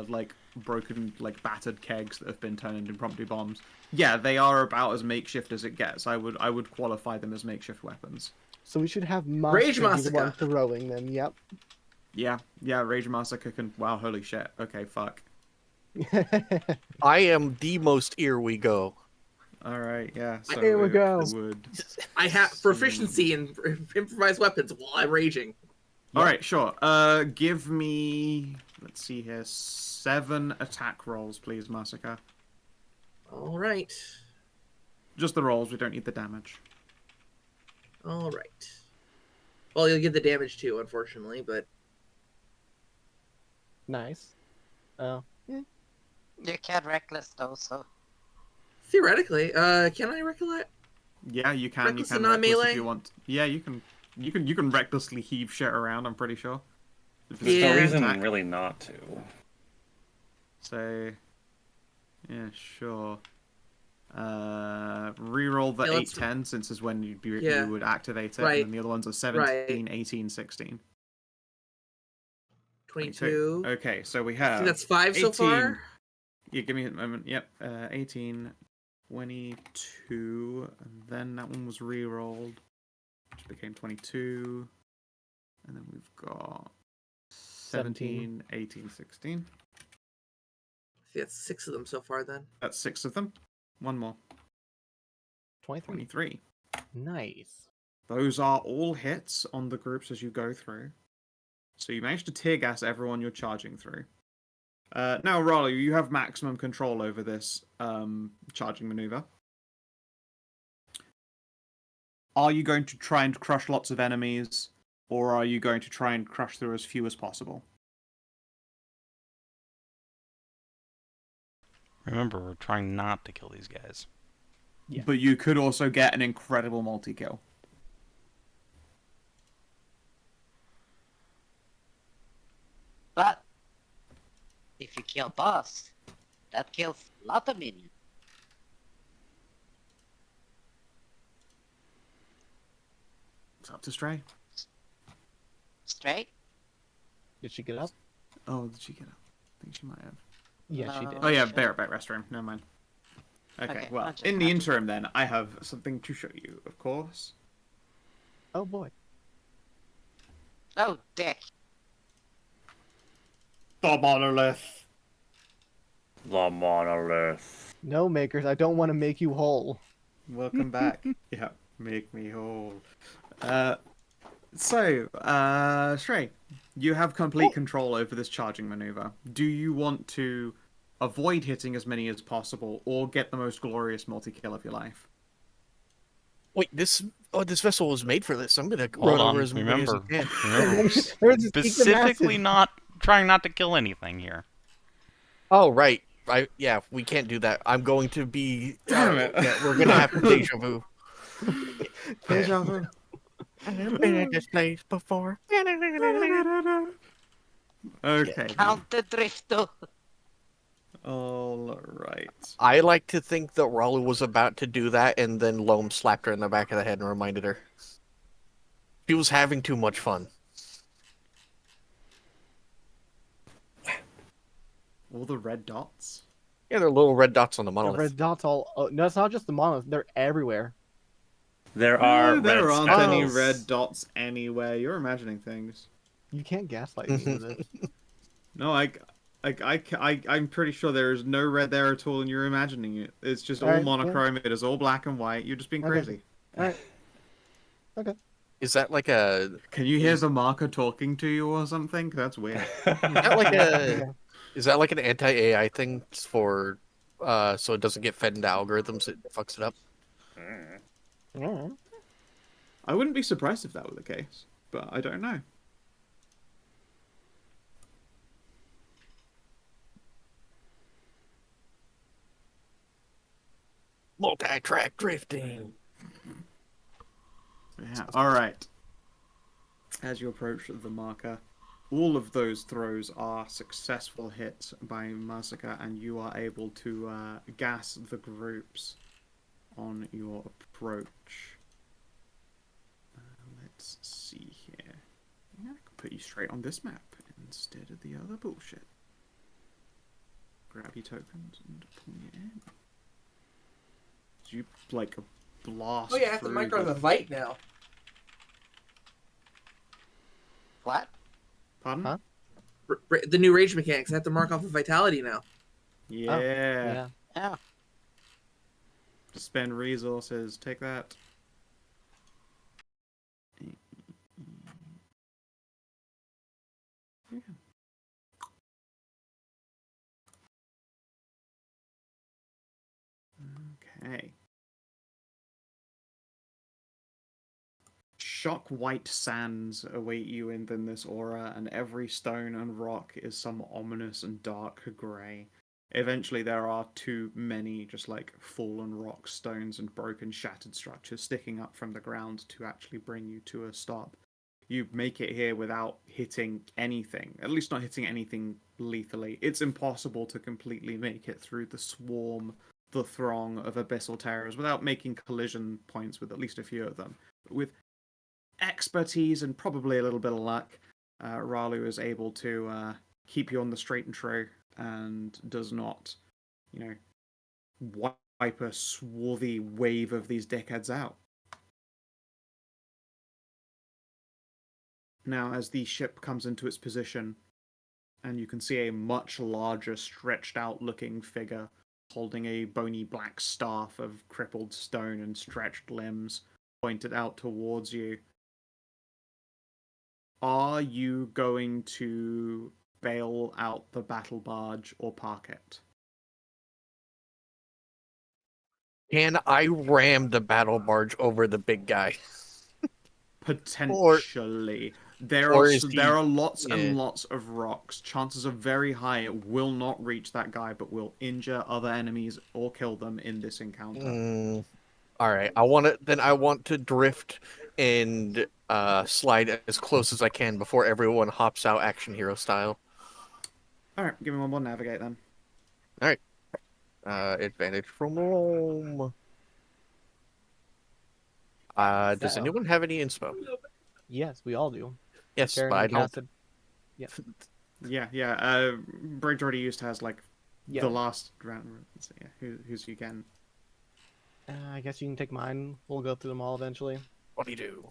like broken, like battered kegs that have been turned into impromptu bombs. Yeah, they are about as makeshift as it gets. I would qualify them as makeshift weapons. So we should have Rage Masika be the one Masika. throwing them. Yep. Yeah, Rage Masika can. Wow, holy shit. Okay, fuck. I am the most ear we go. All right, yeah. So Here we it go. Would... I have proficiency in improvised weapons while I'm raging. All right, sure. Give me. Let's see here. 7 attack rolls, please, Masika. All right. Just the rolls. We don't need the damage. All right. Well, you'll get the damage too, unfortunately, but Nice. Oh. You can reckless though, so theoretically, can I recollect? Yeah, you can. Reckless you can and not reckless melee? if you want. Yeah, you can. You can recklessly heave shit around. I'm pretty sure. If it's Yeah. No not reason attack. really not to. So, yeah, sure. Reroll the Yeah, 8, let's- 10 since is when Yeah. you would activate it, Right. and then the other ones are 17, 18, 16. 22. Okay, so we I have. think that's 5 so 18. far. Yeah, give me a moment. Yep, 18, 22, and then that one was re-rolled, which became 22, and then we've got 17, 18, 16. That's 6 of them so far then. That's 6 of them. One more. 23. 23. Nice. Those are all hits on the groups as you go through. So you managed to tear gas everyone you're charging through. Now, Ralu, you have maximum control over this charging maneuver. Are you going to try and crush lots of enemies, or are you going to try and crush through as few as possible? Remember, we're trying not to kill these guys. Yeah. But you could also get an incredible multi-kill. But if you kill boss, that kills a lot of minions. It's up to Stray. Straight? Did she get up? Oh, did she get up? I think she might have. Yeah, she did. Oh yeah, Sure. bear restroom. Never mind. Okay, Okay, well, I'll just in the have to- interim then, I have something to show you, of course. Oh boy. Oh, dick. The monolith. The monolith. No, makers, I don't want to make you whole. Welcome back. Yeah, make me whole. Stray, you have complete control over this charging maneuver. Do you want to avoid hitting as many as possible, or get the most glorious multi-kill of your life? Wait, this vessel was made for this. I'm gonna Hold run on. over as many as I Remember, can. remember, we're specifically not trying not to kill anything here. Oh right, yeah, we can't do that. I'm going to be. Damn it. Yeah, we're gonna have deja vu. Deja vu. I've been at this place before. Okay. Count the drifto. All right. I like to think that Ralu was about to do that, and then Loam slapped her in the back of the head and reminded her. She was having too much fun. All the red dots. Yeah, they're little red dots on the The monolith. red dots all. Oh, no, it's not just the monolith. They're everywhere. There are There red aren't any speckles. red dots anywhere. You're imagining things. You can't gaslight me with it. No, I'm pretty sure there is no red there at all, and you're imagining it. It's just all Alright, monochrome. It is all black and white. You're just being Okay. crazy. Alright. Is that like a? Can you hear the marker talking to you or something? That's weird. Is that like a? Okay. Is that like an anti-AI thing for? So it doesn't get fed into algorithms. It fucks it up. Alright. I wouldn't be surprised if that were the case, but I don't know. Multi-track drifting. Yeah. All right. As you approach the marker, all of those throws are successful hits by Masika, and you are able to gas the groups on your approach. Let's see here. Yeah, I can put you straight on this map instead of the other bullshit. Grab your tokens and pull you in. You like a blast. Oh yeah, I have to through micro the- the Vite now. What? Pardon? Huh? The new rage mechanics. I have to mark off the vitality now. Yeah. Yeah. Oh, Spend resources. Take that. Yeah. Okay. Shock white sands await you in this aura, and every stone and rock is some ominous and dark grey. Eventually, there are too many just like fallen rocks, stones, and broken, shattered structures sticking up from the ground to actually bring you to a stop. You make it here without hitting anything, at least not hitting anything lethally. It's impossible to completely make it through the swarm, the throng of abyssal terrors without making collision points with at least a few of them. But with expertise and probably a little bit of luck, Ralu is able to keep you on the straight and true and does not, wipe a swarthy wave of these dickheads out. Now, as the ship comes into its position, and you can see a much larger, stretched out looking figure holding a bony black staff of crippled stone and stretched limbs pointed out towards you. Are you going to bail out the battle barge or park it? Can I ram the battle barge over the big guy? Potentially. There or are is there he- are lots yeah. and lots of rocks. Chances are very high it will not reach that guy, but will injure other enemies or kill them in this encounter. All right, I want to drift and slide as close as I can before everyone hops out action hero style. All right, give me one more navigate then. All right, advantage from Loam. Does So- anyone have any inspo? Yes, we all do. Yes, Karin but I and don't. Khassid. Yeah. Bridge already used has like Yeah. the last round. So yeah, who's you getting? I guess you can take mine. We'll go through them all eventually. What do you do?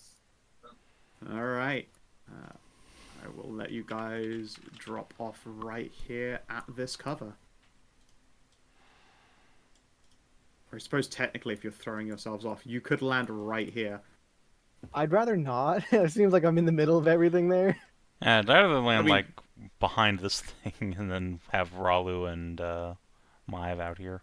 All right. I will let you guys drop off right here at this cover. Or I suppose technically, if you're throwing yourselves off, you could land right here. I'd rather not. It seems like I'm in the middle of everything there. Yeah, I'd rather land mean- like behind this thing and then have Ralu and Maiv out here.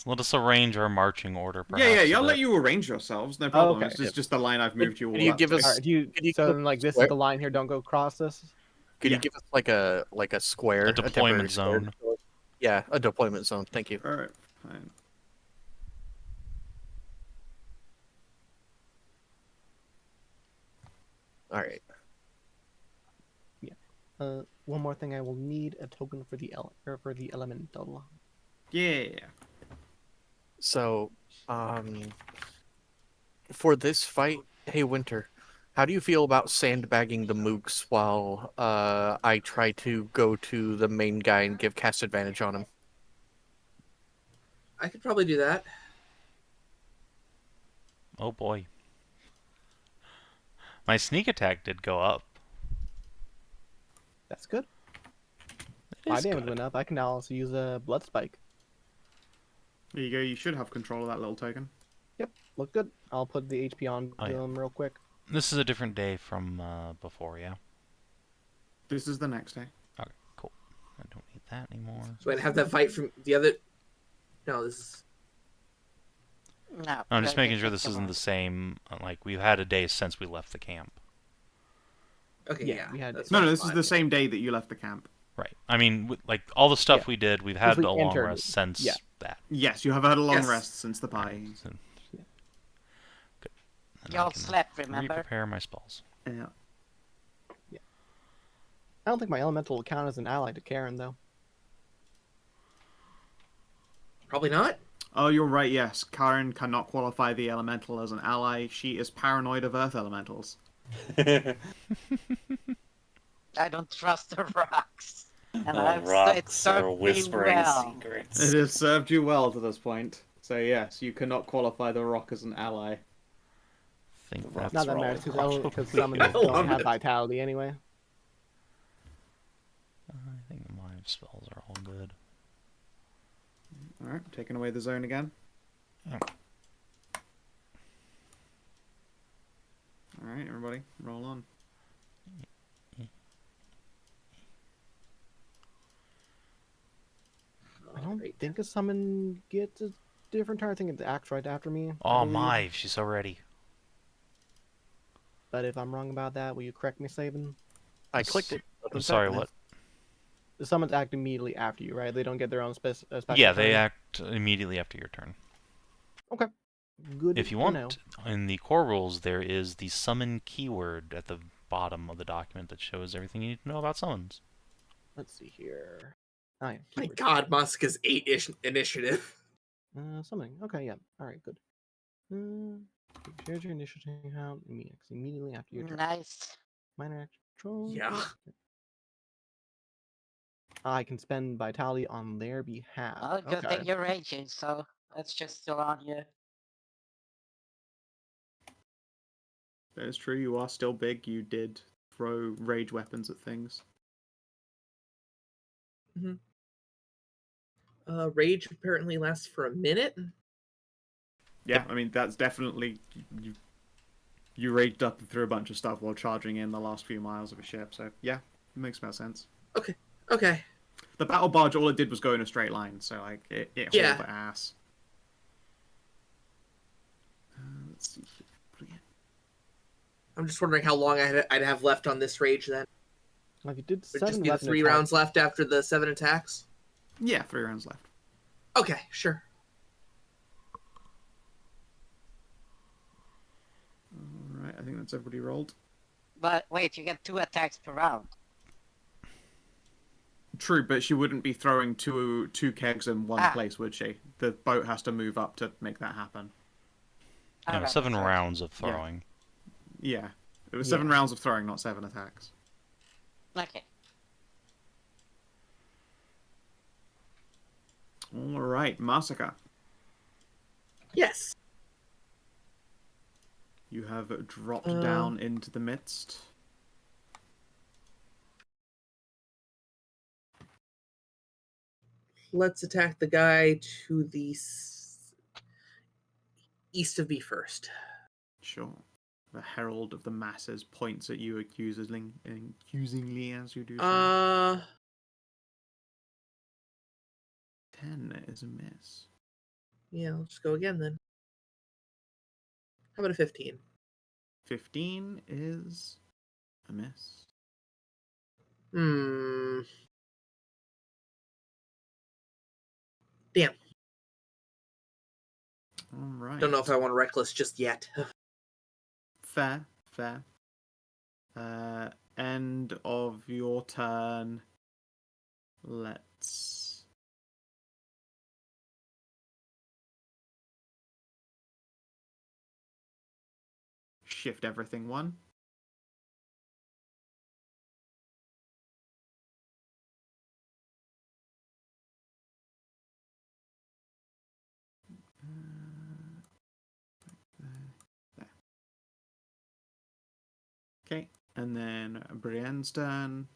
Let us arrange our marching order, perhaps. Yeah. so I'll let that- you arrange yourselves. No problem. okay. It's just the line I've moved you all Can you up give to. us- All right, do you, Can you so give then, like, this square- is the line here. Don't go across this. Could Yeah. you give us like a square, A deployment temporary square? zone. Yeah, a deployment zone. Thank you. All right, fine. All right. One more thing. I will need a token for the elemental. Yeah. So, for this fight, hey Winter, how do you feel about sandbagging the mooks while I try to go to the main guy and give cast advantage on him? I could probably do that. Oh boy. My sneak attack did go up. That's good. It My is damage good. went up. I can now also use a blood spike. There you go. You should have control of that little token. Yep, look good. I'll put the HP on Oh, yeah. them real quick. This is a different day from before, yeah? This is the next day. Okay, cool. I don't need that anymore. So I'd have that fight from the other. No, this is. No. I'm just go making get sure this isn't tomorrow. the same. Like, we've had a day since we left the camp. Okay, Yeah, yeah. we had- that's No, fine. this is the same day that you left the camp. Right. I mean, like, all the stuff Yeah. we did, we've had we a long entered, rest since yeah. that. Yes, you have had a long Yes. rest since the party. So, good. And I Y'all can slept, remember? Re-prepare my spells. Yeah. I don't think my elemental will count as an ally to Karin, though. Probably not. Oh, you're right, yes. Karin cannot qualify the elemental as an ally. She is paranoid of earth elementals. I don't trust the rocks. And The it rocks served are me whispering well. secrets. It has served you well to this point. So yes, you cannot qualify the rock as an ally. Think The that's Not that all matters because probably summoners don't love have it. vitality anyway. I think my spells are all good. Alright, taking away the zone again. Yeah. Alright, everybody, roll on. I don't Alright. think a summon gets a different turn. I think it acts right after me. I Oh, believe. my, she's so ready. But if I'm wrong about that, will you correct me, Savin? I clicked it. I'm sorry, what? The summons act immediately after you, right? They don't get their own special Yeah, they turn? act immediately after your turn. Good If you to know. want, in the core rules, there is the summon keyword at the bottom of the document that shows everything you need to know about summons. Let's see here. Oh, yeah. My keyword. God, Masika's 8-ish initiative. Summoning. Okay, yeah. All right, good. Shares your initiative count immediately after your turn. Nice. Minor action control. Yeah. I can spend vitality on their behalf. Well, good okay. thing you're raging, so that's just still on you. That is true, you are still big. You did throw rage weapons at things. Rage apparently lasts for a minute. Yeah, I mean that's definitely you raged up and threw a bunch of stuff while charging in the last few miles of a ship. So yeah, it makes more sense. Okay. The battle barge, all it did was go in a straight line, so like it Yeah. hauled the ass. Let's see. I'm just wondering how long I'd have left on this rage then. Well, if you did Would 7 just be the weapon 3 attacks, rounds left after the 7 attacks? Yeah, 3 rounds left. Okay, sure. Alright, I think that's everybody rolled. But wait, you get 2 attacks per round. True, but she wouldn't be throwing two kegs in one place, would she? The boat has to move up to make that happen. Yeah, Alright, 7 sorry. rounds of throwing. Yeah. It was 7 rounds of throwing, not 7 attacks. Okay. Alright, Masika. Yes. You have dropped down into the midst. Let's attack the guy to the east of me first. Sure. The Herald of the Masses points at you accusingly as you do so. 10 is a miss. Yeah, let's just go again then. How about a 15? 15 is a miss. Damn. Alright. Don't know if I want to reckless just yet. Fair. End of your turn. Let's... shift everything 1. There. Okay, and then Brienne's turn.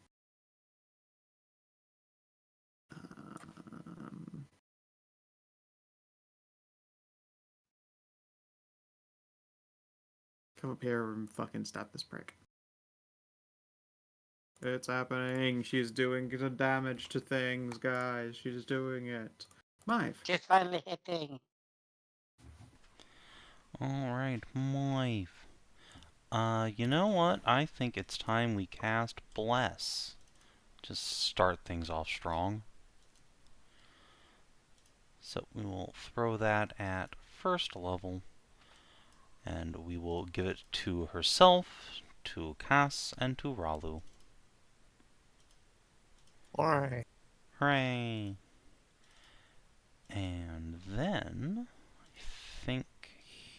Come up here and fucking stab this prick. It's happening. She's doing the damage to things, guys. She's doing it. Maeve. She's finally hitting. Alright, Maeve. You know what? I think it's time we cast Bless. Just start things off strong. So we will throw that at 1st level. And we will give it to herself, to Cass, and to Ralu. Alright. Hooray! And then, I think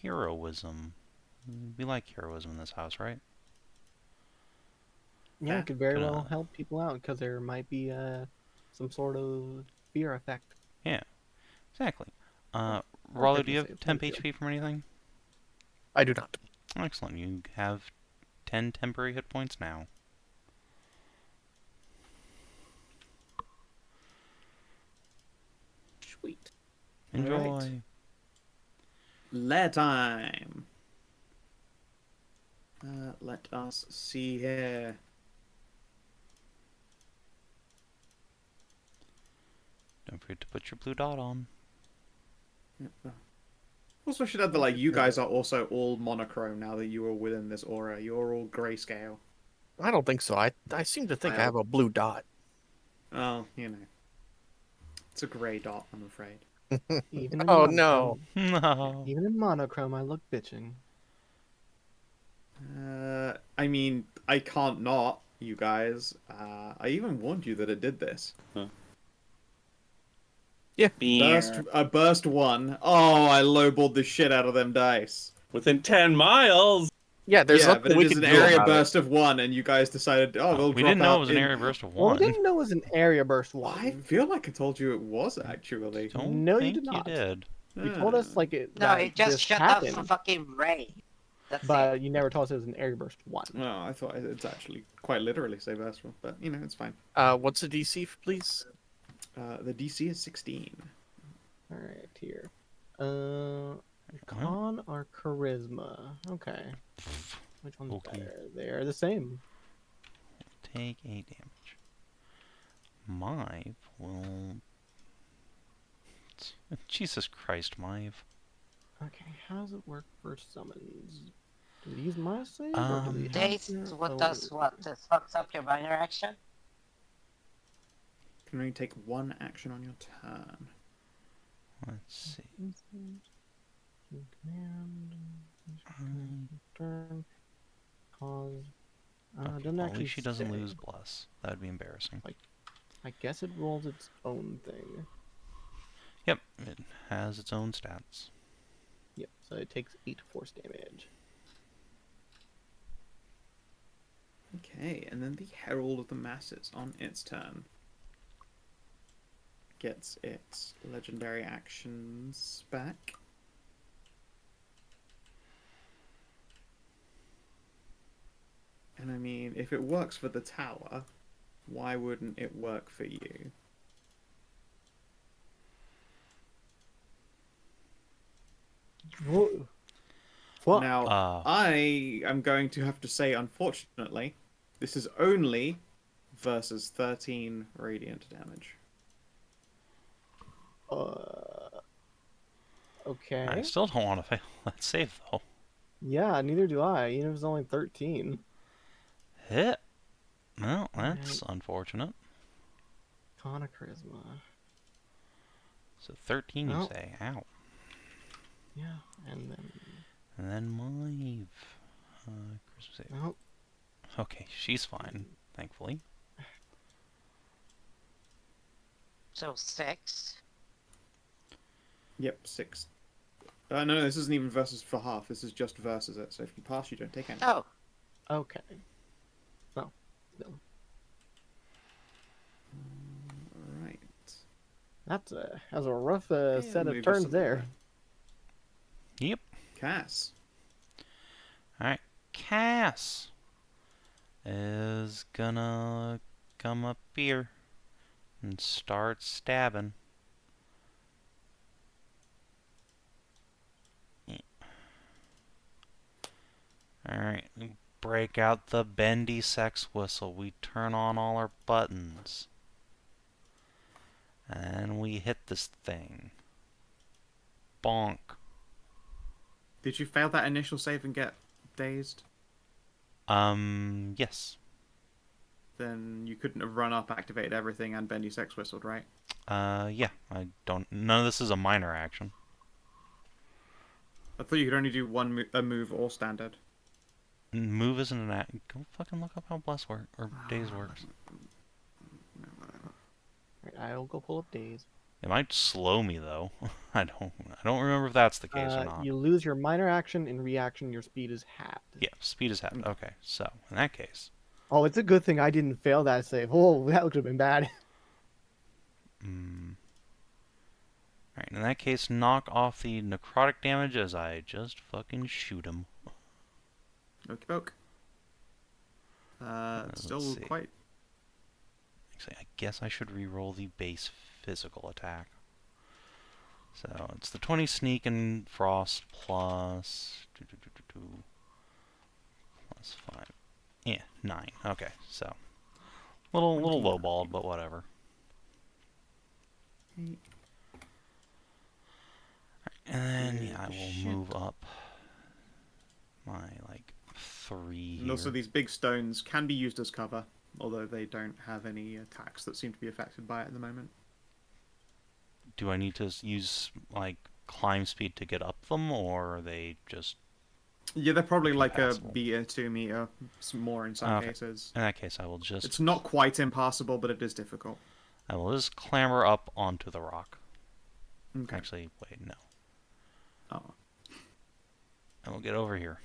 heroism. We like heroism in this house, right? Yeah, it could very Gonna- well help people out because there might be some sort of fear effect. Yeah, exactly. Or Ralu, do you save, have temp thank you. HP from anything? I do not. Excellent. You have 10 temporary hit points now. Sweet. Enjoy. Alright. Lair time. Let us see here. Don't forget to put your blue dot on. Yep. Also, I should add that like you guys are also all monochrome now that you are within this aura. You're all grayscale. I don't think so. I seem to think I have a blue dot. Oh, you know, it's a grey dot, I'm afraid. Even in Oh, monochrome- no. No. Even in monochrome, I look bitching. I mean, I can't not, you guys. I even warned you that it did this. Burst 1. Oh, I lowballed the shit out of them dice. Within 10 miles! Yeah, there's yeah, nothing but it we is can an do area about it. burst of 1, and you guys decided, oh, we'll We drop didn't know out it was an in- area burst of Well, 1. we didn't know it was an area burst I one. feel like I told you it was, actually. Don't No, you think did not. you did. You told us like it. No, that it just this shut happened. off a fucking ray. That's it. But you never told us it was an area burst 1. No, I thought it's actually quite literally say versatile, but you know, it's fine. What's the DC, please? The DC is 16. Alright, here. Con or charisma? Okay. Which one's Okay. better? They're the same. Take 8 damage. Mive will... Jesus Christ, Mive. Okay, how does it work for summons? Do they use my save or do they have Daze, their what own? does what? It fucks up your minor action? You can only take 1 action on your turn. Let's see. Command. Turn. Cause. Okay, Doesn't well, at actually least she doesn't say. lose Bless. That would be embarrassing. I guess it rolls its own thing. Yep, it has its own stats. Yep, so it takes 8 force damage. Okay, and then the Herald of the Masses on its turn gets its legendary actions back. And I mean, if it works for the tower, why wouldn't it work for you? What? Now, I am going to have to say, unfortunately, this is only versus 13 radiant damage. Okay. I still don't want to fail that save, though. Yeah, neither do I, even if it's only 13. Hit. Well, that's unfortunate. Con or charisma. So 13, you Well. say. Ow. Yeah, and then... And then Mive. Christmas save. Nope. Okay, she's fine, thankfully. So 6. Yep, 6. No, this isn't even versus for half. This is just versus it. So if you pass, you don't take any. Oh, Okay. Well, no. Right. That's a rough Yeah, set move of us turns along there. Yep. Cass. Alright, Cass is gonna come up here and start stabbing. Alright, we break out the bendy sex whistle. We turn on all our buttons. And we hit this thing. Bonk. Did you fail that initial save and get dazed? Yes. Then you couldn't have run up, activated everything, and Bendy Sex whistled, right? Yeah, I don't... None of this is a minor action. I thought you could only do a move or standard. Move isn't an act. Go fucking look up how Bless work or Days works. Right, I'll go pull up days. It might slow me though. I don't remember if that's the case or not. You lose your minor action. In reaction, your speed is halved. Yeah, speed is half. Okay, so in that case. Oh, it's a good thing I didn't fail that save. Oh, that would have been bad. Alright, in that case, knock off the necrotic damage as I just fucking shoot him. Okie poke. Still see. quite. Actually, I guess I should re-roll the base physical attack. So it's the 20 sneak and frost plus plus 5. Yeah, 9. Okay, so little lowballed, but whatever. And then yeah, I will move up my like 3 here. And also, these big stones can be used as cover, although they don't have any attacks that seem to be affected by it at the moment. Do I need to use like climb speed to get up them, or are they just? Yeah, they're probably like impassable? a meter, 2 meter, more in some cases. In that case, I will just. It's not quite impassable, but it is difficult. I will just clamber up onto the rock. Okay. Actually, wait, no. Oh. I will get over here.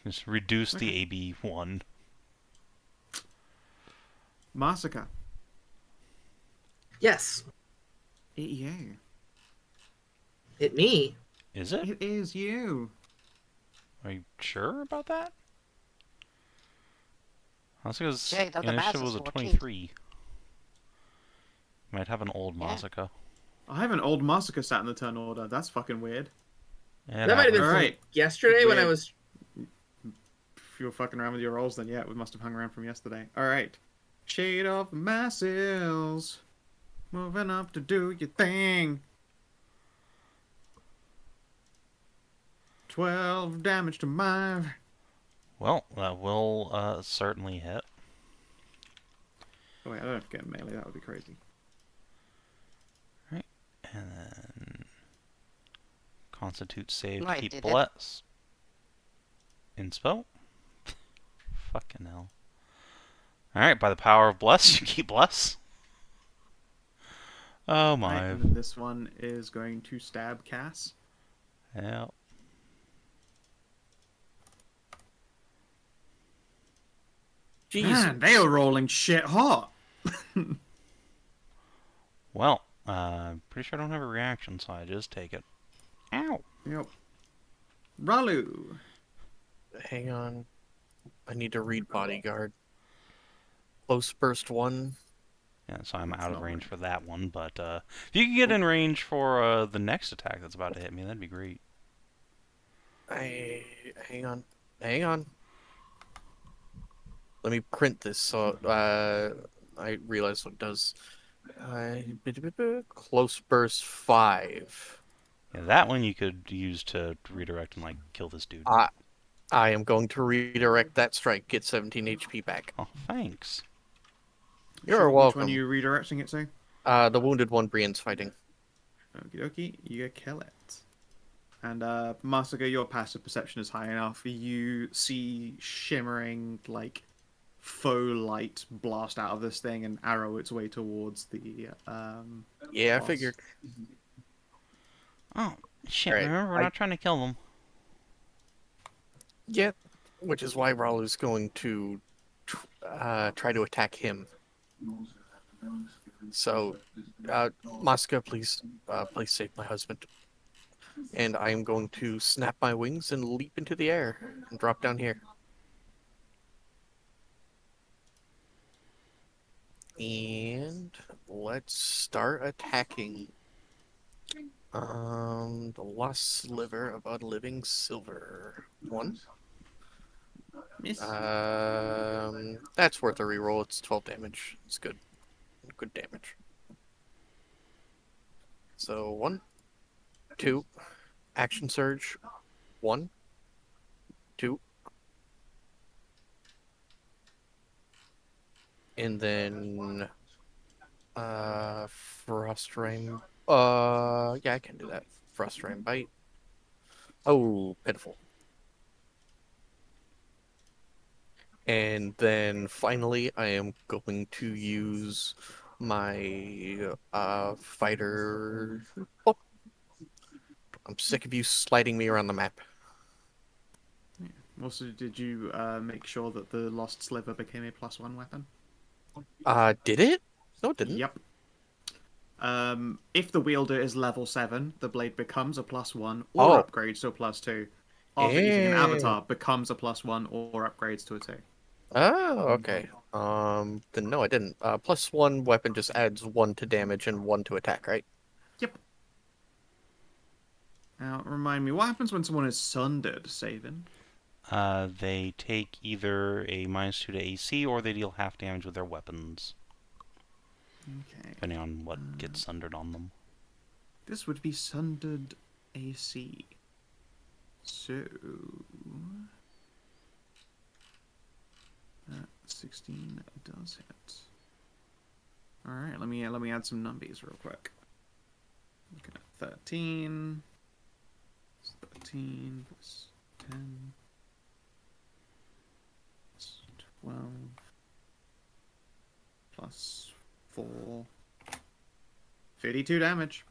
Just reduce the AB 1. Masika. Yes. You. It me. Is it? It is you. Are you sure about that? Masika's Shade of the initiative Masses was a 14. 23. Might have an old Yeah. Masika. I have an old Masika sat in the turn order. That's fucking weird. It That might have been happens. from Alright. yesterday when I Weird. was. If you were fucking around with your rolls, then yeah, we must have hung around from yesterday. Alright. Shade of the Masses. Moving up to do your thing. 12 damage to my... Well, that will certainly hit. Oh wait, I don't have to get melee, that would be crazy. And then Constitute save No, to I keep did it. bless. Inspo? Fucking hell. Alright, by the power of bless, you keep bless. Oh my. Right, and then this one is going to stab Cass. Yeah. Man, they are rolling shit hot. Well, pretty sure I don't have a reaction, so I just take it. Ow! Yep. Ralu. Hang on. I need to read bodyguard. Close burst 1. Yeah, so I'm That's out of not range right. for that one, but if you could get in range for the next attack that's about to hit me, that'd be great. Hang on. Hang on. Let me print this so I realize what it does. Close burst 5. Yeah, that one you could use to redirect and, like, kill this dude. I am going to redirect that strike. Get 17 HP back. Oh, thanks. You're Sure, welcome. Which one are you redirecting it to? The wounded one Brienne's fighting. Okie dokie, you kill it. And Masika, your passive perception is high enough. You see shimmering, like, faux light blast out of this thing and arrow its way towards the Yeah, I boss. figured. Oh, shit, Alright, remember, we're not trying to kill them. Yeah, which is why Ralu's going to try to attack him. So, Masika, please save my husband. And I am going to snap my wings and leap into the air and drop down here. And let's start attacking. The lost sliver of unliving silver. 1. Miss. That's worth a reroll. It's 12 damage. It's good. Good damage. So 1, 2, action surge. 1, 2, and then frost rain. Yeah, I can do that. Frost rain bite. Oh, pitiful. And then finally, I am going to use my fighter. Oh. I'm sick of you sliding me around the map. Also, did you make sure that the lost sliver became a +1 weapon? Did it? No, it didn't. Yep. If the wielder is level 7, the blade becomes a +1 or upgrades to a +2. After using an avatar, becomes a +1 or upgrades to a 2. Oh, okay. Then no, I didn't. +1 weapon just adds 1 to damage and 1 to attack, right? Yep. Now, remind me, what happens when someone is sundered, Savin? They take either a -2 to AC or they deal half damage with their weapons. Okay. Depending on what gets sundered on them. This would be sundered AC. So... 16 does hit. Alright, let me add some numbies real quick. Looking at 13. 13 plus 10 plus 12 plus 4. 52 damage.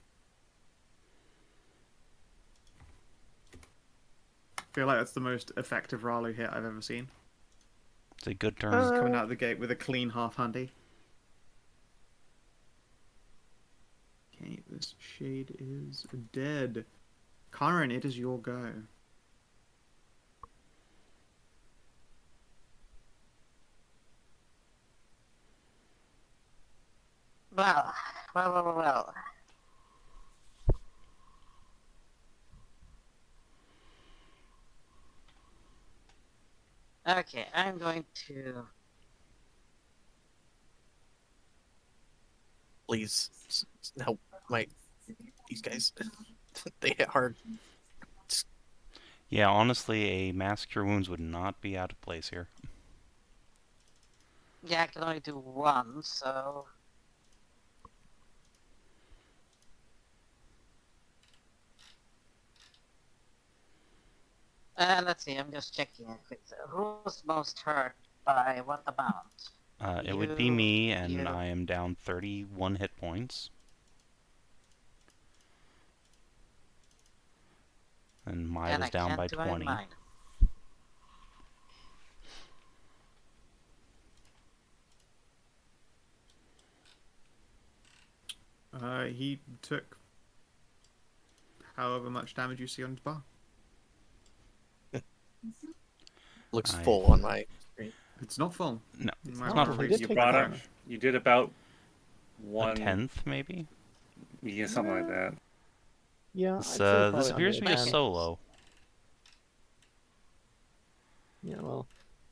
I feel like that's the most effective Ralu hit I've ever seen. It's a good turn. Just coming out of the gate with a clean half handy. Okay, this shade is dead. Karin, it is your go. Well, well. Okay, I'm going to. Please help these guys. They hit hard. Yeah, honestly, a mass cure wounds would not be out of place here. Yeah, I can only do one, so. Let's see, I'm just checking it quick. Who's most hurt by what amount? It would be me, and you. I am down 31 hit points. And Mai was I down can't by do any 20. mine. He took however much damage you see on his bar. Looks I- full on my screen. It's not full. No, You it's might not wanna full. raise You your brought bar. up. You did about A one 10th, maybe? Yeah, something like that. Yeah, This, I'd say probably this under appears to be a 10. solo. Yeah, well,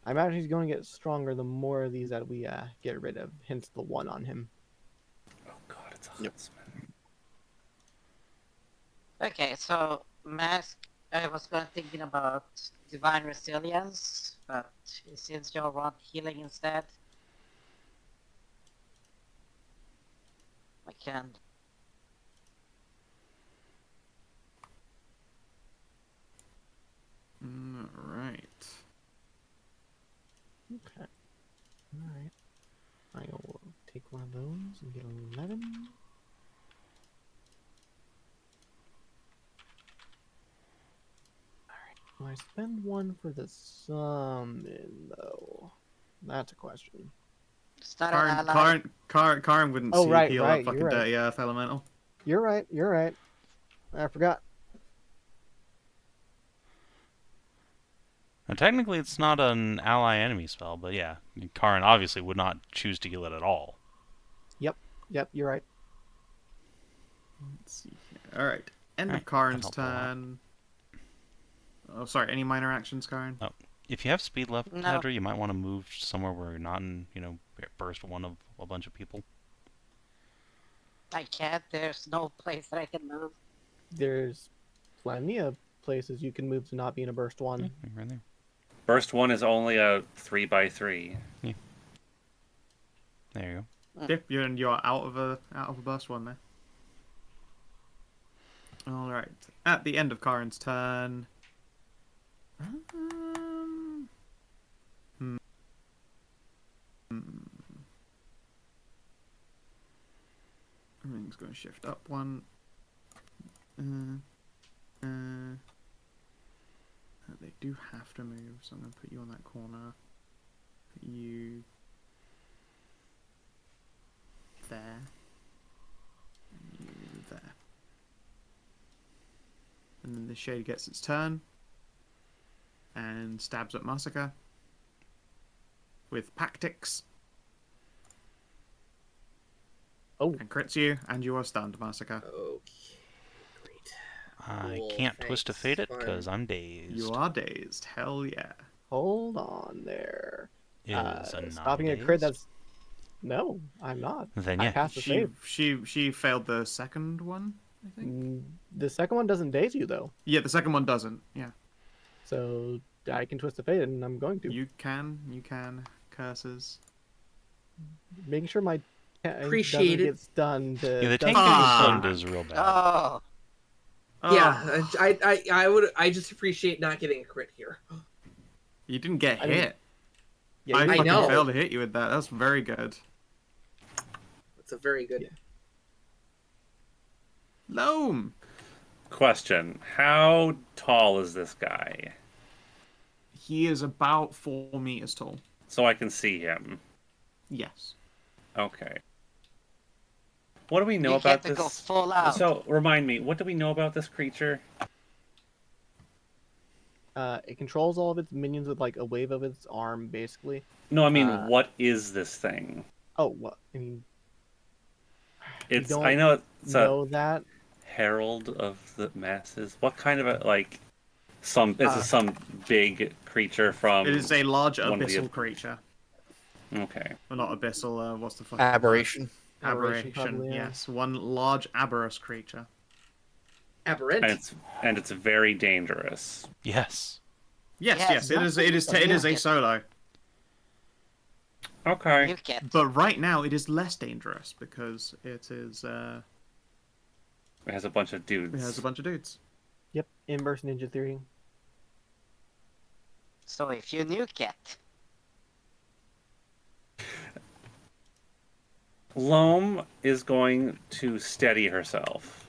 I imagine he's going to get stronger the more of these that we get rid of. Hence the one on him. Oh god, it's a Yep. huntsman. Okay, so mask. I was thinking about divine resilience, but since you all want healing instead, I can. Right. Okay. Alright. I will take one of those and get 11. Alright. Do I spend one for the summon, though? That's a question. It's not an ally. Karin wouldn't Oh, right, heal right, up fucking you're right. dirty earth elemental. You're right. I forgot. Now, technically, it's not an ally enemy spell, but yeah, Karin obviously would not choose to heal it at all. Yep, you're right. Let's see here. Alright. End Alright, of Karin's that helped a lot. turn. Oh, sorry. Any minor actions, Karin? If you have speed left, No. Hedrah, you might want to move somewhere where you're not in, burst one of a bunch of people. I can't. There's no place that I can move. There's plenty of places you can move to not be in a burst one. Yeah, right there. Burst 1 is only a 3x3. There you go. Yep, you're out of a burst one there. Alright. At the end of Karin's turn. Everything's going to shift up one. They do have to move, so I'm going to put you on that corner. Put you there. And you there. And then the shade gets its turn. And stabs at Masika. With Pactics. Oh, And crits you, and you are stunned, Masika. Okay, great. I Cool, can't twist to thanks, fade it fine. because I'm dazed. You are dazed. Hell yeah. hold on there. Is a Stopping a crit, that's... No, I'm not. Then I yeah. passed the save. She failed the second one, I think. The second one doesn't daze you, though. Yeah, the second one doesn't. Yeah. So I can twist the fate, and I'm going to. You can. Curses. Making sure my tank Appreciate doesn't it. get stunned. Yeah, the doesn't tank getting Ah. stunned is real bad. Oh, Yeah, I just appreciate not getting a crit here. You didn't get I mean, hit. Yeah, I you- fucking know. failed to hit you with that. That's very good. It's a very good. Yeah. Loam. Question: how tall is this guy? He is about 4 meters tall. So I can see him. Yes. Okay. What do we know you about get to go this? full out. So remind me, what do we know about this creature? It controls all of its minions with like a wave of its arm, basically. No, I mean, Uh, what is this thing? Oh, what? I mean, It's don't I know it's a know that. herald of the masses. What kind of a some big creature from It is a large one of the- abyssal creature. Okay. Well, not abyssal, what's the fuck? Aberration. Aberration, probably, yeah. yes. One large aberrous creature. Aberrant. And it's very dangerous. Yes. Yes, it is a solo. Okay. You can't. But right now it is less dangerous because it is It has a bunch of dudes. it has a bunch of dudes. Yep, inverse ninja theory. So if you nuke it, Loam is going to steady herself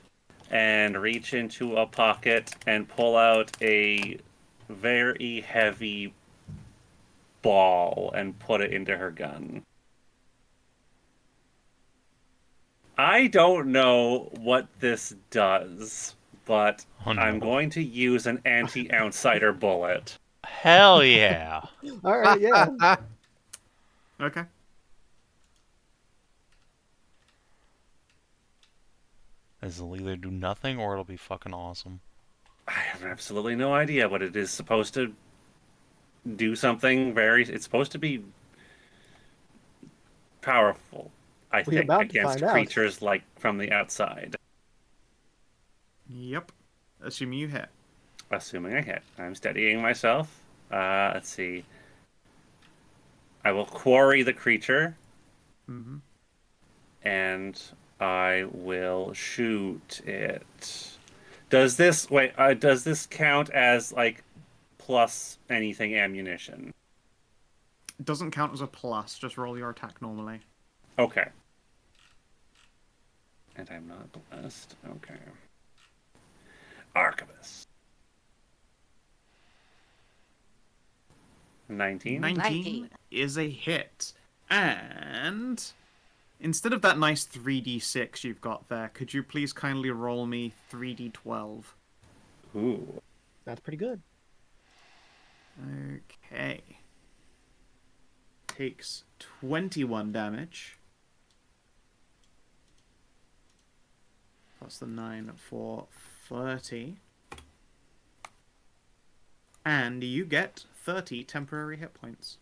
and reach into a pocket and pull out a very heavy ball and put it into her gun. I don't know what this does, but Oh, no. I'm going to use an anti-outsider bullet. Hell yeah. All right, yeah. Okay. This will either do nothing or it'll be fucking awesome. I have absolutely no idea what it is supposed to do. Something very. It's supposed to be powerful, I We're think, about to against find out. creatures like from the outside. Yep. Assuming you hit. Assuming I hit. I'm steadying myself. Let's see. I will quarry the creature, Mm-hmm. and I will shoot it. Does this does this count as like plus anything ammunition? It doesn't count as a plus, just roll your attack normally. Okay. And I'm not blessed. Okay. Archivist. 19? 19 is a hit. And instead of that nice 3d6 you've got there, could you please kindly roll me 3d12? Ooh. That's pretty good. Okay. Takes 21 damage. Plus the 9 for 30. And you get 30 temporary hit points.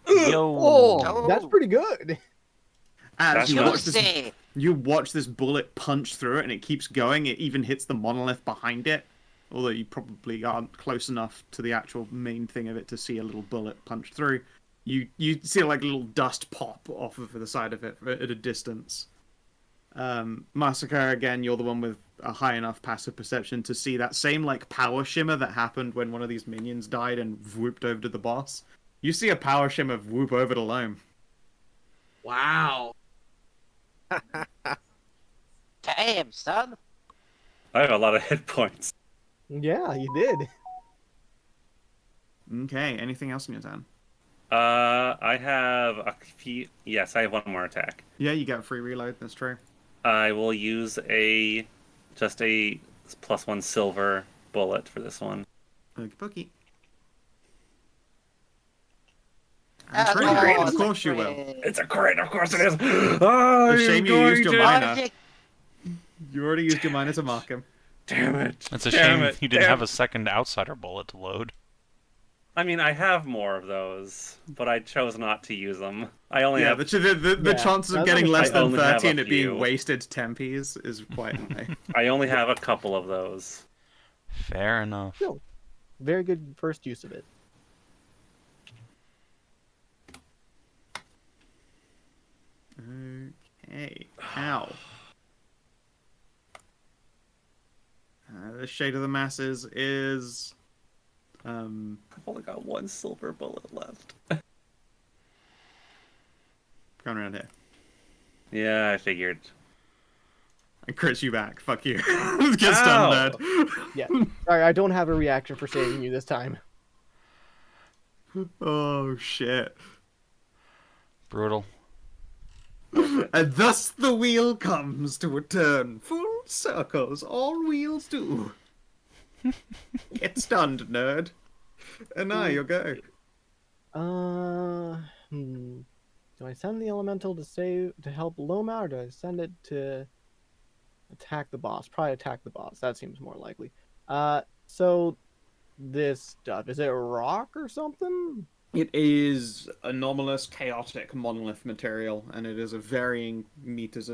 Yo. Oh, that's pretty good. As That's you not- watch this, Juicy! you watch this bullet punch through it, and it keeps going. It even hits the monolith behind it. Although you probably aren't close enough to the actual main thing of it to see a little bullet punch through. You see like a little dust pop off of the side of it at a distance. Masika, again, you're the one with a high enough passive perception to see that same like power shimmer that happened when one of these minions died and whooped over to the boss. You see a power shimmer whoop over to Loam. Wow. Damn, son. I have a lot of hit points. Yeah, you did. Okay, anything else in your turn? I have a few. Yes, I have one more attack. Yeah, you get a free reload, that's true. I will use just a +1 silver bullet for this one. Okie dokie. Ah, Crit, no, of it's course a you will. crit. It's a crit, of course it is. Oh, A shame you used your Why minor. did You already used your minor to mark him. Damn it! It's a Damn shame it, you didn't damn have a it. second outsider bullet to load. I mean, I have more of those, but I chose not to use them. I only Yeah, have. the Yeah, chances of that's getting less I than only have 30 and a it being few. wasted tempies is quite high. I only have a couple of those. Fair enough. No. Very good first use of it. Okay. Ow. The Shade of the Masses is... I've only got one silver bullet left. Going around here. Yeah, I figured. And crits you back. Fuck you. Get stunned, Ow. nerd. Yeah. Sorry, I don't have a reaction for saving you this time. Oh, shit. Brutal. And thus the wheel comes to a turn. Full circles, all wheels do. Get stunned, nerd. Anai, you'll go. Do I send the elemental to help Loam out, or do I send it to Attack the boss. Probably attack the boss. That seems more likely. So this stuff, is it a rock or something? It is anomalous, chaotic monolith material, and it is a varying meterage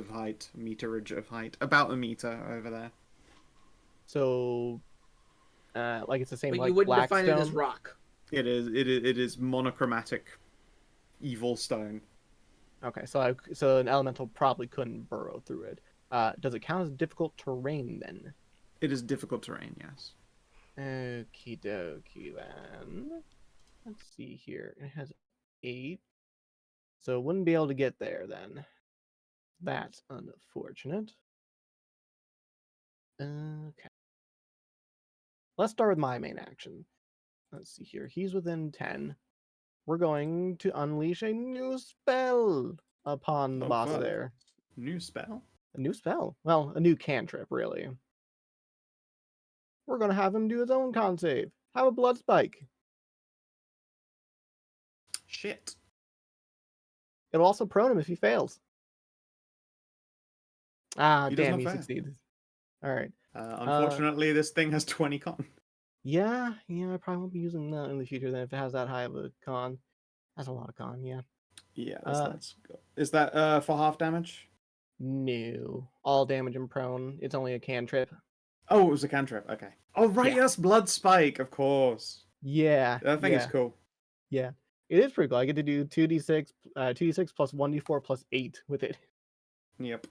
of height. About a meter over there. So, like it's the same But like you wouldn't black define it as stone? rock. It is monochromatic evil stone. Okay, so an elemental probably couldn't burrow through it. Does it count as difficult terrain then? It is difficult terrain, yes. Okie dokie then. Let's see here. It has 8. So it wouldn't be able to get there then. That's unfortunate. Okay. Let's start with my main action. Let's see here. He's within 10. We're going to unleash a new spell upon the Oh, boss fuck. there. New spell? A new spell? Well, a new cantrip, really. We're going to have him do his own con save. Have a blood spike. Shit. It'll also prone him if he fails. Ah, He does damn, not he fail. succeeded. All right. Unfortunately, this thing has 20 con. Yeah, I probably won't be using that in the future then if it has that high of a con. That's a lot of con, yeah. Yeah, that's good. Is that for half damage? No. All damage and prone. It's only a cantrip. Oh, it was a cantrip. Okay. Oh, right, Yeah. yes, blood spike, of course. Yeah. That thing is cool. Yeah. It is pretty cool. I get to do 2d6 plus 1d4 plus 8 with it. Yep.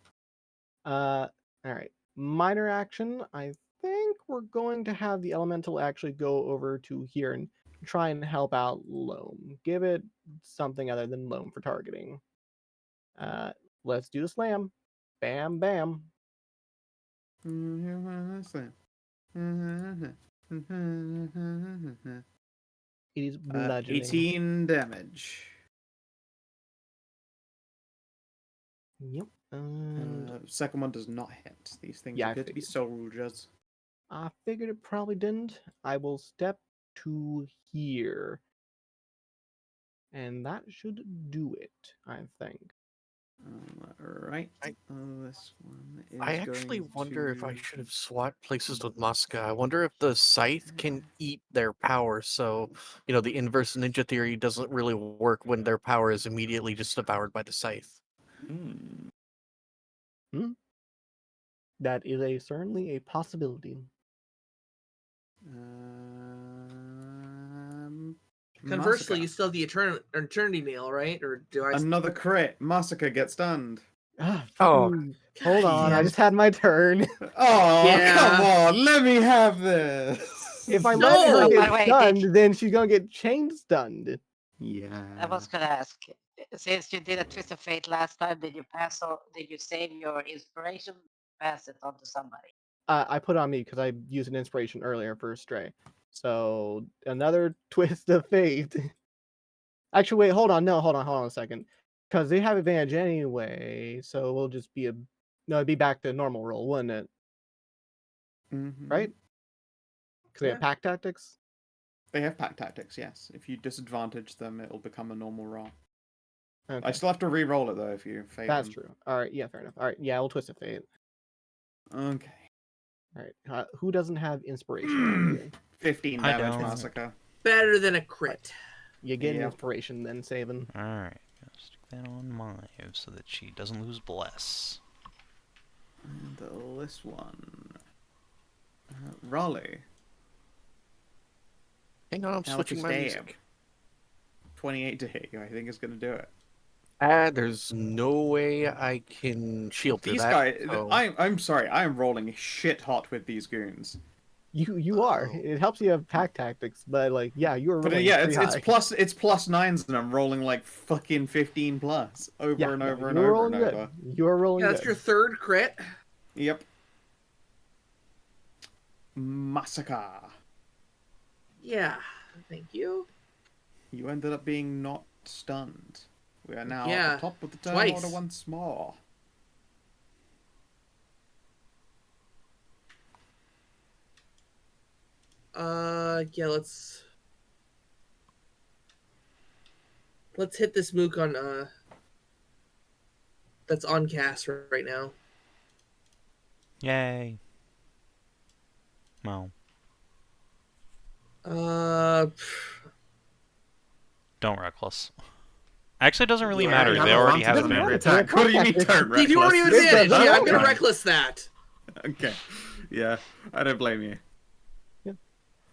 All right. Minor action. I think we're going to have the elemental actually go over to here and try and help out Loam. Give it something other than Loam for targeting. Let's do the slam. Bam, bam. It is bludgeoning. 18 damage. Yep. And Second one does not hit. These things Yeah, I appear to be figured. soldiers. I figured it probably didn't. I will step to here. And that should do it, I think. Right. I- This one is I actually going wonder if I to- should have swapped places with Masika. I wonder if the scythe can eat their power, so the inverse ninja theory doesn't really work when their power is immediately just devoured by the scythe. That is certainly a possibility. Conversely, Masika. you still have the eternity nail, right? Or do I? Another crit. Masika gets stunned. Ah, Oh. fucking- hold on. I damn. just had my turn. Oh, Yeah. come on. Let me have this. If I No! let her By the get way, stunned, then she's gonna get chain stunned. Yeah. I was gonna ask, since you did a twist of fate last time, did you save your inspiration, pass it on to somebody? I put it on me because I used an inspiration earlier for Stray. So another twist of fate. Actually, wait, hold on a second. Because they have advantage anyway, so we'll just be it'd be back to normal roll, wouldn't it? Mhm. Right? Because they have Yeah. pack tactics. They have pack tactics, yes. If you disadvantage them, it'll become a normal roll. Okay. I still have to re-roll it though if you fade That's them. true. All right, yeah, fair enough. All right, yeah, we'll twist of fate. Okay. All right, who doesn't have inspiration around here? 15 I damage, don't. Masika. Better than a crit. You get an Yep. inspiration then, Savin. Alright, gonna stick that on Maive so that she doesn't lose Bless. And this one. Ralu. Hang on, I'm Now switching it's my stab. music. 28 to hit you. I think it's going to do it. There's no way I can shield through These that. guys, so- I'm sorry, I am rolling shit hot with these goons. You are. It helps you have pack tactics, but like, yeah, you were But rolling yeah, pretty it's high. it's plus nines, and I'm rolling like fucking 15 plus over Yeah, and no, over and you were over rolling and good. over. You were rolling Yeah, that's good. your third crit. Yep. Massacre. Yeah, thank you. You ended up being not stunned. We are now at Yeah, the top of the turn twice. order once more. Yeah, let's hit this mook on that's on cast right now. Yay. Well, Uh, don't reckless. Actually, it doesn't really Yeah, matter. you They have already have advantage on every advantage. attack. What do you mean don't if you already have reckless? advantage, yeah, I'm gonna Okay. reckless that. Okay. Yeah, I don't blame you. Yeah.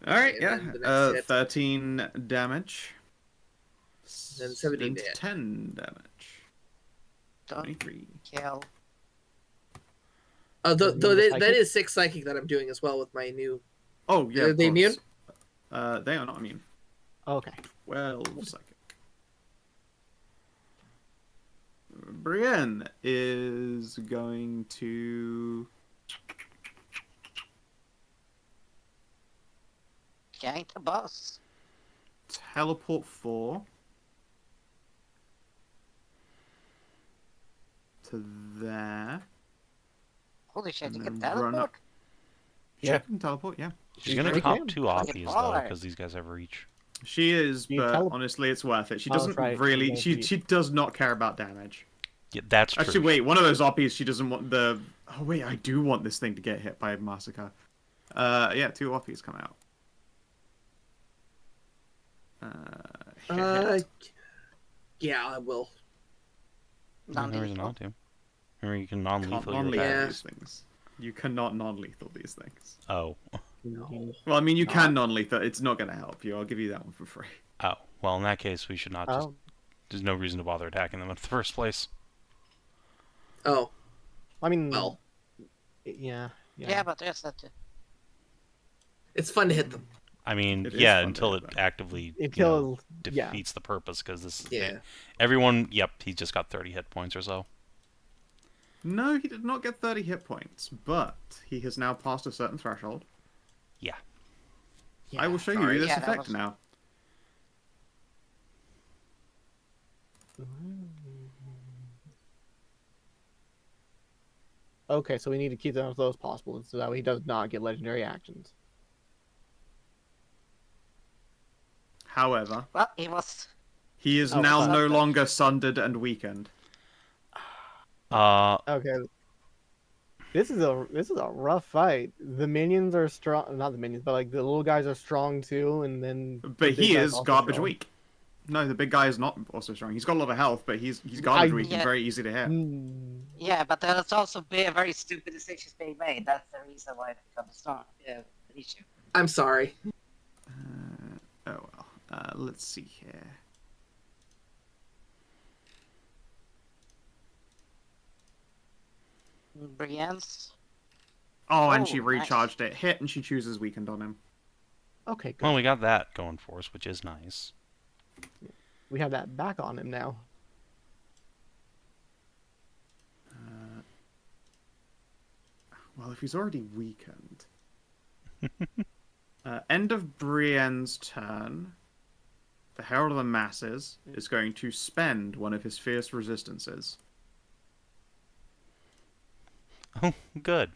Alright, And yeah. then the next hit. 13 damage. Then 17 to hit. 10 damage. Don't 23. kill. Though Immune to that psychic? is 6 psychic that I'm doing as well with my new. Oh, yeah. Are of they course. immune? They are not immune. Okay. 12 psychic. Brienne is going to Gank the boss. teleport 4 to there. Holy shit, And you can then run teleport? up. Yeah. She can teleport, yeah. She's gonna very cop can. 2 Fucking oppies though, baller. because these guys have reach. She is, You but tele- honestly, it's worth it. She Oh, that's doesn't right, really. you're gonna She does not care about damage. Yeah, that's true. Actually, wait. One of those oppies, she doesn't want the. Oh wait, I do want this thing to get hit by Masika. Yeah, 2 oppies come out. Hit. Yeah, I will. There's no reason Non-lethal. not to. Remember, you can Can't non-lethal your non-lethal Yeah. these things. You cannot non-lethal these things. Oh. No. Well, I mean, you Not? can non-lethal. It's not going to help you. I'll give you that one for free. Oh. Well, in that case, we should not just... Oh, There's no reason to bother attacking them in the first place. Oh, I mean, well, yeah. Yeah, but there's that too. it's fun to hit them. I mean, It is yeah, fun to until hit it them. actively Until yeah. defeats the purpose, because this... Yeah. Everyone... Yep, he just got 30 hit points or so. No, he did not get 30 hit points, but he has now passed a certain threshold. Yeah. I will show sorry. you this Yeah, that effect was- now. Okay, so we need to keep them as low as possible so that way he does not get legendary actions. However, Well, he was. he is Oh, now fuck. no longer sundered and weakened. Okay. This is a rough fight. The minions are strong, not the minions, but like the little guys are strong too, and then. the But big he guy's is also garbage strong. weak. No, the big guy is not also strong. He's got a lot of health, but he's garbage weak and Yeah. very easy to hit. Yeah, but there's also been very stupid decisions being made. That's the reason why it becomes an issue. I'm sorry. Oh well. Let's see here. Brienne's. Oh, and Oh, she nice. recharged it. Hit, and she chooses weakened on him. Okay, good. Well, we got that going for us, which is nice. We have that back on him now. Well, if he's already weakened. End of Brienne's turn. The Herald of the Masses is going to spend one of his fierce resistances. Oh, good.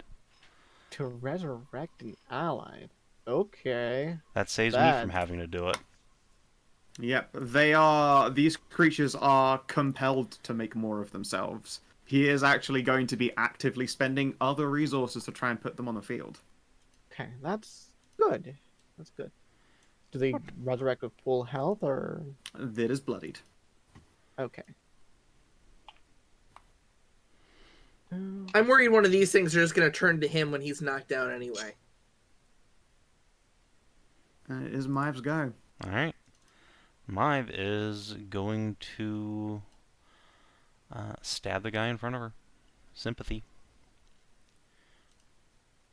To resurrect an ally. Okay. That saves me Bad. from having to do it. Yep, these creatures are compelled to make more of themselves. He is actually going to be actively spending other resources to try and put them on the field. Okay, that's good. That's good. Do they resurrect with full health or That is bloodied. okay? I'm worried one of these things are just going to turn to him when he's knocked down anyway. It is Mive's go. Alright. Mive is going to stab the guy in front of her. Sympathy.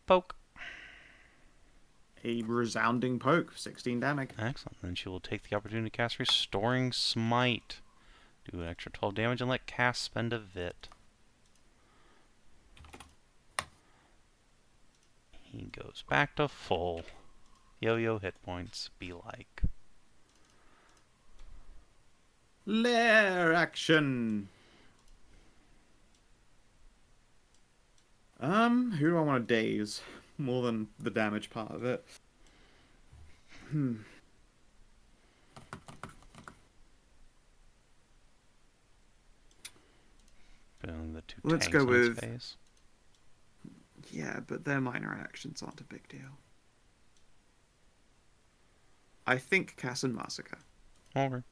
Poke. A resounding poke, 16 damage. Excellent. Then she will take the opportunity to cast Restoring Smite. Do an extra 12 damage and let Cass spend a Vit. He goes back to full. Yo-yo hit points be like. Lair action. Who do I want to daze? More than the damage part of it. Put in the two Let's tanks go in his with- face. Yeah, but their minor actions aren't a big deal. I think Cass and Masika. Okay.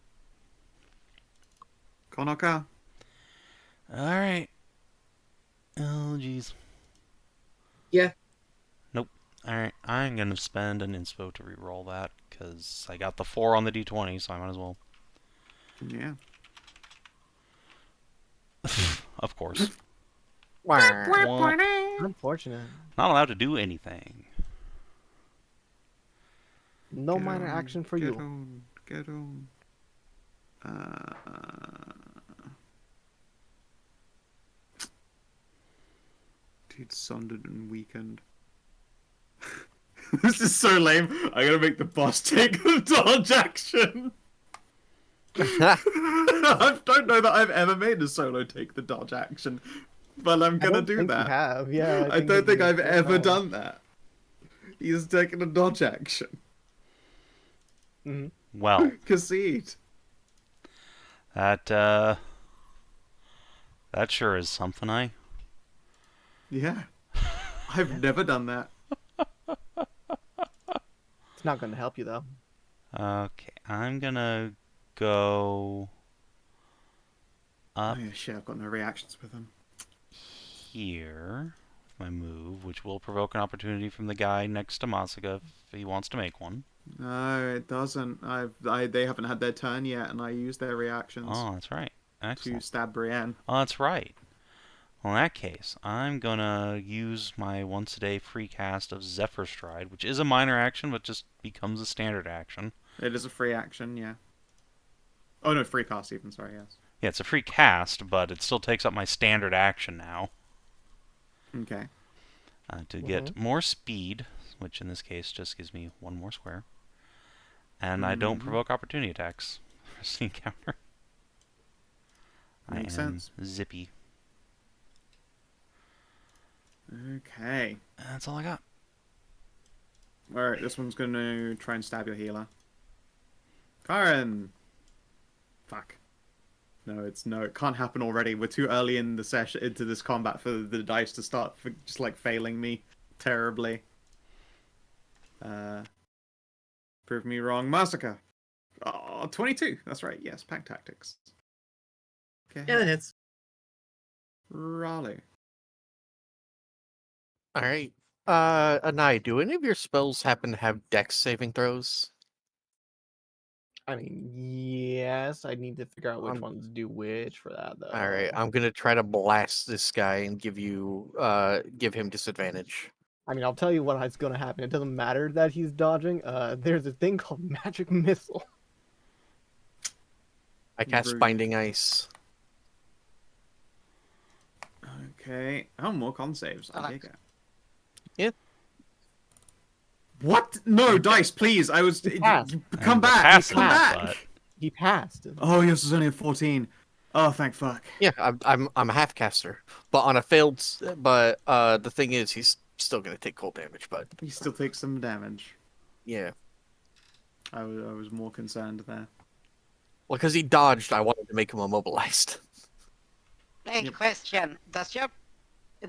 Konoka. Alright. Oh, jeez. Yeah. Nope. Alright, I'm gonna spend an inspo to reroll that, because I got the 4 on the d20, so I might as well. Yeah. Of course. Wah. Unfortunate. Not allowed to do anything. No Get minor on, action for get you. On, get on. Dude, sundered and weakened. This is so lame. I gotta make the boss take the dodge action. I don't know that I've ever made a solo take the dodge action, but I'm I gonna don't do think that. you have. Yeah. I don't think I've it's ever fine. done that. He's taking a dodge action. Mhm. Well, Khassid. that sure is something, Yeah. I've never done that. It's not going to help you though. Okay, I'm gonna go up Oh yeah, shit, I've got no reactions with him. here with my move, which will provoke an opportunity from the guy next to Masika if he wants to make one. No, it doesn't. They haven't had their turn yet, and I used their reactions Oh, that's right. to Excellent. stab Brienne. Oh, that's right. Well, in that case, I'm gonna use my once a day free cast of Zephyr Stride, which is a minor action, but just becomes a standard action. It is a free action, yeah. Oh no, free cast even, sorry, yes. Yeah, it's a free cast, but it still takes up my standard action now. Okay. To get more speed, which in this case just gives me 1 more square. And I don't provoke opportunity attacks for the encounter. Makes I am sense. zippy. Okay. That's all I got. Alright, this one's gonna try and stab your healer. Karin! Fuck. No, it can't happen already. We're too early in the session, into this combat for the dice to start just like failing me terribly. Prove me wrong. Masika! Oh, 22. That's right, yes, pack tactics. Okay. Yeah, that hits. Ralu. All right. Anai, do any of your spells happen to have dex saving throws? I mean, yes. I need to figure out which Um, ones do which for that though. All right, I'm gonna try to blast this guy and give him disadvantage. I mean, I'll tell you what's going to happen. It doesn't matter that he's dodging. There's a thing called magic missile. I cast Rude. Binding Ice. Okay. Oh, more con saves. I dig it. Yeah. What? No, dice, please. I was. passed. Come And the back. pass Come helps, back. but- He passed. Oh, yours is only a 14. Oh, thank fuck. Yeah, I'm a half caster, but on a failed. But the thing is, he's still gonna take cold damage. But He still takes some damage. yeah, I was more concerned there. well, because he dodged, I wanted to make him immobilized. Hey, Yep. question.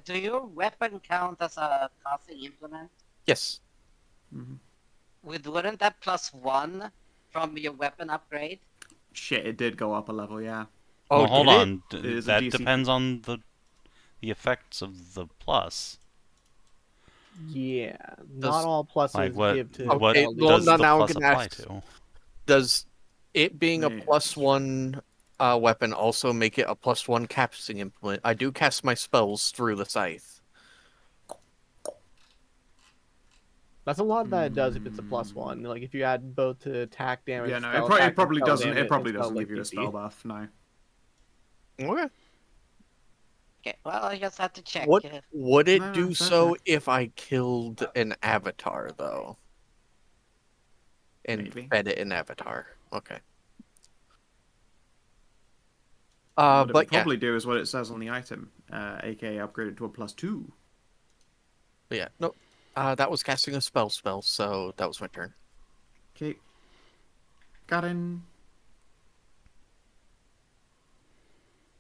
Do your weapon count as a casting implement? Yes. Wouldn't that +1 from your weapon upgrade? Shit, it did go up a level, yeah. Oh, well, hold did it? on. It is a That DC. depends on the effects of the plus. Yeah, Does- not all pluses Like what? give to. What Okay, well, does now the I'm plus gonna apply ask- to? Does it being a Yeah. +1 weapon also make it a +1 casting implement? I do cast my spells through the scythe. That's a lot that it does if it's a +1. Like if you add both to attack damage. Yeah, no, spell it attack, and probably spell doesn't. damage, It probably and spell, doesn't like, give you a DC. spell buff. No. Okay. Okay, well, I just have to check. Would it No, do fair so enough. if I killed an avatar though? And Maybe. fed it an avatar. Okay. What it But would probably do is what it says on the item, aka upgrade it to a +2. yeah, no. That was casting a spell, so that was my turn. Okay. Karin.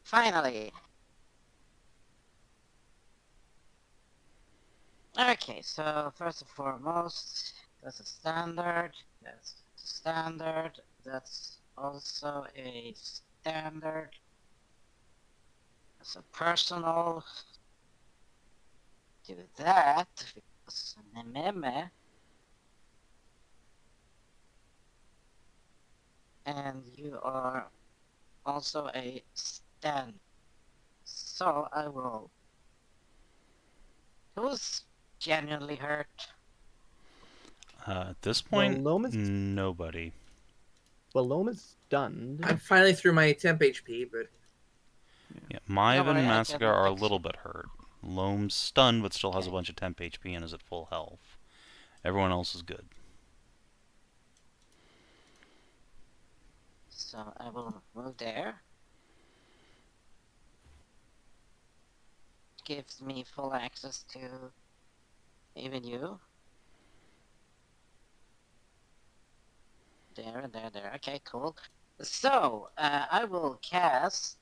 Finally. Okay, so first and foremost, that's a standard. That's a standard. That's also a standard. That's a personal. Do that because meme. And you are also a stand. So I will. Who's genuinely hurt? At this Well, point, nobody. Loam is stunned. I'm finally through my temp HP, but Yeah, Don't Maeve worry, and I Masika can are a fix little it. bit hurt. Loam's stunned, but still has a Okay. bunch of temp HP and is at full health. Everyone else is good. So I will move there. Gives me full access to even you. There. Okay, cool. So, I will cast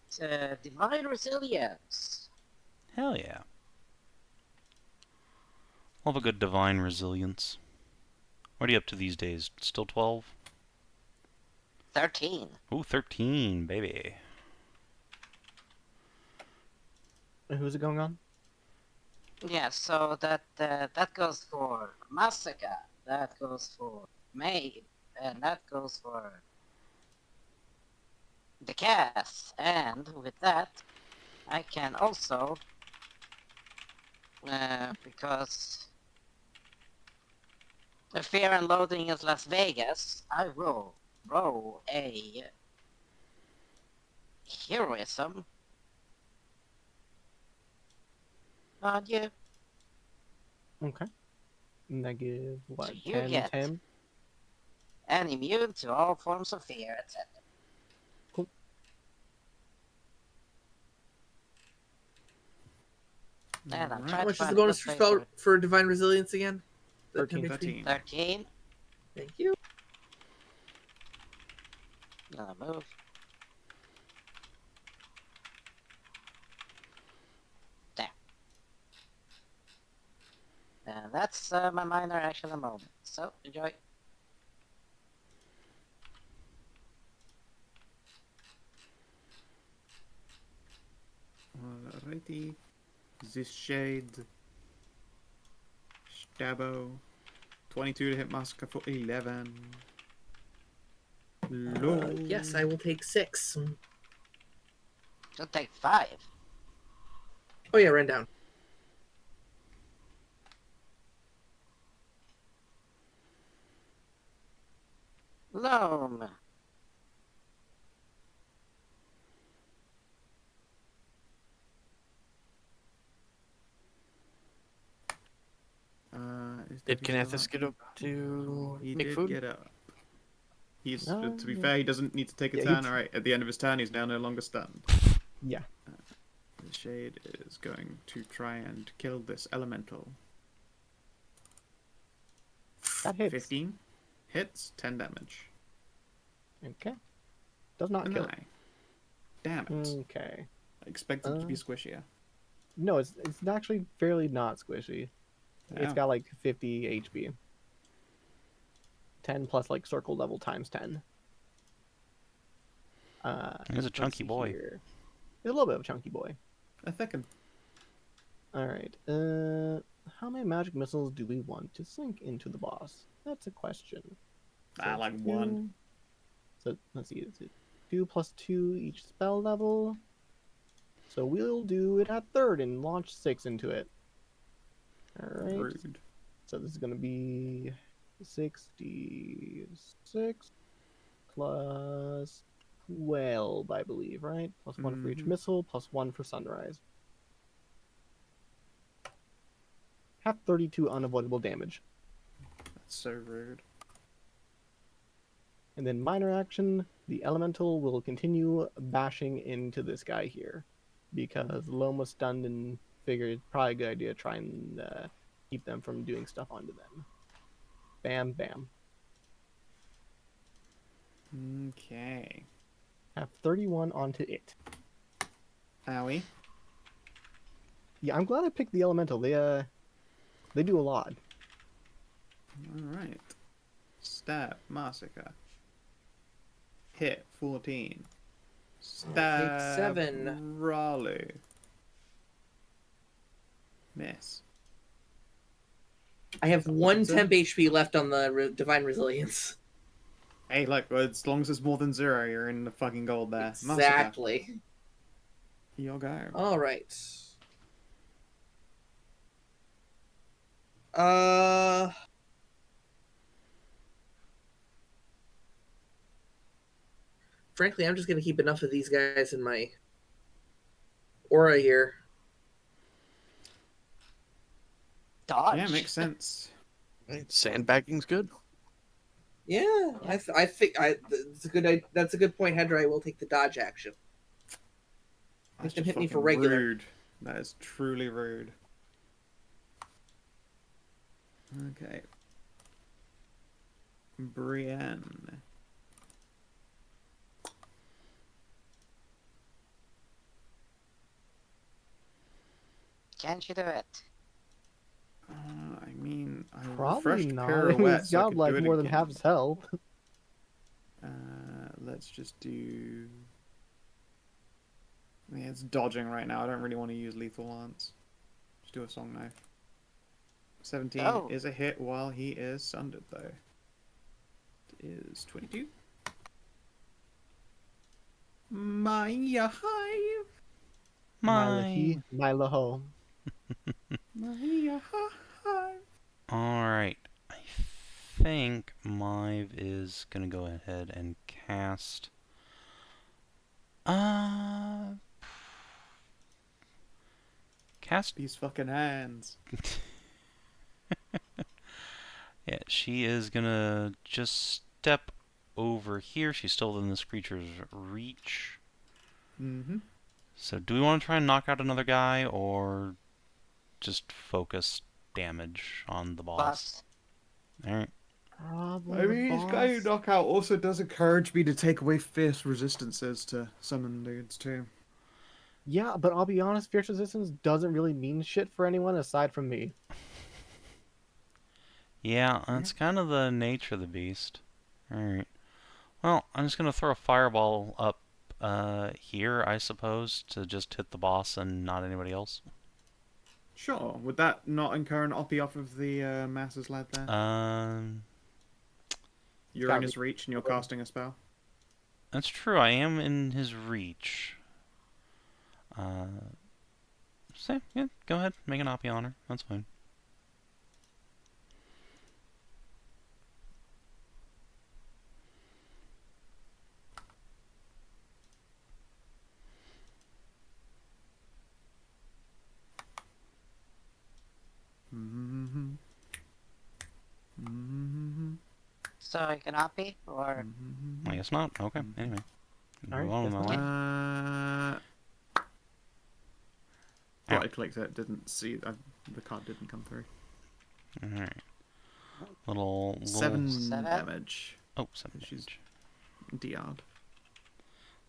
Divine Resilience. Hell yeah. Love a good divine resilience. What are you up to these days? Still 12? 13. Ooh, 13, baby. Who's it going on? Yeah, so that goes for Masika, that goes for Maeve, and that goes for the cast. And with that, I can also, because the Fear and Loathing is Las Vegas, I will roll a heroism on you. Okay. Negative, what, So you 10, get 10? and immune to all forms of fear, etc. Cool. And I'm Alright. trying how to much is find the a good bonus place for divine resilience again? The 13. temp HP? 13. 13. Thank you. Another move. There. And that's my minor action at the moment. So, enjoy. Alrighty. This shade. Stabbo. 22 to hit Masika for 11. Loam. Yes, I will take 6. She'll take 5. Oh yeah, run down. Loam. Did Kinathis get up to He make did food? get up. He's No, to be yeah. fair, he doesn't need to take a Yeah, turn. Alright, at the end of his turn, he's now no longer stunned. Yeah. The shade is going to try and kill this elemental. That hits. 15 hits, 10 damage. Okay. Does not kill. Anai. Damn it. Okay. I expected it to be squishier. No, it's actually fairly not squishy. It's Oh. got like 50 HP. 10 plus like circle level times 10. He's a let's chunky see boy. here. He's a little bit of a chunky boy. A thicken. Alright. How many magic missiles do we want to sink into the boss? That's a question. Ah, like 1. So let's see, it's 2 plus 2 each spell level. So we'll do it at third and launch 6 into it. Alright. Rude. So this is going to be 66 plus 12, I believe, right? Plus 1 for each Mhm. missile, plus 1 for sunrise. Have 32 unavoidable damage. That's so rude. And then minor action, the elemental will continue bashing into this guy here. Because Loam was stunned and figured it's probably a good idea to try and keep them from doing stuff onto them. Bam, bam. Okay. Have 31 onto it. Owie. Yeah, I'm glad I picked the elemental. They do a lot. Alright. Stab, Masika. Hit, 14. Stab, 7. Ralu. Miss. I have one What's it? temp HP left on the Divine Resilience. Hey, look, as long as it's more than 0, you're in the fucking gold there. Exactly. Masika, your go. All right. Frankly, I'm just gonna keep enough of these guys in my aura here. Dodge. Yeah, makes sense. Right, sandbagging's good. Yeah, I think that's a good point, Hedrah. I will take the dodge action. That's can just hit me for fucking regular. rude. That is truly rude. Okay. Brienne. Can't you do it? I mean, I Probably refreshed not. pirouette, He's so I got could like do it more than again. half his health. Let's just do. Yeah, it's dodging right now. I don't really want to use lethal lance. Just do a song knife. 17 Oh. is a hit while he is sundered, though. It is 22. Maya hive. Mila he, Mila ho. Maya hive. Alright. I think Mive is gonna go ahead and cast. Cast. These fucking hands. Yeah, she is gonna just step over here. She's still in this creature's reach. Mm-hmm. So do we want to try and knock out another guy, or just focus damage on the boss? Alright. Probably I the mean, his guy boss. knockout also does encourage me to take away fierce resistances to summon dudes too. Yeah, but I'll be honest, fierce resistance doesn't really mean shit for anyone aside from me. Yeah, that's kind of the nature of the beast. Alright. Well, I'm just going to throw a fireball up here, I suppose, to just hit the boss and not anybody else. Sure. Would that not incur an oppie off of the Master's Lad there? You're in his reach and you're casting a spell? That's true, I am in his reach. So, yeah, go ahead, make an oppie on her. That's fine. Mm-hmm. Mm-hmm. So you can oppie or I guess not. Okay, anyway. Alright, Move on with guess my not. life. Well, I clicked it, didn't see. The card didn't come through. Alright. Little... 7 7? damage. Oh, 7 She's- damage. DR'd.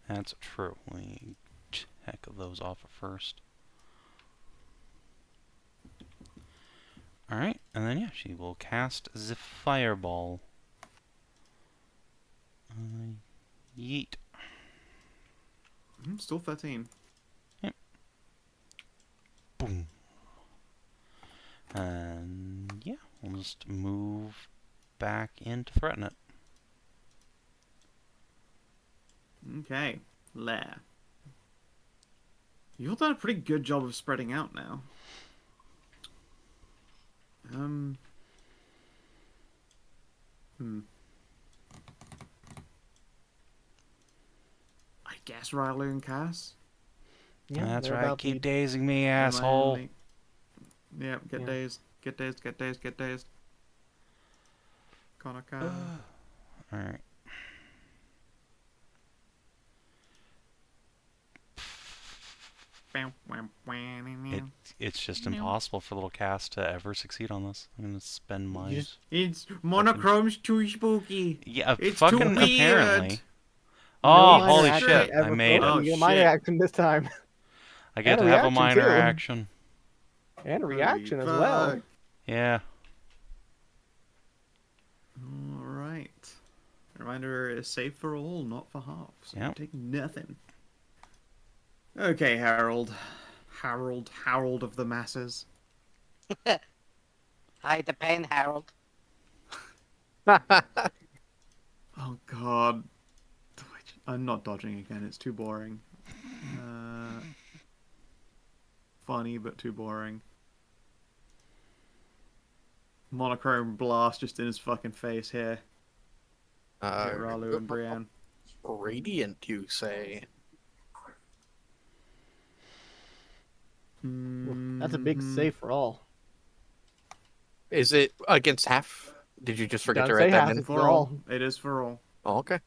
That's true. We check those off first. Alright, and then yeah, she will cast the fireball. Yeet. Still 13. Boom. And yeah, we'll just move back in to threaten it. Okay. Lair. You've done a pretty good job of spreading out now. I guess Ralu and Cass. Yeah, That's they're right, about keep the- dazing me, They're my asshole. only- Yep, get Yeah. dazed. Get dazed, get dazed, get dazed. Konaka. Alright. It's just impossible for little Cass to ever succeed on this. I'm gonna spend my... You just- It's monochrome's too spooky. Yeah, It's fucking too weird. apparently. No Oh, minor holy action shit, ever I made failed. it. Oh, You get a minor shit. action this time. I get and to a have a reaction, minor too. action. And a Holy reaction as well. fuck. Yeah. All right. Reminder: it is safe for all, not for half. So Yep. take nothing. Okay, Harold. Harold of the masses. Hide the pain, Harold. Oh God. I'm not dodging again. It's too boring. Funny, but too boring. Monochrome blast just in his fucking face here. Hit Ralu and Brienne. Radiant, you say? That's a big save for all. Is it against half? Did you just forget Doesn't to say write that half, in? it's For all. It is for all. Oh, okay.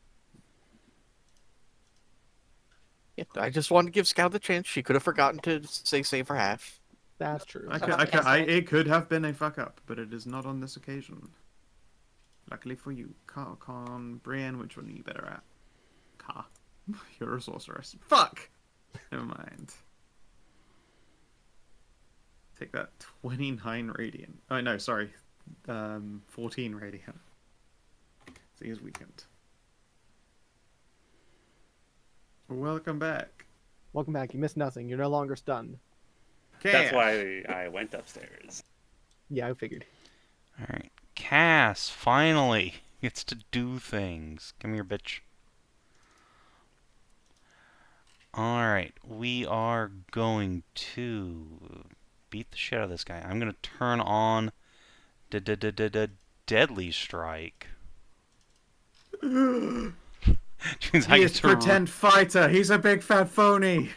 Yeah, I just wanted to give Scout the chance. She could have forgotten to say save for half. That's true. It could have been a fuck up, but it is not on this occasion. Luckily for you. Con, Brienne, which one are you better at? Ka. You're a sorceress. Fuck! Never mind. Take that 29 radiant. Oh, no, sorry. 14 radiant. See his weekend. Welcome back. Welcome back. You missed nothing. You're no longer stunned. That's why I went upstairs. Yeah, I figured. Alright. Cass, finally, gets to do things. Come here, bitch. Alright, we are going to beat the shit out of this guy. I'm going to turn on Deadly Strike. Which means I He get is to pretend fighter. He's a big fat phony.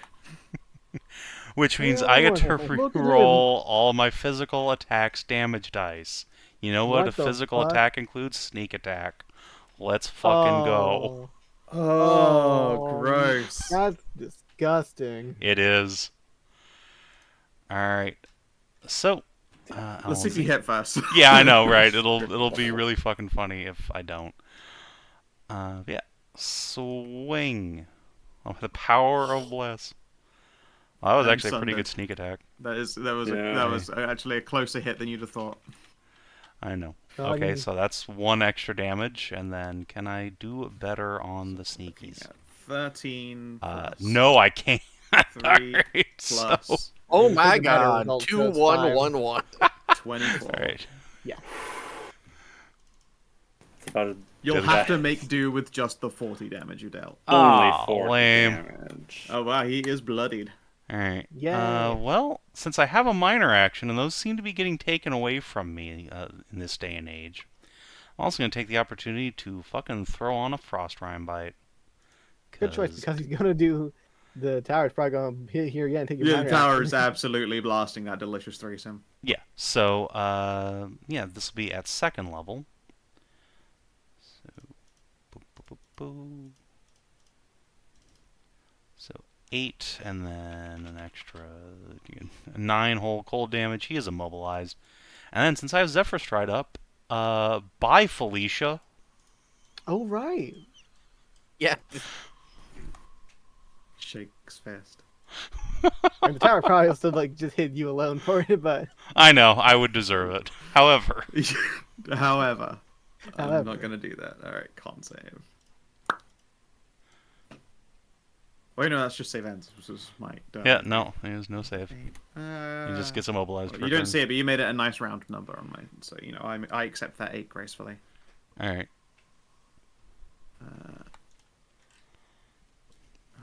Which means I get to re-roll all my physical attacks damage dice. You know what a physical attack includes? Sneak attack. Let's fucking go. Oh, gross. That's disgusting. It is. Alright. So, let's see if you hit first. Yeah, I know, right? It'll be really fucking funny if I don't. Yeah. Swing. Oh, the power of bliss. Well, that was actually a pretty good sneak attack. That was actually a closer hit than you'd have thought. I know. Okay, so that's 1 extra damage, and then can I do better on the sneakies? 13 plus. No, I can't. 3 Right, plus. So... Oh my god. 2-1-1-1. 24. Alright. Yeah. You'll have to make do with just the 40 damage you dealt. Only 40 lame. damage. Oh wow, he is bloodied. Alright. Yeah. Well, since I have a minor action, and those seem to be getting taken away from me in this day and age, I'm also going to take the opportunity to fucking throw on a Frost Rime Bite. Good choice, because he's going to do... The tower's probably going to hit here again and take your minor the tower action. is absolutely blasting that delicious threesome. Yeah, so, yeah, this will be at 2nd level. So, boop, boop, boop, boop. So 8, and then an extra 9 whole cold damage. He is immobilized. And then since I have Zephyr Stride up, bye Felicia. Oh, right. Yeah. Shakes fast. And the tower probably will still like just hit you alone for it, but I know, I would deserve it. However, I'm not gonna do that. Alright, con save. Wait, no, that's just save ends. This is my yeah, no, there's no save. He just gets immobilized. You don't see it, but you made it a nice round number on mine, so you know I accept that 8 gracefully. Alright.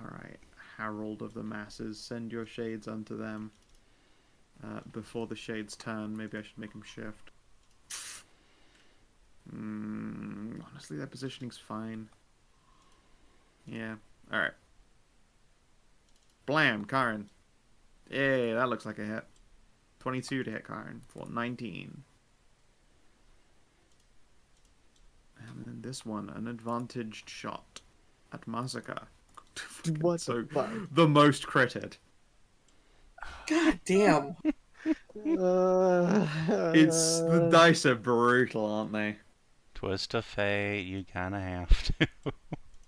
Alright. Herald of the masses, send your shades unto them. Before the shades turn, maybe I should make them shift. Honestly, their positioning's fine. Yeah. Alright. Blam, Karin. Yeah, that looks like a hit. 22 to hit Karin for 19. And then this one, an advantaged shot at Masika. what So, the fuck? the most critted. God damn. It's the dice are brutal, aren't they? Twist of fate, you kinda have to.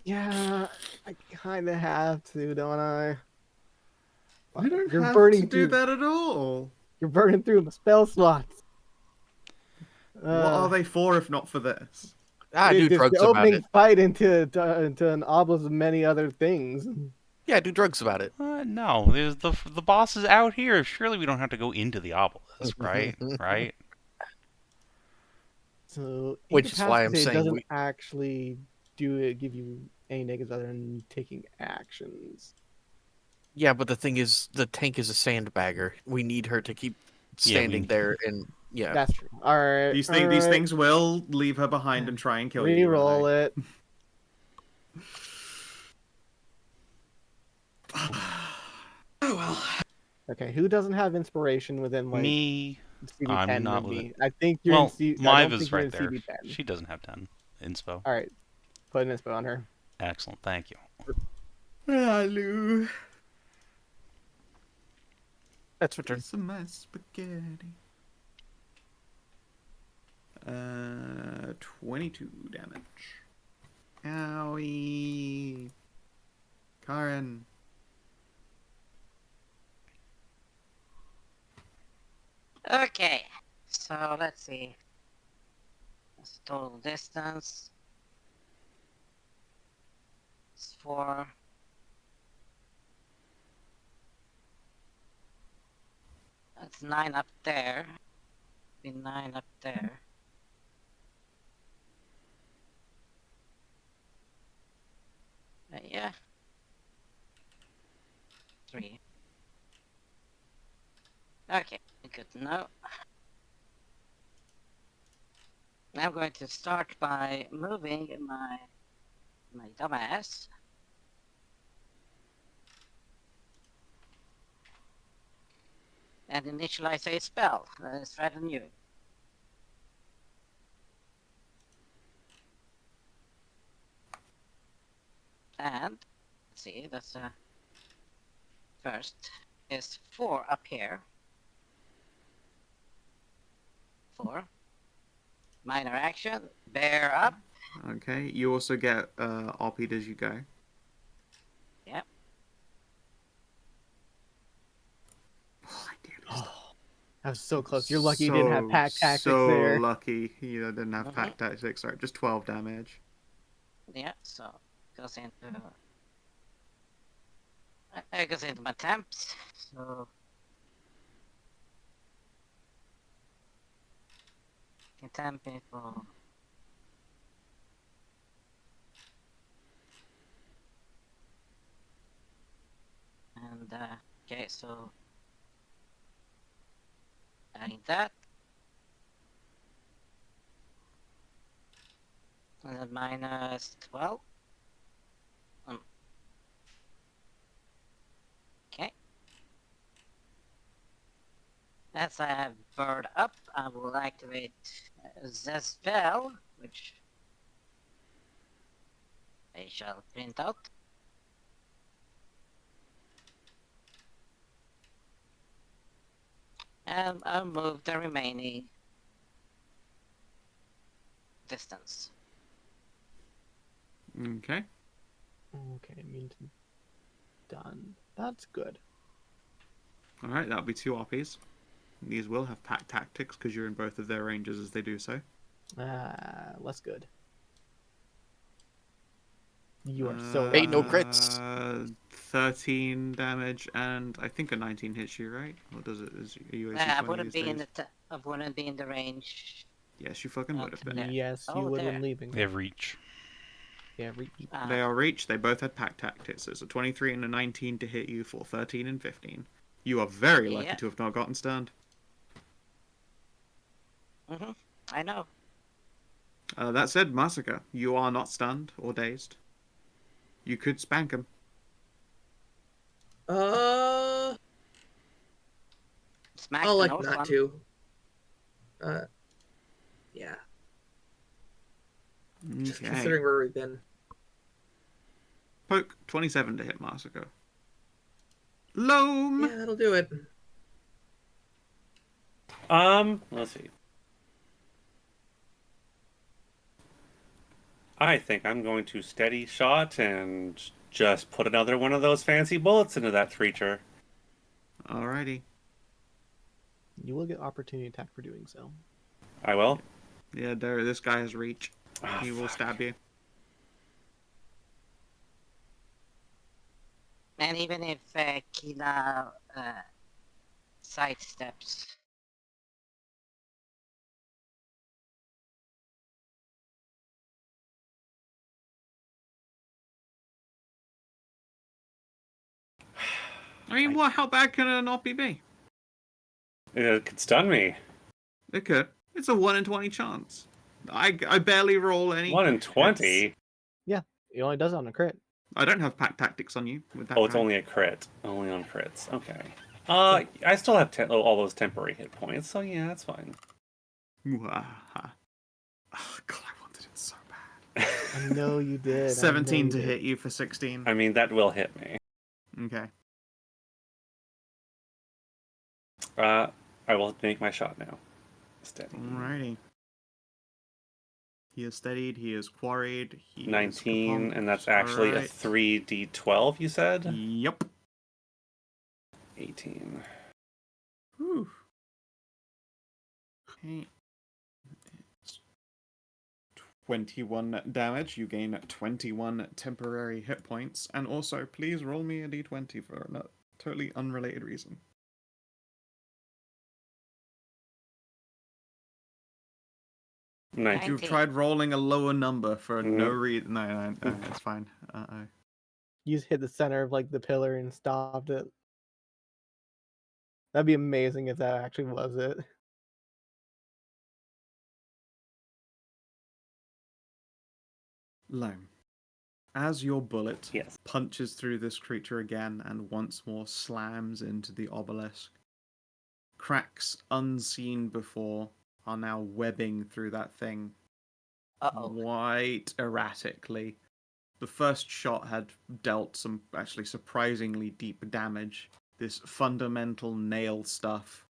Yeah, I kind of have to, don't I? I don't You're have burning to do through- that at all. You're burning through my spell slots. What are they for if not for this? Do It's drugs the about opening it. fight into an obelisk of many other things. Yeah, do drugs about it. No, there's the boss is out here. Surely we don't have to go into the obelisk, right? Right? So Which is why I'm incapacitate saying doesn't actually give you any negatives other than taking actions. Yeah, but the thing is, the tank is a sandbagger. We need her to keep standing there, and yeah. That's true. All right. These things will leave her behind and try and kill you. Reroll it. Oh well. Okay, who doesn't have inspiration within like Me. CB10 I'm not of with me? it. I think you're Well, in C. I Maeve don't is think you're right in there. CB10. She doesn't have 10 inspo. All right, put an inspo on her. Excellent, thank you. Ralu. That's her turn. Some nice spaghetti. 22 damage. Owie. Karin. Okay, so let's see. That's total distance. It's 4. That's 9 up there. Be 9 up there. Yeah. 3. Okay, good to know. I'm going to start by moving my dumbass. And initialize a spell. Let's try the new. And let's see, that's first is 4 up here. 4. Minor action, bear up. Okay, you also get RP'd as you go. Yep. Oh, I did. I was so close. You're lucky you didn't have pack tactics there. So lucky you didn't have pack tactics. Sorry, just 12 damage. Yeah, so goes into it goes into my temps. So can temp people. And okay, so adding that. And then minus 12. Okay. As I have bird up, I will activate the spell, which I shall print out. And I'll move the remaining distance. Okay. Okay, means done. That's good. Alright, that'll be 2 RPs. These will have pack tactics because you're in both of their ranges as they do so. Less good. You are so Hey, no crits. 13 damage, and I think a 19 hits you, right? Or does it? Are you AC I 20 wouldn't these be in days? I wouldn't be in the range. Yes, you fucking would have been. There. Yes, you Oh, would there. when leaving. They have reach. Yeah, They are reach. They both had pack tactics. It's a 23 and a 19 to hit you for 13 and 15. You are very lucky to have not gotten stunned. I know. That said, Masika, you are not stunned or dazed. You could spank him. Smack I'll the like nose not one. to. Yeah. Just considering where we've been. Poke, 27 to hit Masika. Loam! Yeah, that'll do it. Let's see. I think I'm going to steady shot and just put another one of those fancy bullets into that creature. Alrighty. You will get opportunity attack for doing so. I will. Yeah, this guy has reach. Oh, He will fuck. stab you. And even if Kina sidesteps. I mean, how bad can it not be? It could stun me. It could. It's a 1 in 20 chance. I barely roll any. 1 in hits. 20? It only does it on a crit. I don't have pack tactics on you with that. Oh, it's only a crit. Only on crits. Okay. I still have all those temporary hit points, so yeah, that's fine. Oh, God, I wanted it so bad. I know you did. 17 to hit you for 16. I mean, that will hit me. Okay. I will make my shot now. Steady. Alrighty. He is steadied. He is quarried. He 19, is and that's actually a 3d12, you said? Yep. 18. Whew. Okay. 21 damage. You gain 21 temporary hit points. And also, please roll me a d20 for a totally unrelated reason. Nice. You've tried rolling a lower number for no reason. No, it's fine. You just hit the center of like the pillar and stopped it. That'd be amazing if that actually was it. Loam. As your bullet Yes. punches through this creature again and once more slams into the obelisk, cracks unseen before are now webbing through that thing quite erratically. The first shot had dealt some actually surprisingly deep damage. This fundamental nail stuff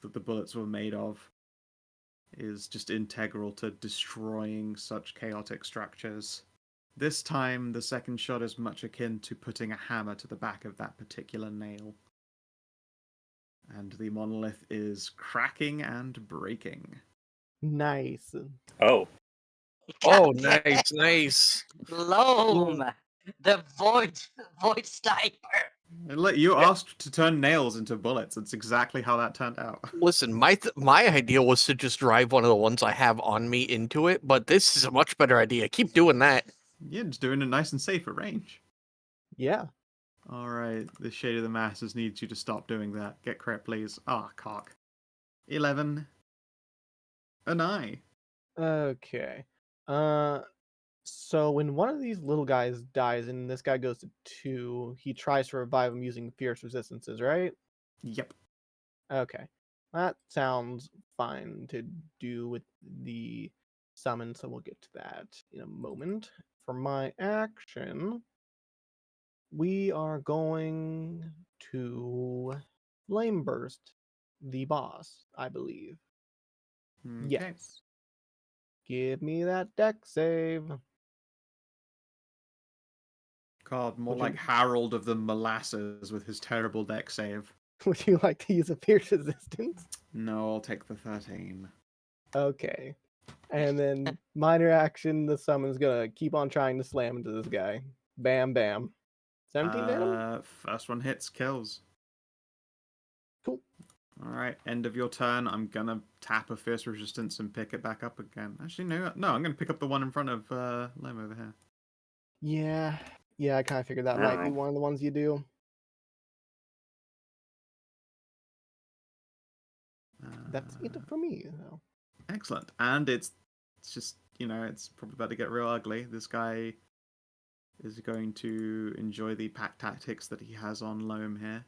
that the bullets were made of is just integral to destroying such chaotic structures. This time, the second shot is much akin to putting a hammer to the back of that particular nail. And the monolith is cracking and breaking. Nice. Oh. Oh, nice, nice. Loam, the void sniper. You asked to turn nails into bullets. It's exactly how that turned out. Listen, my idea was to just drive one of the ones I have on me into it, but this is a much better idea. Keep doing that. Yeah, just doing it nice and safe at range. Yeah. Alright, the Shade of the Masses needs you to stop doing that. Get crit, please. Ah, cock. 11. Anai. Okay. So when one of these little guys dies and this guy goes to 2, he tries to revive him using fierce resistances, right? Yep. Okay. That sounds fine to do with the summon, so we'll get to that in a moment. For my action, we are going to Flame Burst the boss, I believe. Okay. Yes. Give me that deck save. God, more Would like you- Harold of the Molasses with his terrible deck save. Would you like to use a fierce resistance? No, I'll take the 13. Okay. And then minor action, the summon's gonna keep on trying to slam into this guy. Bam, bam. 17 damage? First one hits, kills. Cool. Alright, end of your turn. I'm gonna tap a fierce resistance and pick it back up again. Actually, no, I'm gonna pick up the one in front of Loam over here. Yeah, I kind of figured that might be one of the ones you do. That's it for me, though. Excellent. And it's just, it's probably about to get real ugly. This guy is going to enjoy the pack tactics that he has on Loam here.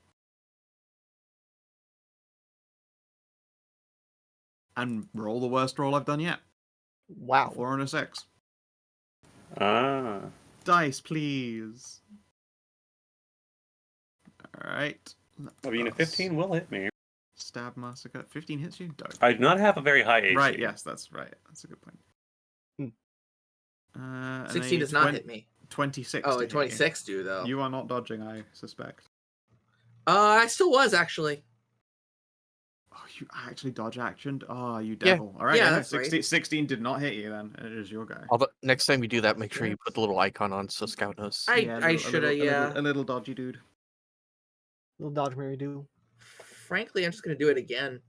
And roll the worst roll I've done yet. Wow. 4 and a 6. Ah. Dice, please. Alright. I mean, a 15 will hit me. Stab Masika. 15 hits you? Dope. I do not have a very high AC. Right, yes, that's right. That's a good point. 16 does not hit me. 26. Oh, to hit 26 do, though. You are not dodging, I suspect. I still was, actually. Oh, Oh, you actually dodge actioned? Oh, you Yeah. devil. All right, Yeah, no, that's right. 16 did not hit you then. It is your guy. Although next time you do that, make sure you put the little icon on so Scout knows. I should have, yeah. A little dodgy dude. Little dodge Mary do. Frankly, I'm just gonna do it again.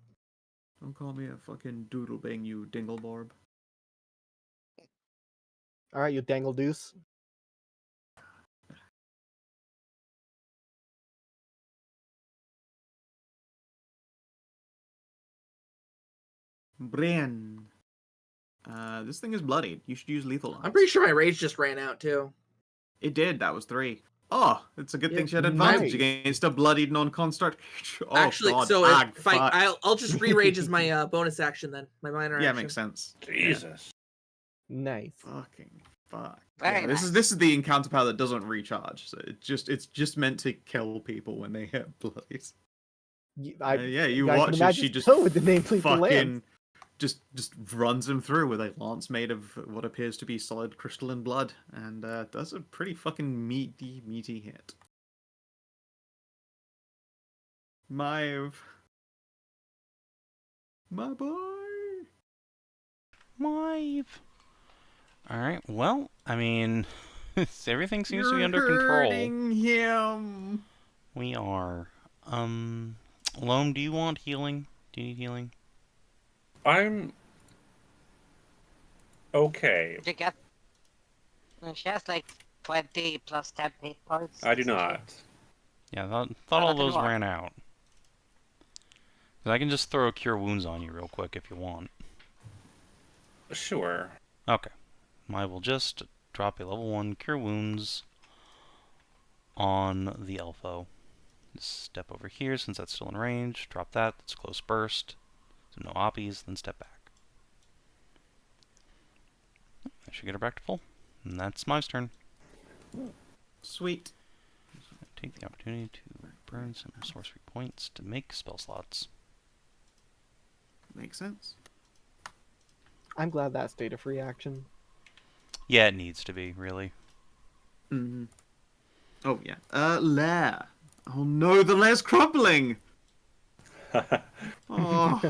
Don't call me a fucking doodle bing, you dingleborb. All right, you dangle deuce. Brian. This thing is bloodied. You should use lethal lance. I'm pretty sure my rage just ran out too. It did. That was 3. Oh, it's a good thing Yep. she had advantage Nice. against a bloodied non-construct creature. Oh, Actually, God. so Ag, if I, fuck. I'll just re-rage as my bonus action then. My minor action. Yeah, makes sense. Jesus. Nice. Fucking fuck. Very Yeah, nice. this is the encounter power that doesn't recharge. So it's just meant to kill people when they hit bloodies. You watch can it. She imagine just so with the name lethal lance. fucking just runs him through with a lance made of what appears to be solid crystalline blood, and does a pretty fucking meaty hit. My boy. Live. Alright, well, I mean, everything seems to be You're under control. hurting him. We are. Loam, do you want healing? Do you need healing? I'm okay. You get. She has like 20 plus 10 hit points. I do not. Yeah, thought all nothing those more. ran out. 'Cause I can just throw a Cure Wounds on you real quick if you want. Sure. Okay. I will just drop a level 1 Cure Wounds on the Elfo. Just step over here since that's still in range. Drop that. That's close burst. So no oppies, then step back. I should get her back to full. And that's my turn. Sweet. Take the opportunity to burn some sorcery points to make spell slots. Makes sense. I'm glad that's data free action. Yeah, it needs to be, really. Mm-hmm. Oh yeah. Lair. Oh no, the lair's crumbling. Oh.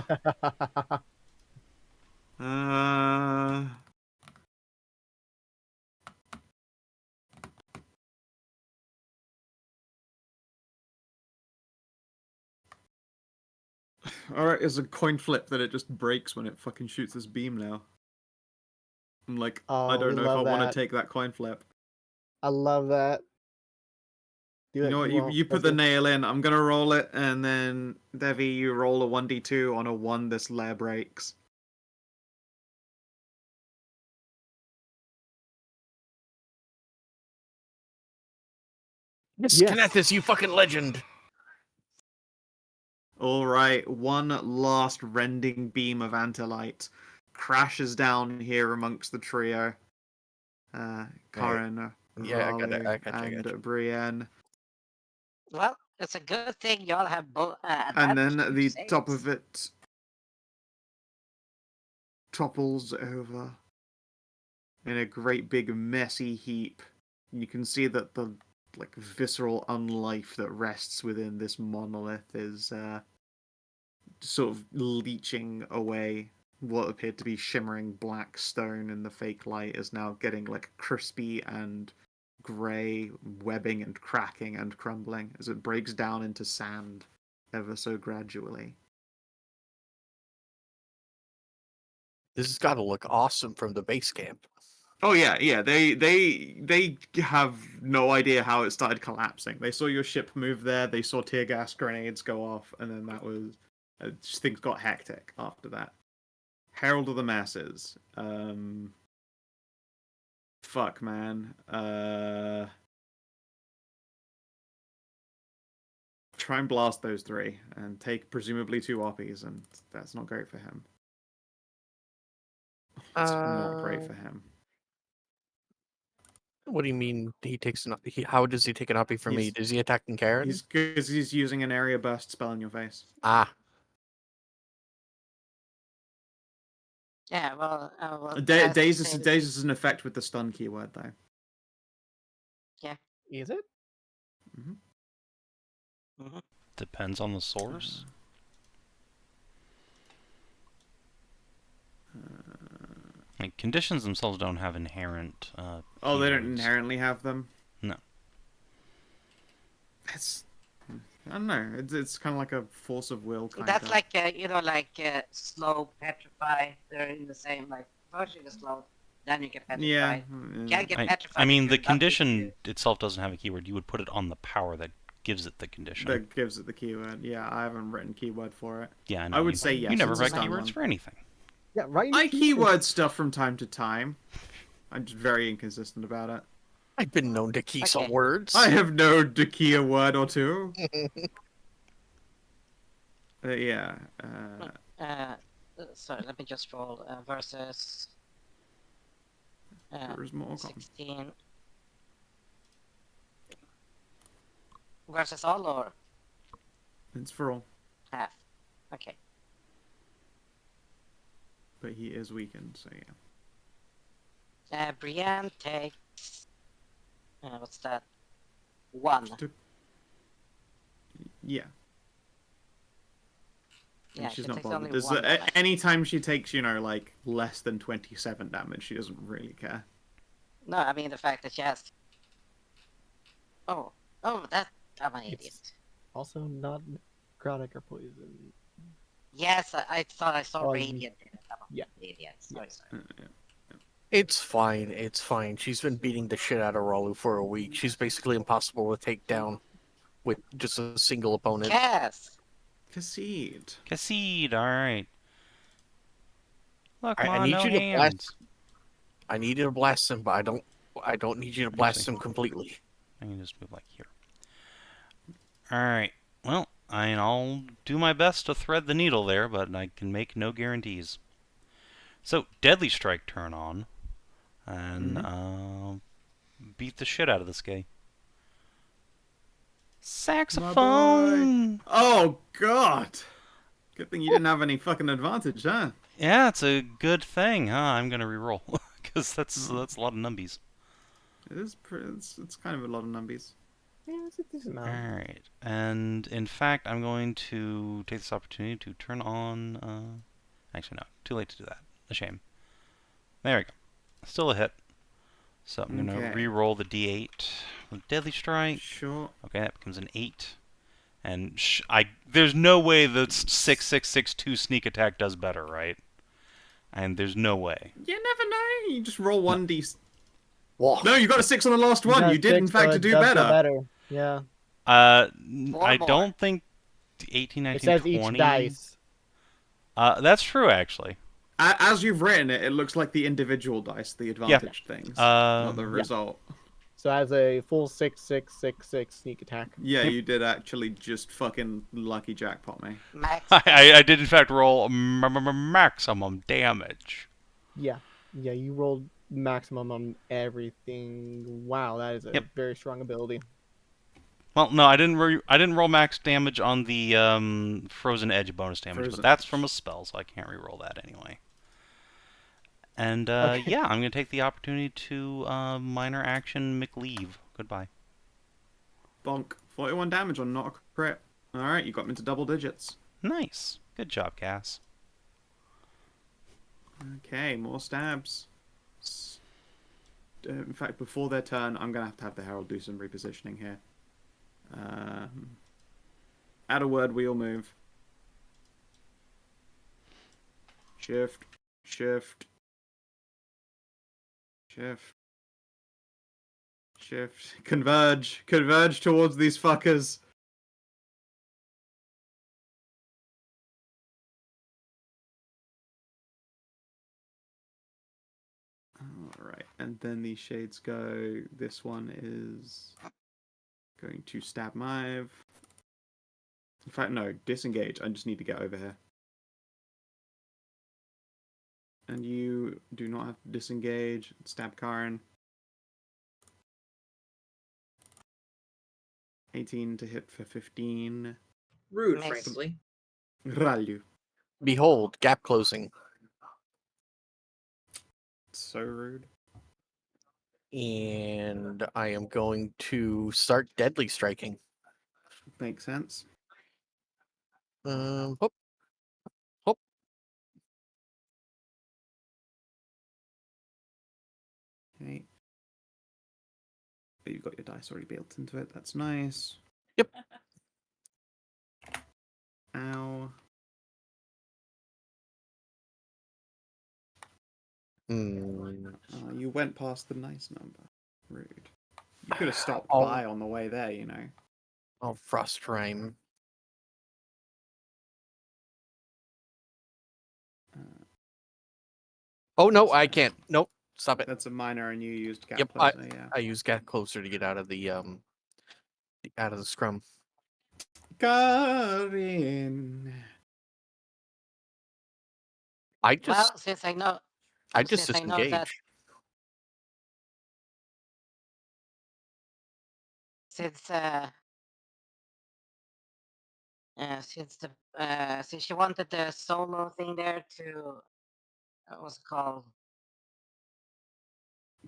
Alright, it's a coin flip that it just breaks when it fucking shoots this beam now. I'm like, I Oh, don't we know if I love want that. to take that coin flip. I love that. Do You it, know what? won't. You put Let's the go. nail in. I'm gonna roll it, and then Devi, you roll a 1d2 on a 1. This lair breaks. Yes, Yes. Kinathis, you fucking legend! All right, one last rending beam of antilight crashes down here amongst the trio. Karin, Yeah, I got it. Ralu, and Brienne. Well, it's a good thing y'all have both. And then the top of it topples over in a great big messy heap. You can see that the visceral unlife that rests within this monolith is sort of leeching away. What appeared to be shimmering black stone in the fake light is now getting crispy and grey, webbing and cracking and crumbling as it breaks down into sand ever so gradually. This has got to look awesome from the base camp. Oh yeah. They have no idea how it started collapsing. They saw your ship move there. They saw tear gas grenades go off, and then that was things got hectic after that. Herald of the Masses. Fuck, man. Try and blast those 3 and take presumably 2 oppies, and that's not great for him. It's not great for him. What do you mean he takes an how does he take an uppy from me? Is he attacking Karin? He's using an area burst spell in your face. Ah. Yeah, well Daze is an effect with the stun keyword, though. Yeah. Is it? Depends on the source. Like, conditions themselves don't have inherent. Oh, they don't keywords. inherently have them. No. It's, I don't know. It's kind of like a force of will kind That's of. like slow, petrify. They're in the same like first you get slow, then you get petrified. Yeah. You can't get petrified. I mean, if the you're not condition itself doesn't have a keyword. You would put it on the power that gives it the condition. That gives it the keyword. Yeah, I haven't written keyword for it. Yeah, I know. I would say yes. You never it's a write stun keywords one. for anything. Yeah, right. I keyword stuff from time to time. I'm just very inconsistent about it. I've been known to key some Okay. words. I have known to key a word or two. Yeah. Sorry, let me just roll versus There is more common. 16 versus all or It's for all, half. Okay. but he is weakened, so yeah. Brienne takes what's that? 1. Yeah. Yeah, She's she not takes bothered. only There's 1 damage. anytime she takes, like less than 27 damage, she doesn't really care. No, I mean the fact that she has. Oh, that I'm an idiot. It's also not necrotic or poison. Yes, I thought I saw Oh, radiant in it. I'm yeah. an idiot. Sorry. It's fine. It's fine. She's been beating the shit out of Ralu for a week. She's basically impossible to take down with just a single opponent. Cass. Khassid. Khassid, alright. Look, I Ma, need no you to hands. blast. I need you to blast him, but I don't need you to blast Actually- him completely. I can just move like here. Alright. Well, I'll do my best to thread the needle there, but I can make no guarantees. So, Deadly Strike turn on. And beat the shit out of this guy. Saxophone! Oh, God! Good thing you didn't have any fucking advantage, huh? Yeah, it's a good thing, huh? I'm gonna reroll. Because that's a lot of numbies. It is it's kind of a lot of numbies. Yeah, it's a decent amount. Alright. And, in fact, I'm going to take this opportunity to turn on... Actually, no. Too late to do that. A shame. There we go. Still a hit. So I'm going to Okay. re-roll the d8 with Deadly Strike. Sure. Okay, that becomes an 8. And there's no way that 6/6/6/2 sneak attack does better, right? And there's no way. You never know. You just roll 1d. Whoa. No, you got a 6 on the last one. You did, in fact, to do does go better. Yeah. I more. don't think 18, It 19, says 20... each dice. That's true, actually. As you've written it, it looks like the individual dice, the advantage things, not the result. So as a full 6/6/6/6 sneak attack. Yeah, you did actually just fucking lucky jackpot me. Max. I did, in fact, roll maximum damage. Yeah. Yeah, you rolled maximum on everything. Wow, that is a very strong ability. Well, no, I didn't roll max damage on the Frozen Edge bonus damage, but that's from a spell, so I can't re-roll that anyway. And yeah, I'm gonna take the opportunity to minor action McLeave. Goodbye. Bonk. 41 damage on not a crit. Alright, you got me to double digits. Nice. Good job, Cass. Okay, more stabs. In fact, before their turn, I'm going to have the Herald do some repositioning here. Add a word wheel move. Shift. Shift. Shift. Shift. Converge. Converge towards these fuckers. Alright, and then these shades go. This one is going to stab Mive. In fact, no, disengage. I just need to get over here. And you do not have to disengage. Stab Karin. 18 to hit for 15. Rude, Nice. frankly. Ralu. Behold, gap closing. So rude. And I am going to start deadly striking. Makes sense. Hop. Hop. Okay. But you've got your dice already built into it. That's nice. Yep. Ow. You went past the nice number. Rude. You could have stopped Oh. by on the way there, you know. Oh, Frustrame. Oh no, I can't. Nope. Stop it. That's a minor, and you used gap Yep, closer, yeah. I use Get Closer to get out of the scrum. Karin. I just Well, since I know that disengage. since since she wanted the solo thing there to what's it called?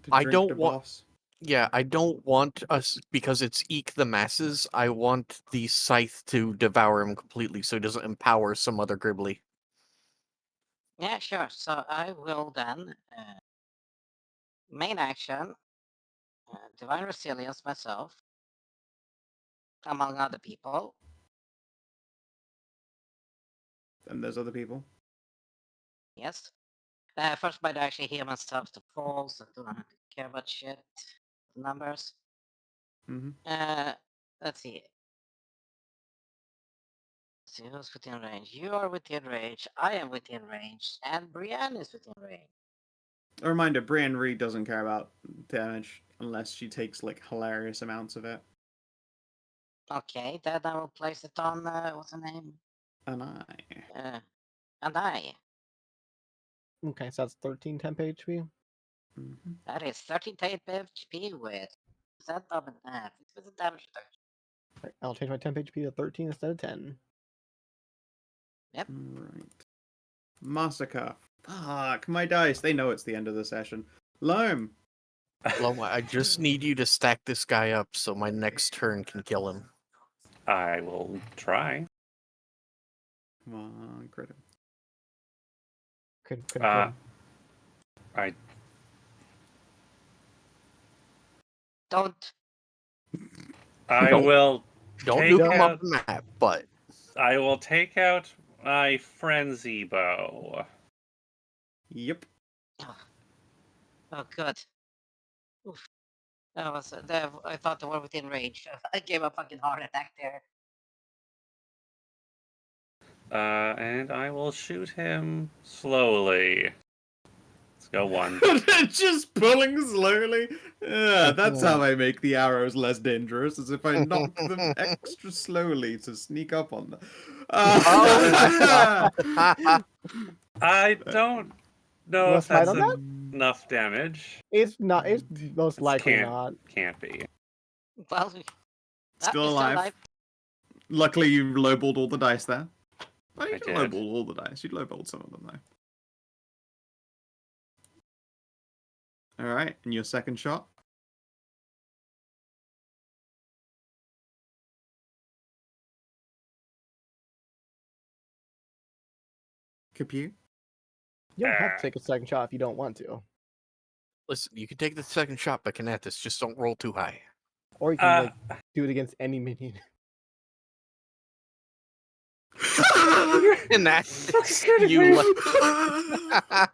To I drink don't the want- boss. Yeah, I don't want us because it's Eek the Masses. I want the scythe to devour him completely, so he doesn't empower some other Gribbly. Yeah, sure. So I will then main action, divine resilience myself, among other people. And there's other people. Yes. First, might actually heal myself to full, so don't have to care about shit. Numbers. Let's see. See who's within range. You are within range. I am within range, and Brienne is within range. A reminder: Brienne really doesn't care about damage unless she takes like hilarious amounts of it. Okay, then I will place it on what's her name? Anai. Anai. Okay, so that's 13 temp HP. That is 13 HP with. Is that double? It's with the damage reduction. Right, I'll change my temp HP to 13 instead of 10. Yep. Right. Masika. Fuck, my dice. They know it's the end of the session. Loam. Loam, I just need you to stack this guy up so my next turn can kill him. I will try. Come on, crit. Could I Don't. will Don't take nuke him out, off the map, but I will take out my frenzy bow. Yep. Oh, good. Oof. That was. I thought they were within range. I gave a fucking heart attack there. And I will shoot him slowly. Let's go one. Just pulling slowly. Yeah, that's how I make the arrows less dangerous, as if I knock them extra slowly to sneak up on them. I don't know if fight that's on that? enough damage. It's not. It's most likely can't, not. Can't be. Well, Still alive. Luckily, you lowballed all the dice there. Well, you didn't lowball all the dice. You lowballed some of them, though. Alright, and your second shot? Capew? You don't have to take a second shot if you don't want to. listen, you can take the second shot, but Kinathis, just don't roll too high. Or you can do it against any minion. And that's you. I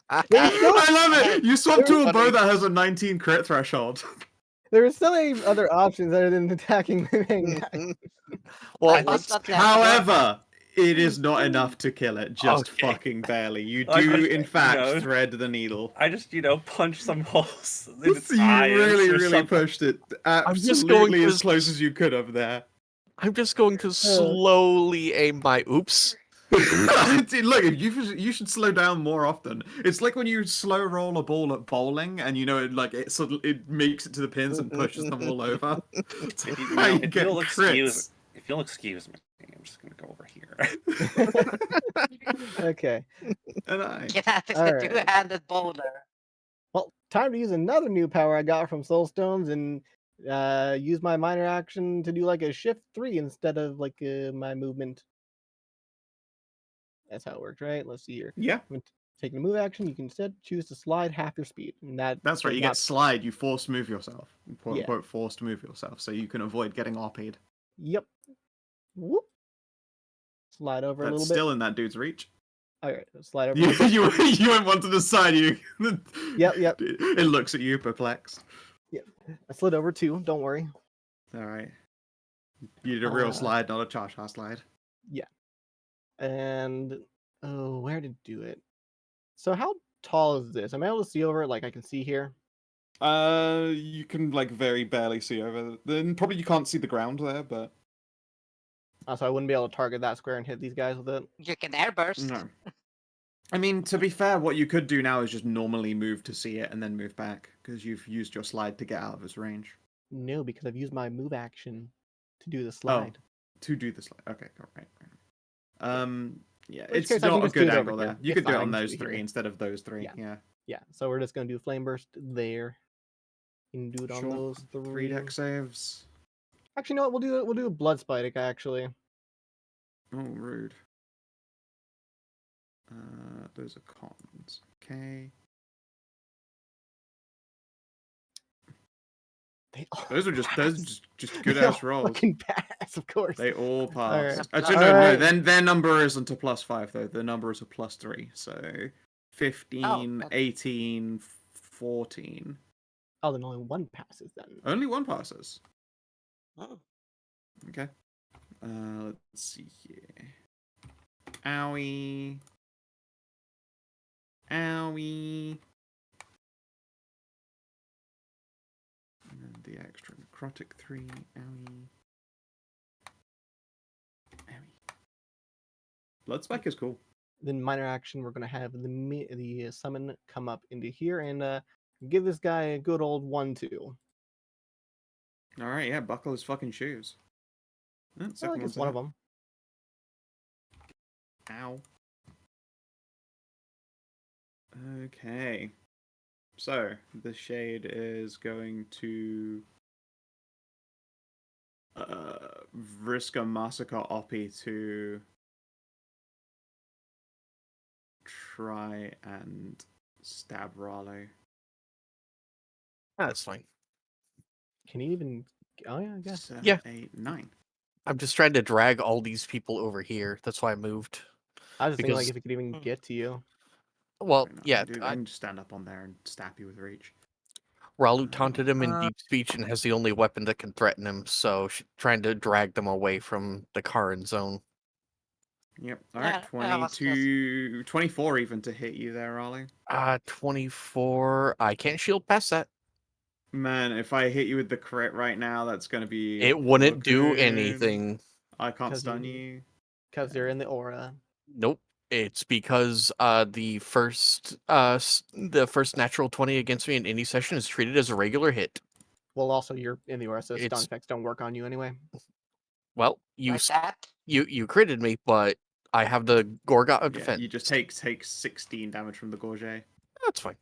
love it! You swap to a bow that has a 19 crit threshold. There are still any other options other than attacking the main guy. Well, however, it is not enough to kill it, just fucking barely. You do, in fact, thread the needle. I just, punch some holes in its You eyes really pushed it absolutely as close as you could have there. I'm just going to slowly aim my oops. Look, you should slow down more often. It's like when you slow roll a ball at bowling, and it makes it to the pins and pushes them all over. If you'll excuse me, I'm just gonna go over here. Okay. And I. Kinathis the two-handed boulder. Well, time to use another new power I got from Soulstones and use my minor action to do like a shift 3 instead of like my movement. That's how it works, right? Let's see here. Yeah. taking a move action, you can instead choose to slide half your speed. And That's right. does You not- get slide. You force move yourself. Quote Yeah. unquote forced move yourself, so you can avoid getting RP'd. Yep. Whoop. Slide over a That's little still bit. in that dude's reach. All right, slide over. You a little bit. you went one to the side. You. Yep. It looks at you perplexed. I slid over 2. Don't worry. All right. You did a real slide, not a cha-cha slide. And oh, where to do it? So how tall is this? Am I able to see over it? Like I can see here. You can like very barely see over. Then probably you can't see the ground there, but So I wouldn't be able to target that square and hit these guys with it. You can airburst. no. I mean, to be fair, what you could do now is just normally move to see it and then move back because you've used your slide to get out of its range. No, because I've used my move action to do the slide. To do the slide. Okay, right. Yeah, Which it's case I can not a just do good it over angle there. here. You It's could do it fine, I on can those do it 3 here. instead of those 3. Yeah. Yeah, so we're just gonna do flame burst there. You can do it on Sure. those 3 3. deck saves. Actually, no, we'll do a blood spitic actually. Oh, rude. Those are cons. Okay. Those are just good they ass all rolls. Fucking pass, of course. They all passed. Alright. Actually, no. Then their number isn't a +5 though. The number is a +3. So 15, 18, 14. Oh, then only 1 passes then. Only 1 passes. Oh. Okay. Let's see here. Owie. Owie. And then the extra necrotic 3. Owie. Owie. Blood spike is cool. Then minor action, we're gonna have the summon come up into here and give this guy a good old 1-2. Alright, yeah, buckle his fucking shoes. I like it's one of them. Ow. Okay. So, the shade is going to risk a Masika Oppie to try and stab Ralu. That's fine. Can he even? Oh yeah, I guess. 7, Yeah. 8, 9. I'm just trying to drag all these people over here. That's why I moved. I was just thinking like Because- if he could even get to you. Well, Wait, no, yeah, dude, I can just stand up on there and stab you with reach. Ralu taunted him in deep speech and has the only weapon that can threaten him, so she's trying to drag them away from the Karin zone. Yep. Alright, 22, 24 even to hit you there, Ralu. 24. I can't shield past that. Man, if I hit you with the crit right now, that's going to be... It wouldn't do awkward. anything. I can't 'Cause stun you- you. Because they're in the aura. Nope. It's because the first natural 20 against me in any session is treated as a regular hit. Well, also you're in the aura, so stun It's- effects don't work on you anyway. Well, you Like that? you critted me, but I have the Gorgot of Yeah, defense. you just take 16 damage from the Gorget. That's fine.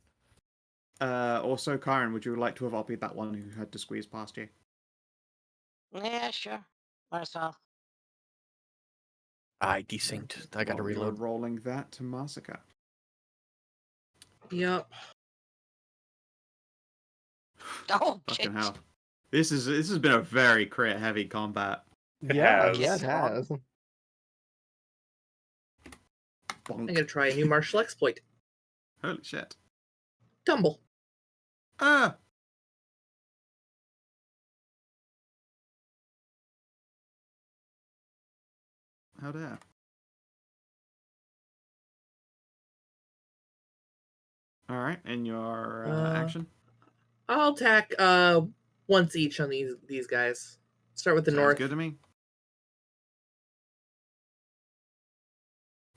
Also, Karin, would you like to have OP'd that one who had to squeeze past you? Yeah, sure. Might as well. I desynced. I gotta Well, you're reload. rolling that to Masika. Yep. Oh, Fucking shit. hell. This has been a very crit heavy combat. It Yeah, has. yeah, it has. I'm Bonk. gonna try a new martial exploit. Holy shit. Tumble. Ah! How dare. Alright, and your action? I'll attack once each on these guys. Start with the Sounds north. good to me.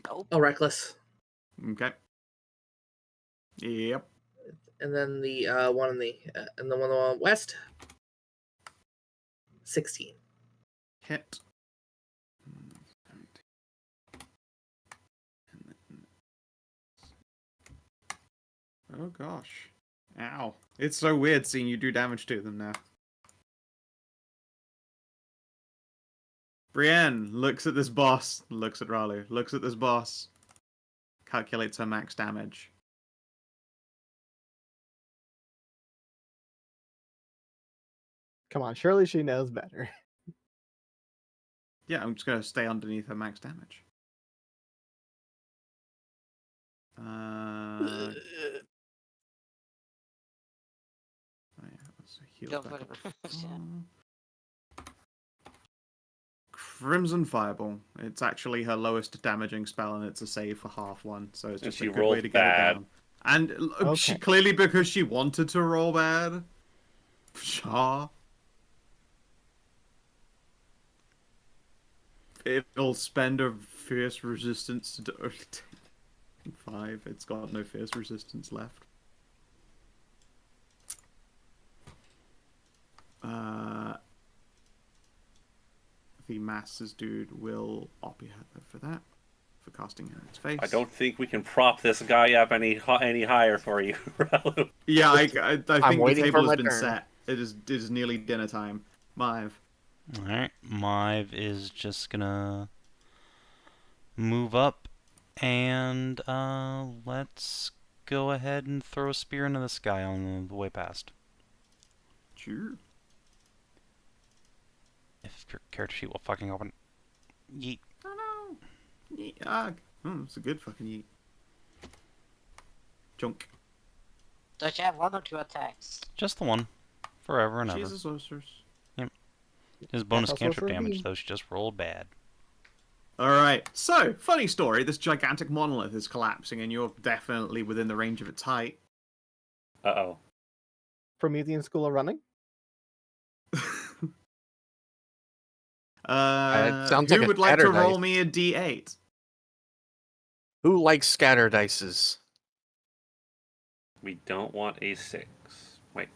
Nope. Oh, reckless. Okay. Yep. And then the one in the and the one on the west. 16. Hit. Oh gosh. Ow. It's so weird seeing you do damage to them now. Brienne looks at this boss, looks at Ralu, looks at this boss. calculates her max damage. Come on, surely she knows better. Yeah, I'm just going to stay underneath her max damage. Oh yeah, let's heal Go back for up it. to Yeah. 4. Crimson Fireball. It's actually her lowest damaging spell, and it's a save for half one, so it's And just she a good way rolled to get bad. it down. And she Okay. clearly because she wanted to roll bad. Sure. It'll spend a fierce resistance to only take 5. It's got no fierce resistance left. The Masters dude will oppie her for that, for casting her in its face. I don't think we can prop this guy up any higher for you, Ralu. Yeah, I think the waiting for table has my been turn. set. It is nearly dinner time. Mive. Alright, Mive is just gonna move up and let's go ahead and throw a spear into this guy on the way past. Sure. If your character sheet will fucking open. Yeet. Oh no. Yeet. Ah. Oh, it's a good fucking yeet. Junk. Does she have 1 or 2 attacks? Just the one. Forever and ever. She's a sorceress. His bonus That's cantrip also damage, me. though, she just rolled bad. Alright, so, funny story. This gigantic monolith is collapsing, and you're definitely within the range of its height. Uh-oh. Promethean School of Running? sounds Who like a would like to scatter roll dice. me a d8? Who likes scatter dices? We don't want a 6. Wait,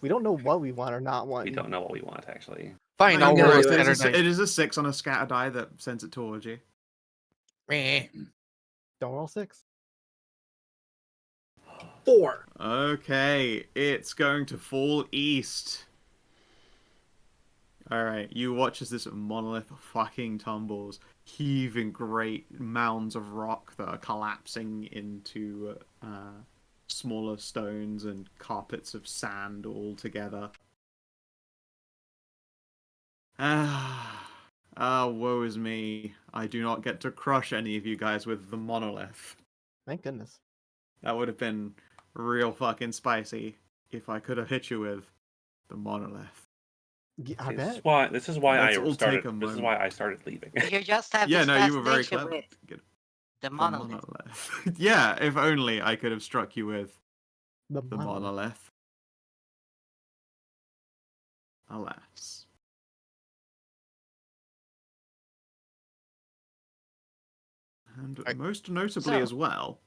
We don't know what we want or not want. we don't know what we want, actually. Fine, No, I'll you roll know, a it scatter is dice. it is a 6 on a scatter die that sends it towards you. Meh. Don't roll 6. 4. Okay, it's going to fall east. Alright, you watch as this monolith fucking tumbles, heaving great mounds of rock that are collapsing into smaller stones and carpets of sand all together. Woe is me. I do not get to crush any of you guys with the monolith. Thank goodness. That would have been real fucking spicy if I could have hit you with the monolith. I This bet. is why Let's I all started. take a This is moment. why I started leaving. You just have Yeah, this no, you were very fascination clever. with Good. the The monolith. monolith. Yeah, if only I could have struck you with The the monolith. monolith. Alas. And most notably So- as well,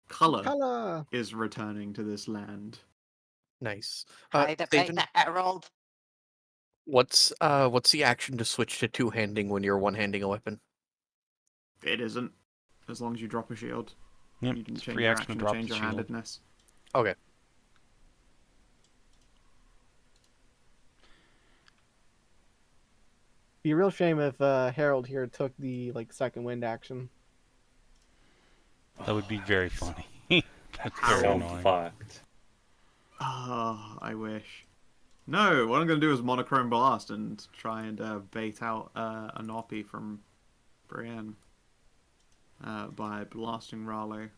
color Color. is returning to this land. Nice. Hide the Savin, plate, Harold. what's the action to switch to two-handing when you're one-handing a weapon? It isn't, as long as you drop a shield. Yep, You didn't it's change free your action to action drop change the your shield. handedness. Okay. Be a real shame if Harold here took the second wind action. That would be very funny. That's So very annoying. fucked. Oh, I wish. No, what I'm going to do is monochrome blast and try and bait out an Oppie from Brienne by blasting Ralu.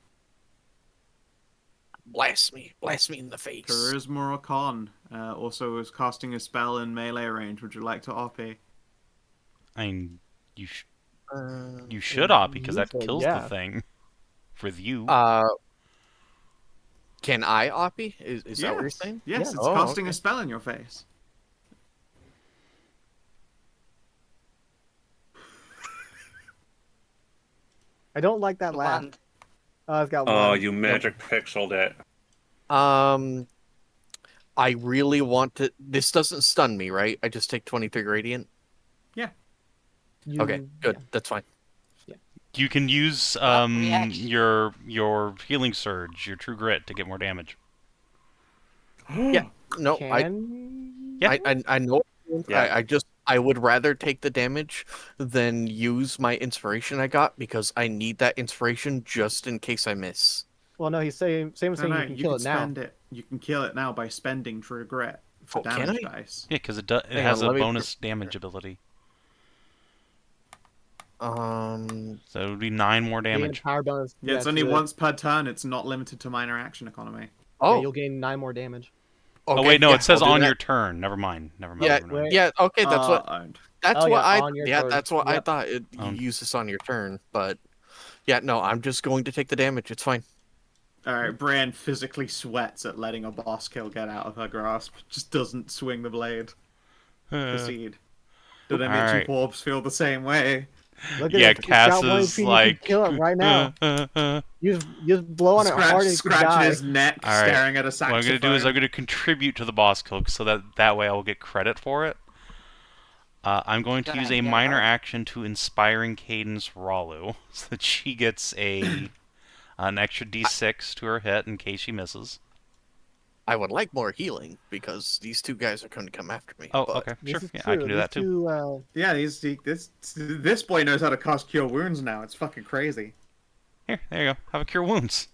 Blast me in the face. Charisma or Con also is casting a spell in melee range. Would you like to Oppie? I mean, you Uh, should op because that usually, kills yeah. the thing. For you. Can I oppie? Is that what you're Yes. saying? Yes, Yeah. it's Oh, casting okay. a spell in your face. I don't like that laugh. One. Oh, it's got Oh, one. you magic pixeled it. I really want to. This doesn't stun me, right? I just take 23 radiant. Okay, good. Yeah. That's fine. You can use reaction? your healing surge, your true grit, to get more damage. Yeah. No, Can... Yeah. I know. Yeah. I just I would rather take the damage than use my inspiration I got because I need that inspiration just in case I miss. Well, no, he's saying same as No, saying no, you can you kill can it now. spend it. You can kill it now by spending True Grit for Oh, can damage I? dice. Yeah, because it Hang has on, a let me- bonus damage ability. Um, So it would be 9 more Gain a damage. power bonus. Yeah, it's to only the- once per turn. It's not limited to minor action economy. Yeah, oh, you'll gain 9 more damage. Oh okay, wait, no, yeah, it says I'll do on that. your turn. Never mind. Never mind. Yeah, never mind. Wait. yeah, okay, that's what Owned. that's Oh, what yeah, I on your yeah, turn. that's what I Yep. thought. You Owned. use this on your turn, but yeah, no, I'm just going to take the damage. It's fine. Alright, Brienne physically sweats at letting a boss kill get out of her grasp. Just doesn't swing the blade. Khassid. Do the Mitchy Alright. Porbs feel the same way? Look at Yeah, it. It's got Cass one is HP, you like can kill it right now. You just blow on it hard and you can Scratching die. his neck, Alright. staring at a What saxophone. I'm going to do is I'm going to contribute to the boss kill so that way I will get credit for it. I'm going to Good use a idea, minor Art. action to Inspiring Cadence Ralu so that she gets an extra d6 to her hit in case she misses. I would like more healing because these two guys are going to come after me. Oh, but okay, This sure. is Yeah, true. I can do that These too. Yeah, this boy knows how to cast Cure Wounds now. It's fucking crazy. Here, there you go. Have a Cure Wounds.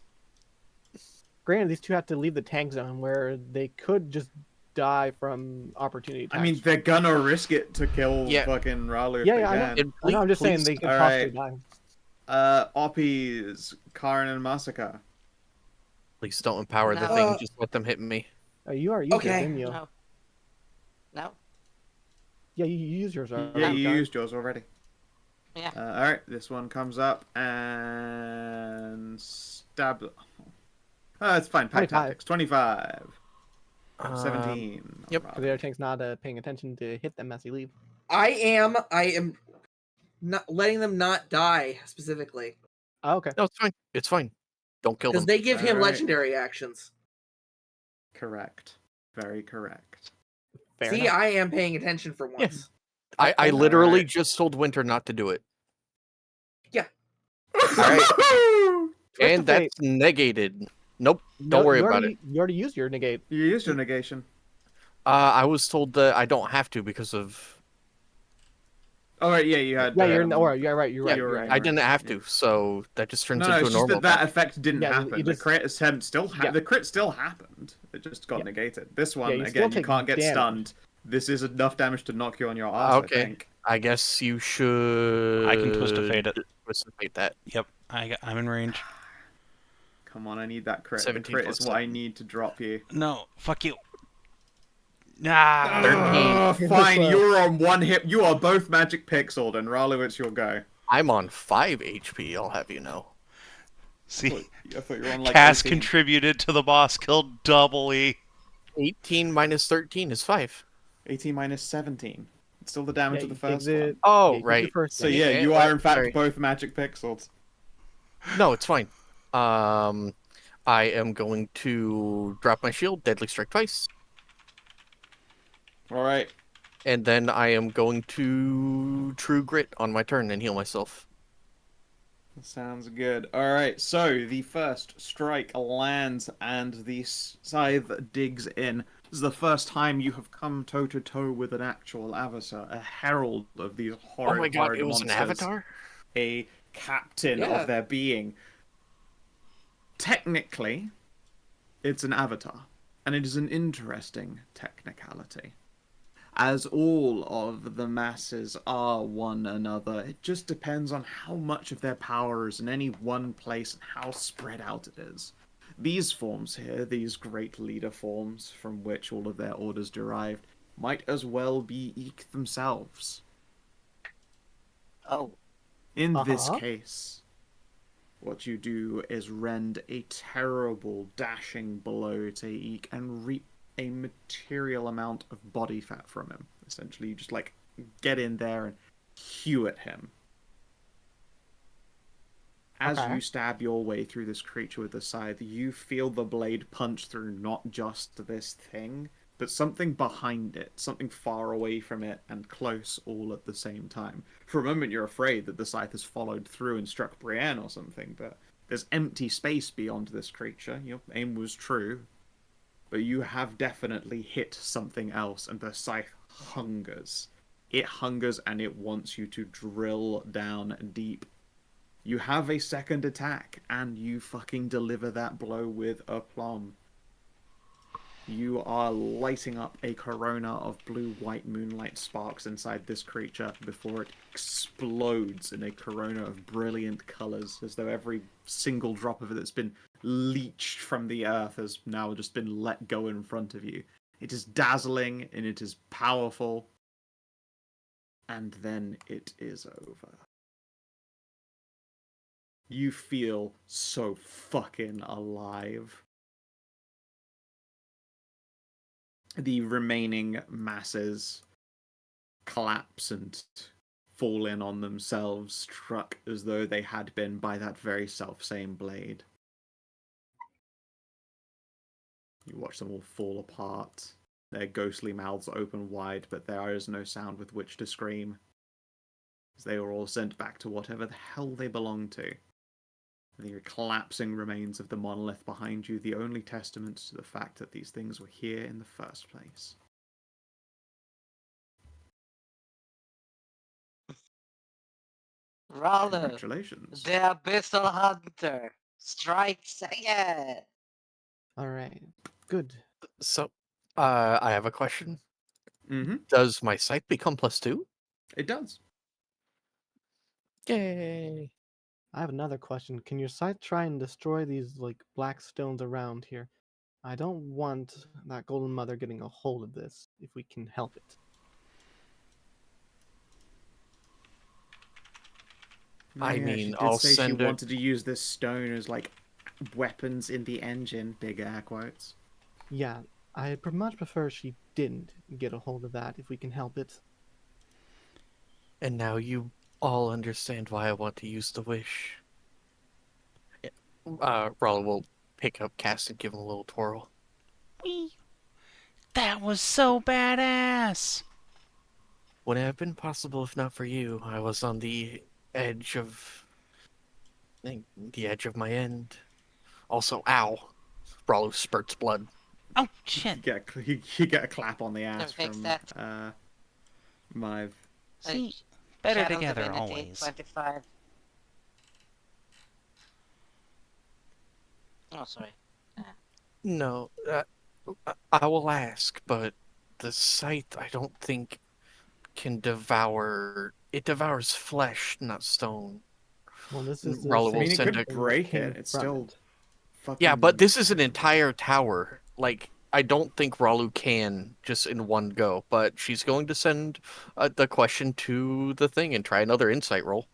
Granted, these two have to leave the tank zone where they could just die from opportunity attacks. I mean, they're gonna risk it to kill Yeah. fucking Ralu if Yeah, they yeah, I know. can. And I know, I'm just saying please- they could Alright. possibly die. Oppies, Karin and Masika. Please don't empower the No. thing. Just let them hit me. Oh, you are using Okay. it, didn't you? No. No. Yeah, you used yours already. Yeah, you Karin. used yours already. Yeah. Alright, this one comes up and stab. Oh, it's fine. Pack 25. tactics. 25. Um, 17. yep. Alright. So the other tank's not paying attention to hit them as you leave. I am not letting them not die specifically Oh, okay. No, it's fine. It's fine. Don't kill because them. they give him Alright. legendary actions. Correct. Very correct. Fair See, enough. I am paying attention for once. I literally Alright. just told Winter not to do it. Alright. Twist And of fate. that's negated. Nope. No, worry you about already, You already used your negate. You used your negation. I was told that I don't have to because of... Oh, right, yeah, you had. Yeah, you're in the aura. You're right. You're yeah, right. you're You're right. I didn't have to, so that just turns No, into it's a just normal that attack. effect didn't Yeah, happen. you The just- crit attempt still Yeah. the crit still happened. It just got Yeah. negated. This one you still again, you take can't get damage. stunned. This is enough damage to knock you on your ass. Okay. I think. I guess you should... I can Twist of Fate it. Twist of Fate that. Yep, I'm in range. Come on, I need that crit. The 17 crit plus is what I 7. need to drop you. No, fuck you. Nah. 13. Fine, Well. you're on one hit. You are both magic pixeled, and Ralu, it's your go. I'm on 5 HP, I'll have you know. See, I thought you were on like Cass 18. contributed to the boss kill doubly. 18 minus 13 is 5. 18 minus 17. It's still the damage Yeah, of the you take first the- one. Oh, Yeah, you take right. your first So damage. yeah, you are in fact Sorry. both magic pixeled. No, it's fine. I am going to drop my shield, deadly strike twice, All right. and then I am going to true grit on my turn and heal myself. Sounds good. All right, so the first strike lands and the scythe digs in. This is the first time you have come toe to toe with an actual avatar, a herald of these horrid, Oh my god, horrid it was an monsters, avatar? a captain Yeah. of their being. Technically, it's an avatar, and it is an interesting technicality. As all of the masses are one another, it just depends on how much of their power is in any one place and how spread out it is. These forms here, these great leader forms from which all of their orders derived, might as well be Eek themselves. Oh. In this Uh-huh. case, what you do is rend a terrible dashing blow to Eek and reap a material amount of body fat from him. Essentially, you just like get in there and hew at him. As Okay. you stab your way through this creature with the scythe, you feel the blade punch through not just this thing, but something behind it, something far away from it and close all at the same time. For a moment, you're afraid that the scythe has followed through and struck Brienne or something, but there's empty space beyond this creature. Your aim was true, but you have definitely hit something else, and the scythe hungers. It hungers and it wants you to drill down deep. You have a second attack, and you fucking deliver that blow with aplomb. You are lighting up a corona of blue-white moonlight sparks inside this creature before it explodes in a corona of brilliant colors, as though every single drop of it that's been leached from the earth has now just been let go in front of you. It is dazzling, and it is powerful, and then it is over. You feel so fucking alive. The remaining masses collapse and fall in on themselves, struck as though they had been by that very self-same blade. You watch them all fall apart, their ghostly mouths open wide, but there is no sound with which to scream, as they are all sent back to whatever the hell they belong to. The collapsing remains of the monolith behind you, the only testament to the fact that these things were here in the first place. Ralu, Congratulations. the Abyssal Hunter, strikes again. All right. Good. So, I have a question. Mm-hmm. Does my sight become +2? It does. Yay! I have another question. Can your scythe try and destroy these like black stones around here? I don't want that golden mother getting a hold of this if we can help it. I Yeah, mean, she did I'll say she send her. wanted to use this stone as like weapons in the engine. Big air quotes. Yeah, I much prefer she didn't get a hold of that if we can help it. And now you all understand why I want to use the wish. Ralu will pick up Cass and give him a little twirl. Whee! That was so badass! Would it have been possible if not for you? I was on the edge of... the edge of my end. Also, ow. Ralu spurts blood. Oh, shit! You get a clap on the ass fix from that. Myve. See, better Shadow together Divinity, always. 25. Oh, sorry. No, I will ask, but the scythe, I don't think, can devour... It devours flesh, not stone. Well, this is the Ralu will I mean, it send same a... could thing which break came it. It's from still it. fucking... Yeah, but this is an entire tower. Like, I don't think Ralu can just in one go, but she's going to send the question to the thing and try another insight roll.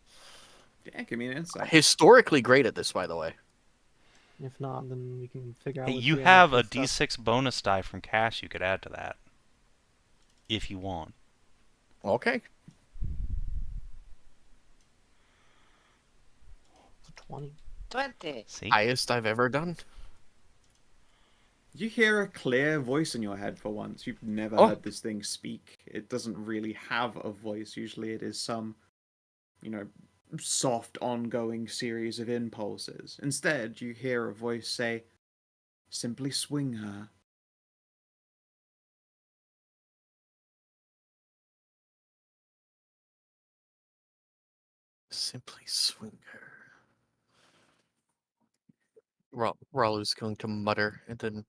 Yeah, give me an insight. Historically great at this, by the way. If not, then we can figure out Hey, which you way have a this stuff. d6 bonus die from Cash you could add to that. If you want. Okay. It's a 20. 20. See? Highest I've ever done. You hear a clear voice in your head for once. You've never Oh. heard this thing speak. It doesn't really have a voice. Usually it is some, soft, ongoing series of impulses. Instead, you hear a voice say, "Simply swing her." Simply swing her. Ralu's going to mutter and then...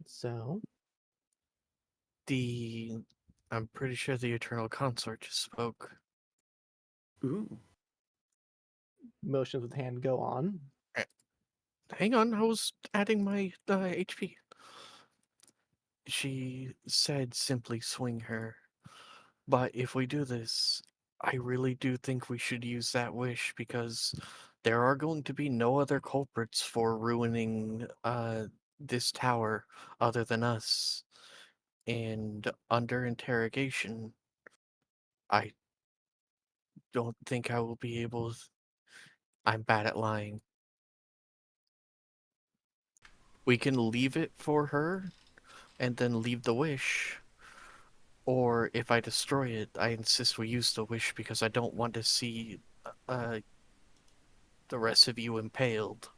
So, I'm pretty sure the Eternal Consort just spoke. Ooh. motions with hand go on. Hang on, I was adding my HP. She said simply swing her. But if we do this, I really do think we should use that wish because there are going to be no other culprits for ruining this tower other than us. And under interrogation, I don't think I will be able... I'm bad at lying. We can leave it for her and then leave the wish. Or if I destroy it, I insist we use the wish because I don't want to see the rest of you impaled.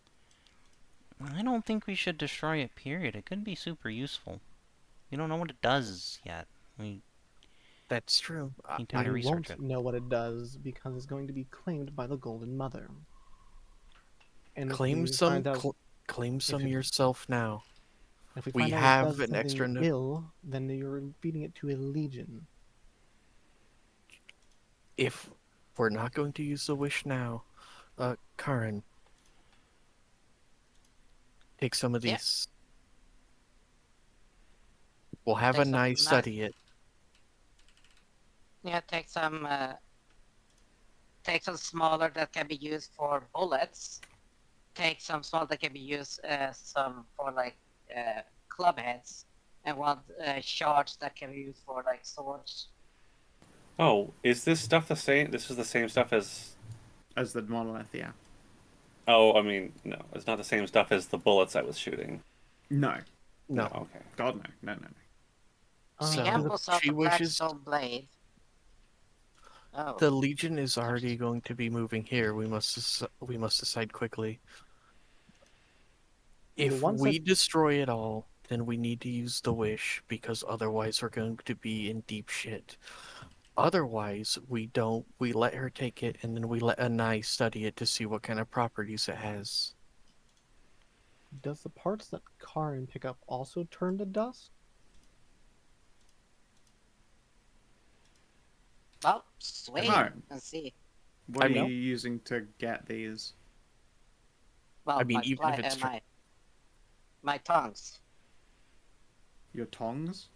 I don't think we should destroy it, period. It could be super useful. We don't know what it does yet. We That's true. need time to We research won't it. know what it does because it's going to be claimed by the Golden Mother. And if Claim we some, find out, claim some it- yourself now. if we We find out it have does an something extra ill, then you're feeding it to a legion. If we're not going to use the wish now, Karin, take some of Yeah. these. We'll have Take a some nice study it. Yeah, take some smaller that can be used for bullets. Take some small that can be used some for like club heads, and one shards that can be used for like swords. Oh, is this stuff the same? This is the same stuff as the monolith, yeah. Oh, I mean, no, it's not the same stuff as the bullets I was shooting. No. No. Okay. God, no. No. So, The apples of she the wishes- Blackstone blade. Oh. The Legion is already going to be moving here. We must decide quickly. If we destroy it all, then we need to use the wish, because otherwise we're going to be in deep shit. Otherwise, we don't. We let her take it, and then we let Anai study it to see what kind of properties it has. Does the parts that Karin pick up also turn to dust? Well, swing Alright. and see. What I are mean- you using to get these? Well, I mean, even if it's my tongues. Your tongs?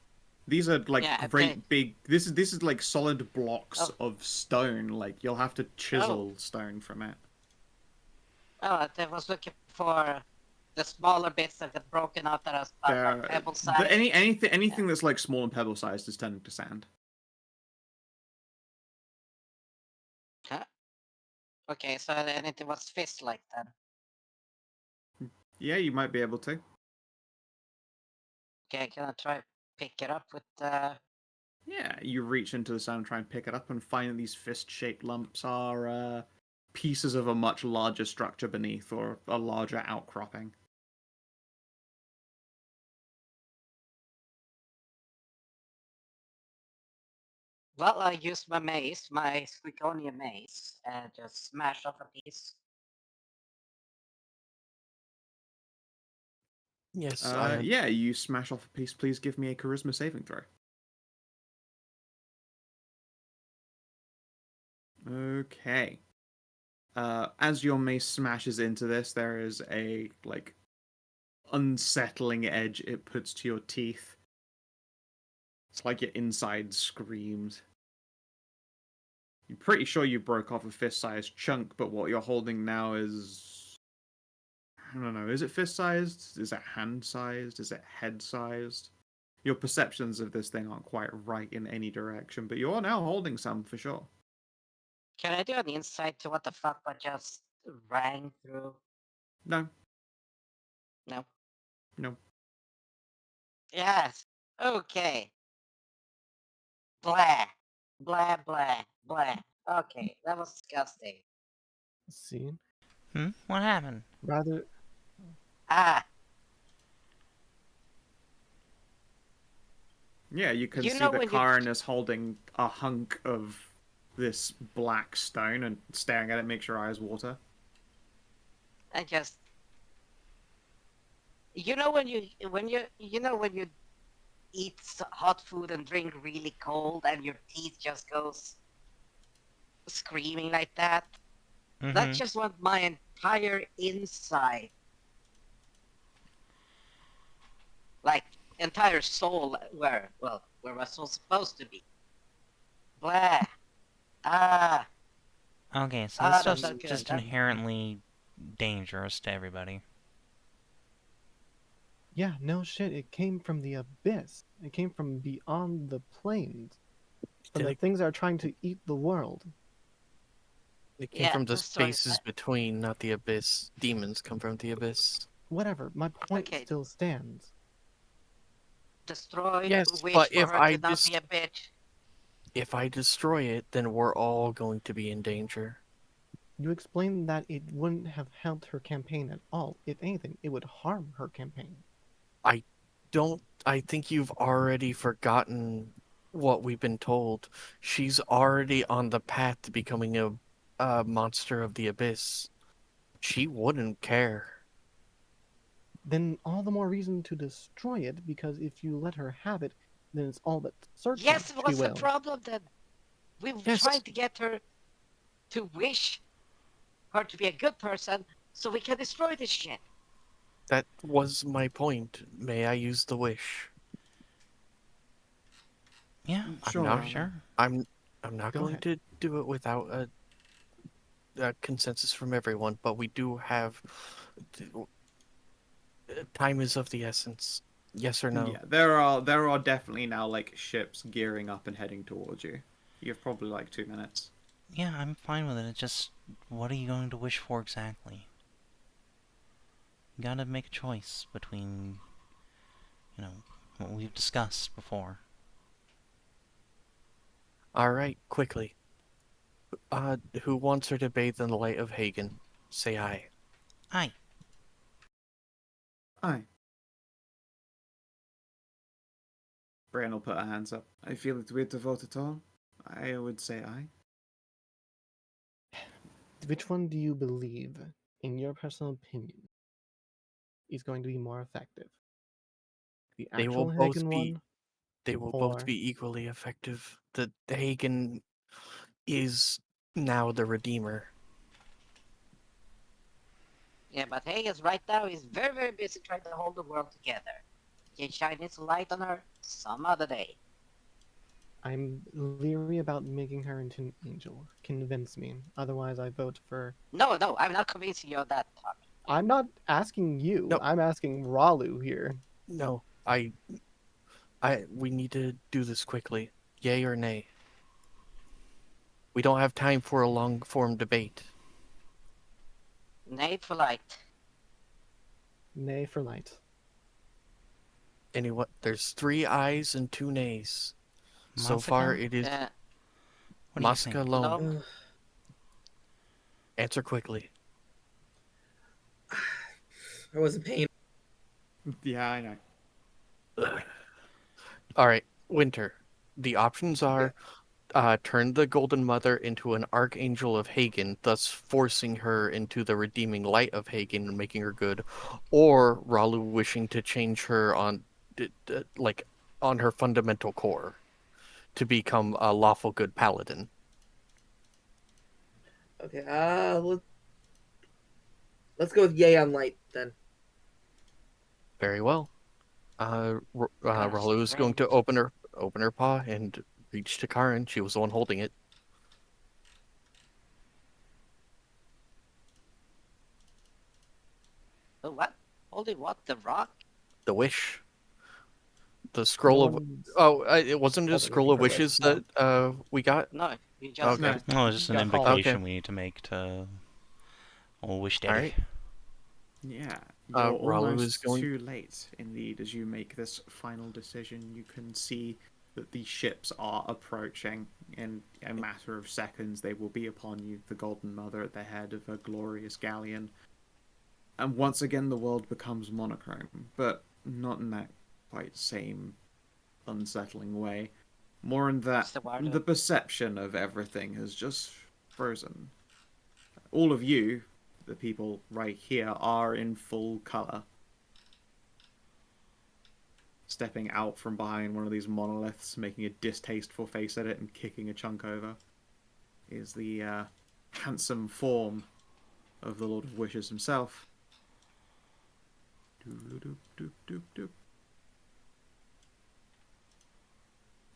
These are like Yeah, great big. This is like solid blocks Oh. of stone. Like you'll have to chisel stone from it. Oh, I was looking for the smaller bits that got broken out that are They're- like pebble size. anything that's like small and pebble sized is turning to sand. Huh? Okay, so anything was fist like then. Yeah, you might be able to. Okay, can I try pick it up with Yeah, you reach into the sand and try and pick it up and find that these fist-shaped lumps are pieces of a much larger structure beneath, or a larger outcropping. Well, I used my mace, my Squeakonia mace, and just smashed off a piece. Yes. Yeah, you smash off a piece. Please give me a charisma saving throw. Okay. As your mace smashes into this, there is a like unsettling edge it puts to your teeth. It's like your inside screams. You're pretty sure you broke off a fist-sized chunk, but what you're holding now is... I don't know, is it fist-sized? Is it hand-sized? Is it head-sized? Your perceptions of this thing aren't quite right in any direction, but you're now holding some for sure. Can I do an insight to what the fuck I just rang through? No. No. No. Yes. Okay. Blah. Blah, blah, blah. Okay, that was disgusting. See? What happened? Rather, Ah, Yeah, you can You see know that when you- Karin is holding a hunk of this black stone and staring at it, makes your eyes water. I just... You know when you eat hot food and drink really cold and your teeth just goes screaming like that? That's just what my entire inside, like entire soul, where my soul's supposed to be. Blah. Ah. Okay, so Ah, this that's stuff's not good. just inherently dangerous to everybody. yeah, no shit, it came from the abyss. It came from beyond the plains. From the things that are trying to eat the world. It came Yeah, from the that's what I spaces said. between, not the abyss. Demons come from the abyss. Whatever, my point Okay. still stands. Destroy. Yes, Wish but for if her I to not be a bitch. If I destroy it, then we're all going to be in danger. You explained that it wouldn't have helped her campaign at all. If anything, it would harm her campaign. I think you've already forgotten what we've been told. She's already on the path to becoming a monster of the abyss. She wouldn't care. Then all the more reason to destroy it, because if you let her have it, then it's all but certain Yes, she what's the will. problem then? We were Yes. trying to get her to wish her to be a good person so we can destroy this shit. That was my point. May I use the wish? Yeah, Sure. not- sure. I'm not Go going ahead. to do it without a consensus from everyone, but we do have time is of the essence. Yes or no? Yeah, there are definitely now like ships gearing up and heading towards you. You have probably like 2 minutes. Yeah, I'm fine with it. It's just, what are you going to wish for exactly? You gotta make a choice between, what we've discussed before. All right, quickly. Who wants her to bathe in the light of Hagen? Say aye. Aye. Aye. Brian will put her hands up. I feel it weird to vote at all. I would say aye. Which one do you believe, in your personal opinion, is going to be more effective? The They will actual both Hagen be. one, They will or both be equally effective. The Hagen is now the Redeemer. Yeah, but Hagen's right now is very, very busy trying to hold the world together. He can shine his light on her some other day. I'm leery about making her into an angel. Convince me. Otherwise, I vote for. No, I'm not convincing you of that, Tommy. I'm not asking you. No. I'm asking Ralu here. No, we need to do this quickly. Yay or nay? We don't have time for a long form debate. Nay for light. Nay for light. Anyone? There's 3 ayes and 2 nays. So Masika? far, it is Uh, What do you Masika think? Loam. Loam? Answer quickly. I wasn't paying. Yeah, I know. All right, Winter. The options are turn the Golden Mother into an Archangel of Hagen, thus forcing her into the redeeming light of Hagen and making her good, or Ralu wishing to change her on her fundamental core to become a lawful good paladin. Okay, let's go with yay on light then. Very well. Ralu is going to open her paw and reach to Karin. She was the one holding it. Oh, what? Holding what? The rock? The wish. The scroll of it wasn't a holding scroll of her wish, wishes no. that we got. No, you just Okay. No. No, it's just an Got called. invocation Okay. we need to make to old Wish Daddy. All right. Yeah, you're Ralu is almost going. too late, indeed, as you make this final decision. You can see that the ships are approaching. In a matter of seconds, they will be upon you, the Golden Mother at the head of a glorious galleon. And once again, the world becomes monochrome, but not in that quite same unsettling way. More in that It's the Wylder. the perception of everything has just frozen. All of you, the people right here, are in full color. Stepping out from behind one of these monoliths, making a distasteful face at it and kicking a chunk over, is the handsome form of the Lord of Wishes himself. Doop.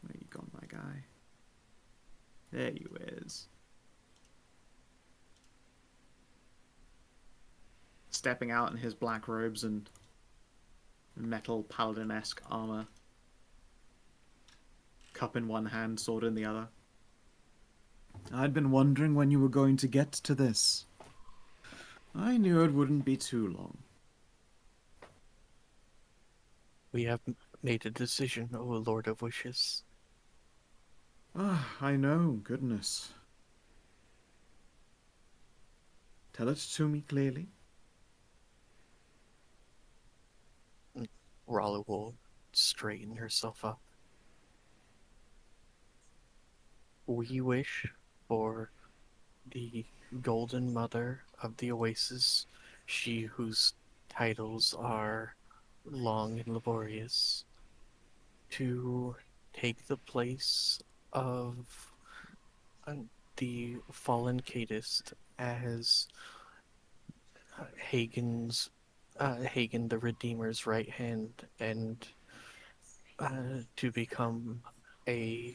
Where you gone, my guy? There you is. Stepping out in his black robes and metal paladin-esque armor. Cup in one hand, sword in the other. I'd been wondering when you were going to get to this. I knew it wouldn't be too long. We have made a decision, O Lord of Wishes. Ah, I know, goodness. Tell it to me clearly. Ralu will straighten herself up. We wish for the Golden Mother of the Oasis, she whose titles are long and laborious, to take the place of the fallen Cadist as Hagen the Redeemer's right hand, and to become a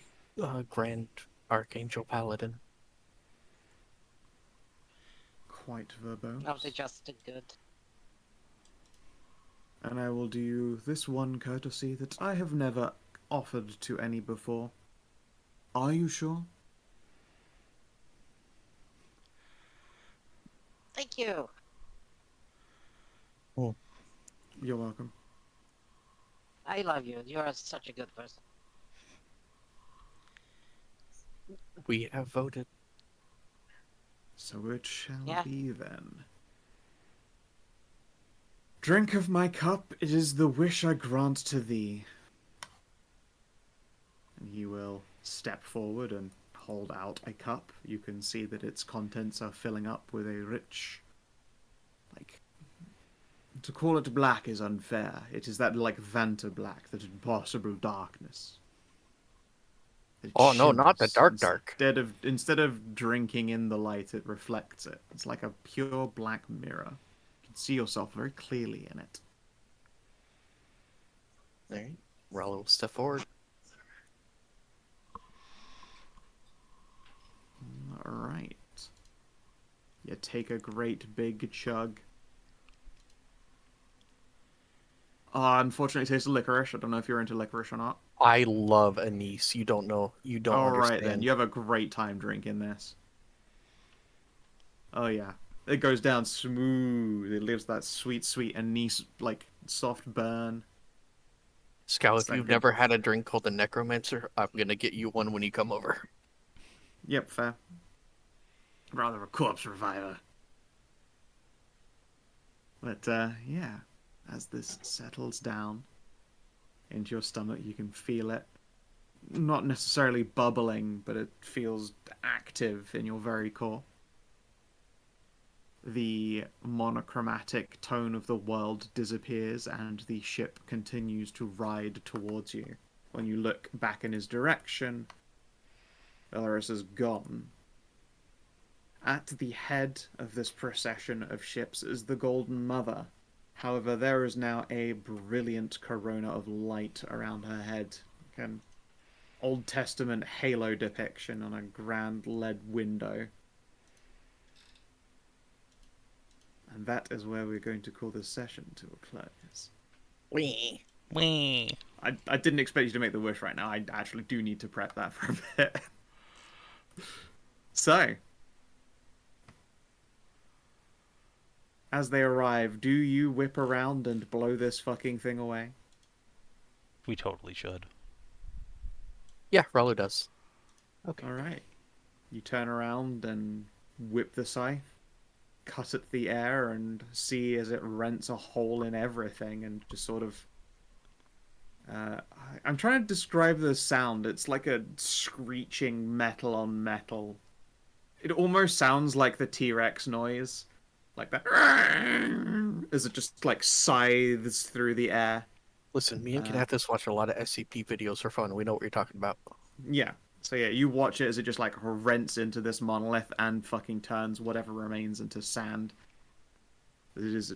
Grand Archangel Paladin. Quite verbose. Not just good. And I will do you this one courtesy that I have never offered to any before. Are you sure? Thank you. You're welcome. I love you. You're such a good person. We have voted. So it shall Yeah. be then. Drink of my cup, it is the wish I grant to thee. And he will step forward and hold out a cup. You can see that its contents are filling up with a rich, like, to call it black is unfair. It is that, like, Vanta black, that impossible darkness. It Oh no, not the shimmers. dark. Instead of drinking in the light, it reflects it. It's like a pure black mirror. You can see yourself very clearly in it. Alright, Ralu will step forward. Alright. You take a great big chug. Unfortunately, it tastes of licorice. I don't know if you're into licorice or not. I love anise. You don't know. You don't Alright understand. then, you have a great time drinking this. Oh yeah. It goes down smooth. It leaves that sweet, sweet anise, like, soft burn. Skow, It's if you've that good. never had a drink called the Necromancer, I'm gonna get you one when you come over. Yep, fair. Rather a corpse reviver. But, yeah. As this settles down into your stomach, you can feel it. Not necessarily bubbling, but it feels active in your very core. The monochromatic tone of the world disappears, and the ship continues to ride towards you. When you look back in his direction, Belarus is gone. At the head of this procession of ships is the Golden Mother. However, there is now a brilliant corona of light around her head. An Old Testament halo depiction on a grand lead window. And that is where we're going to call this session to a close. Wee. Whee! I didn't expect you to make the wish right now. I actually do need to prep that for a bit. So, as they arrive, do you whip around and blow this fucking thing away? We totally should. Yeah, Ralu does. Okay. Alright. You turn around and whip the scythe, cut at the air, and see as it rents a hole in everything and just sort of... I'm trying to describe the sound. It's like a screeching metal on metal. It almost sounds like the T-Rex noise. Like that. As it just, like, scythes through the air. Listen, me and Kinathis watch a lot of SCP videos for fun. We know what you're talking about. Yeah. So yeah, you watch it as it just, like, rents into this monolith and fucking turns whatever remains into sand. It is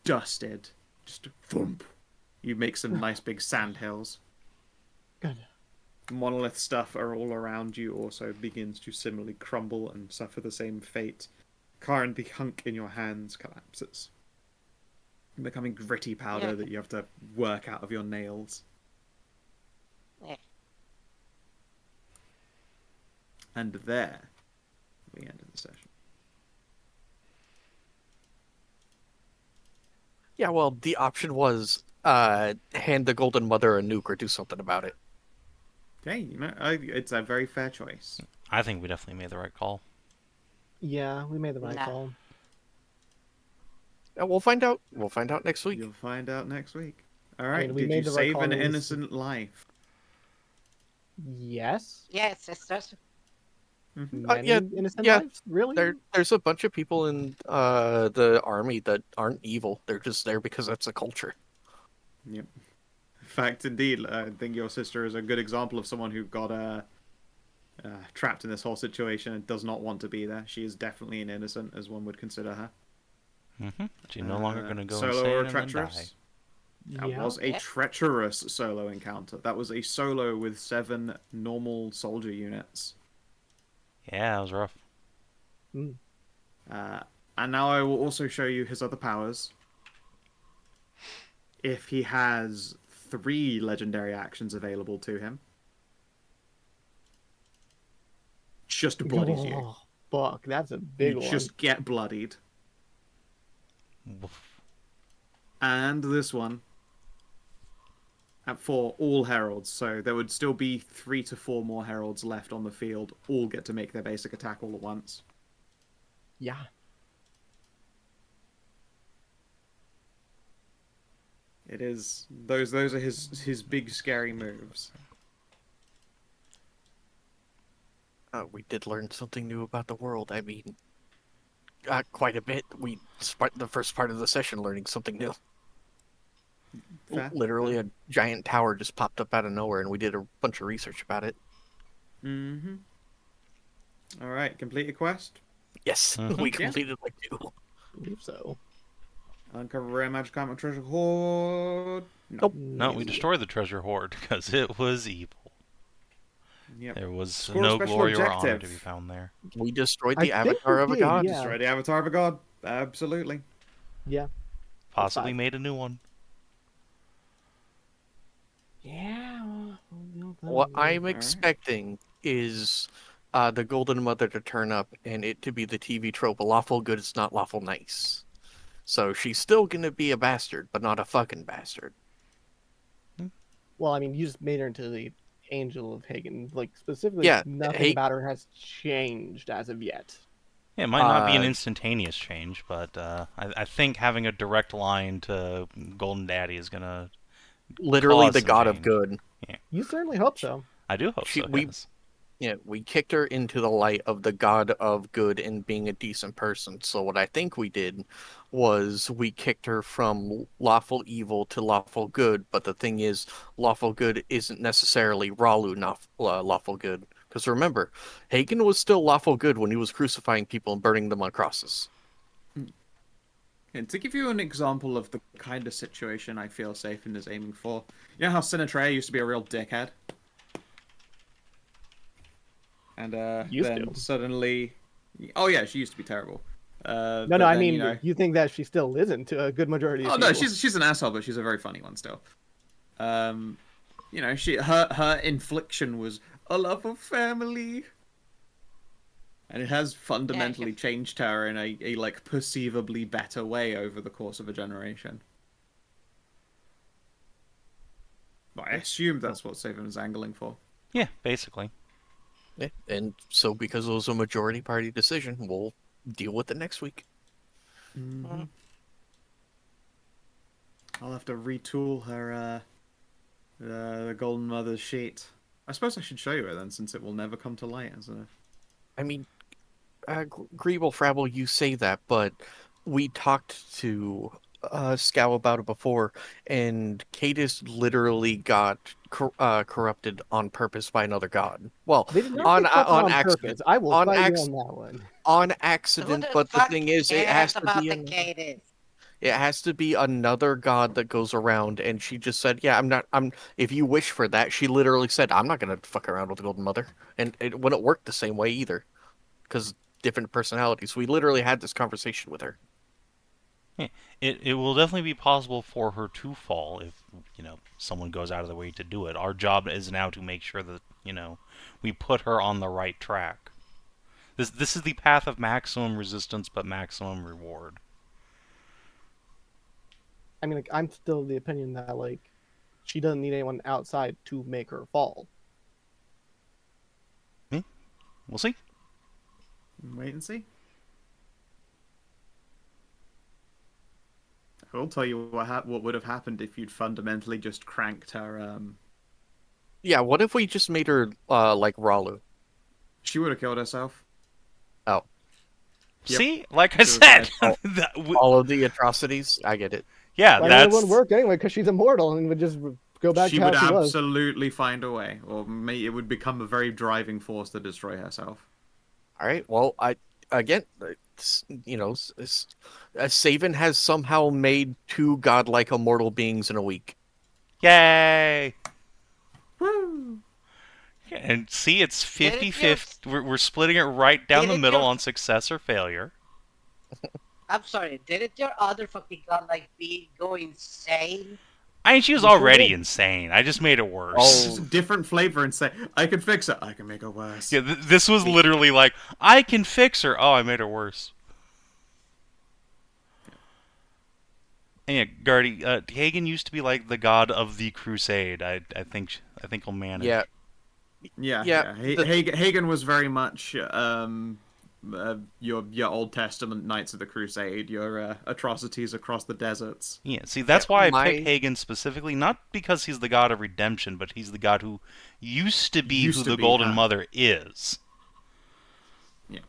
dusted. Just a thump. You make some nice big sand hills. Good. Monolith stuff are all around you also begins to similarly crumble and suffer the same fate. Karin, the hunk in your hands collapses, becoming gritty powder that you have to work out of your nails. Yeah. And there, we end the session. Yeah, well, the option was hand the Golden Mother a nuke or do something about it. Okay, you know, it's a very fair choice. I think we definitely made the right call. Yeah, we made the right Nah. call. And we'll find out. We'll find out next week. You'll find out next week. All right. we Did made you the right save call an in this- innocent life? Yes. Yeah, sisters. Many yeah, innocent yeah, lives? Really? There's a bunch of people in the army that aren't evil. They're just there because that's a culture. Yep. Fact, indeed. I think your sister is a good example of someone who got trapped in this whole situation and does not want to be there. She is definitely an innocent, as one would consider her. She's no longer going to go solo insane or and then die. treacherous? That Yeah. was a Yeah. treacherous solo encounter. That was a solo with 7 normal soldier units. Yeah, it was rough. And now I will also show you his other powers. If he has 3 legendary actions available to him, just bloodies you. Oh, fuck, that's a big You one. just get bloodied. Woof. And this one for all heralds, so there would still be 3 to 4 more heralds left on the field. All get to make their basic attack all at once. Yeah. It is those are his big scary moves. We did learn something new about the world. I mean, quite a bit. We spent the first part of the session learning something new. Fair, Literally, fair. a giant tower just popped up out of nowhere, and we did a bunch of research about it. Mm-hmm. All right, complete your quest. Yes, we completed like 2. I believe so. Uncover rare magic armor treasure hoard. Nope. No, we destroyed the treasure hoard because it was evil. Yep. There was Score a no special glory or honor to objective. be found there. We destroyed I the think avatar we of a did, god. yeah. Destroy the avatar of a god. Absolutely. Yeah. Possibly fine. made a new one. Yeah. What I'm Alright. expecting is the Golden Mother to turn up and it to be the TV trope, lawful good is not lawful nice. So she's still gonna be a bastard, but not a fucking bastard. Well, I mean, you just made her into the Angel of Hagen. Like, specifically, Yeah, nothing about her has changed as of yet. Yeah, it might not be an Uh, instantaneous change, but I think having a direct line to Golden Daddy is gonna Literally cause the some god of change. good. You certainly hope so. I do hope so. Yes. Yeah, we kicked her into the light of the god of good and being a decent person. So what I think we did was we kicked her from lawful evil to lawful good. But the thing is, lawful good isn't necessarily Ralu lawful good. Because remember, Hagen was still lawful good when he was crucifying people and burning them on crosses. And to give you an example of the kind of situation I feel Savin is aiming for, you know how Sinatrea used to be a real dickhead? And Used then to. suddenly... Oh yeah, she used to be terrible. No, but I then, mean, you know... you think that she still isn't to a good majority of Oh people. no, she's an asshole, but she's a very funny one still. You know, her infliction was a love of family, and it has fundamentally changed her in a like perceivably better way over the course of a generation. But I assume that's what Savin is angling for. Yeah, basically. Yeah, and so because it was a majority party decision, we'll deal with it next week. Mm-hmm. I'll have to retool her the Golden Mother's sheet. I suppose I should show you it then, since it will never come to light as a... I mean, Greeble Frabble, you say that, but we talked to Skow about it before, and Cadis literally got corrupted on purpose by another god. Well, They did not on get corrupted on accident. purpose. I will On fight you acc- on that one. On Who accident, the but the fuck thing is, it has cares to about be the cadence? it has to be another god that goes around, and she just said, "Yeah, I'm. If you wish for that," she literally said, "I'm not gonna fuck around with the Golden Mother," and it wouldn't work the same way either, because different personalities. We literally had this conversation with her. Yeah, it will definitely be possible for her to fall if, someone goes out of the way to do it. Our job is now to make sure that, we put her on the right track. This is the path of maximum resistance but maximum reward. I mean, like, I'm still of the opinion that, like, she doesn't need anyone outside to make her fall. We'll see. Wait and see. I'll tell you what would have happened if you'd fundamentally just cranked her. Yeah, what if we just made her like Ralu? She would have killed herself. Oh. Yep. See, like I Suicide. said, All of the atrocities. I get it. Yeah, But that's. it wouldn't work anyway because she's immortal and would just go back She to how would she was. absolutely find a way, or it would become a very driving force to destroy herself. All right. Well, Savin has somehow made 2 godlike immortal beings in a week. Yay! Woo! Yeah, and see, it's 50-50. We're splitting it right down the middle on success or failure. I'm sorry, didn't your other fucking god like be go insane? I mean, she was already insane. I just made it worse. Oh, different flavor and say, I can fix it. I can make it worse. Yeah, this was literally like, I can fix her. Oh, I made her worse. And yeah, Guardy, Hagen used to be like the god of the crusade. I think he'll manage. Yeah. Hagen was very much your Old Testament Knights of the Crusade, your atrocities across the deserts. Yeah, see, that's why I picked Hagen specifically, not because he's the god of redemption, but he's the god who used to be who the Golden Mother is. Yeah.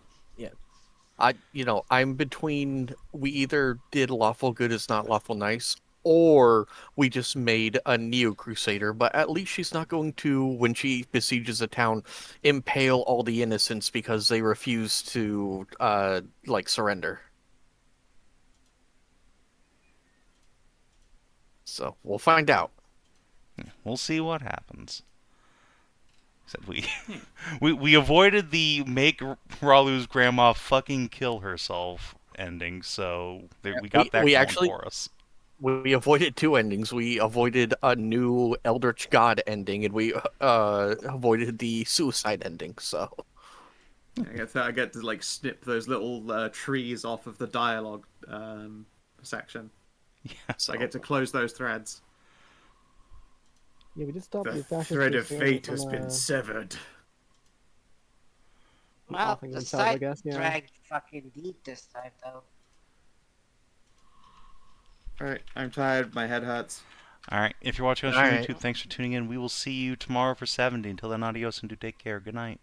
I'm between, we either did lawful good is not lawful nice, or we just made a neo-crusader, but at least she's not going to, when she besieges a town, impale all the innocents because they refuse to, surrender. So, we'll find out. We'll see what happens. We avoided the make Ralu's grandma fucking kill herself ending, so we got that going for us. We avoided 2 endings. We avoided a new Eldritch God ending, and we avoided the suicide ending. So I get to like snip those little trees off of the dialogue section. Yeah, so I get to close those threads. Yeah, we just stopped the thread of fate has been severed. Well, the side dragged fucking deep this time, though. Alright, I'm tired. My head hurts. Alright, if you're watching us on YouTube, thanks for tuning in. We will see you tomorrow for 70. Until then, adios and do take care. Good night.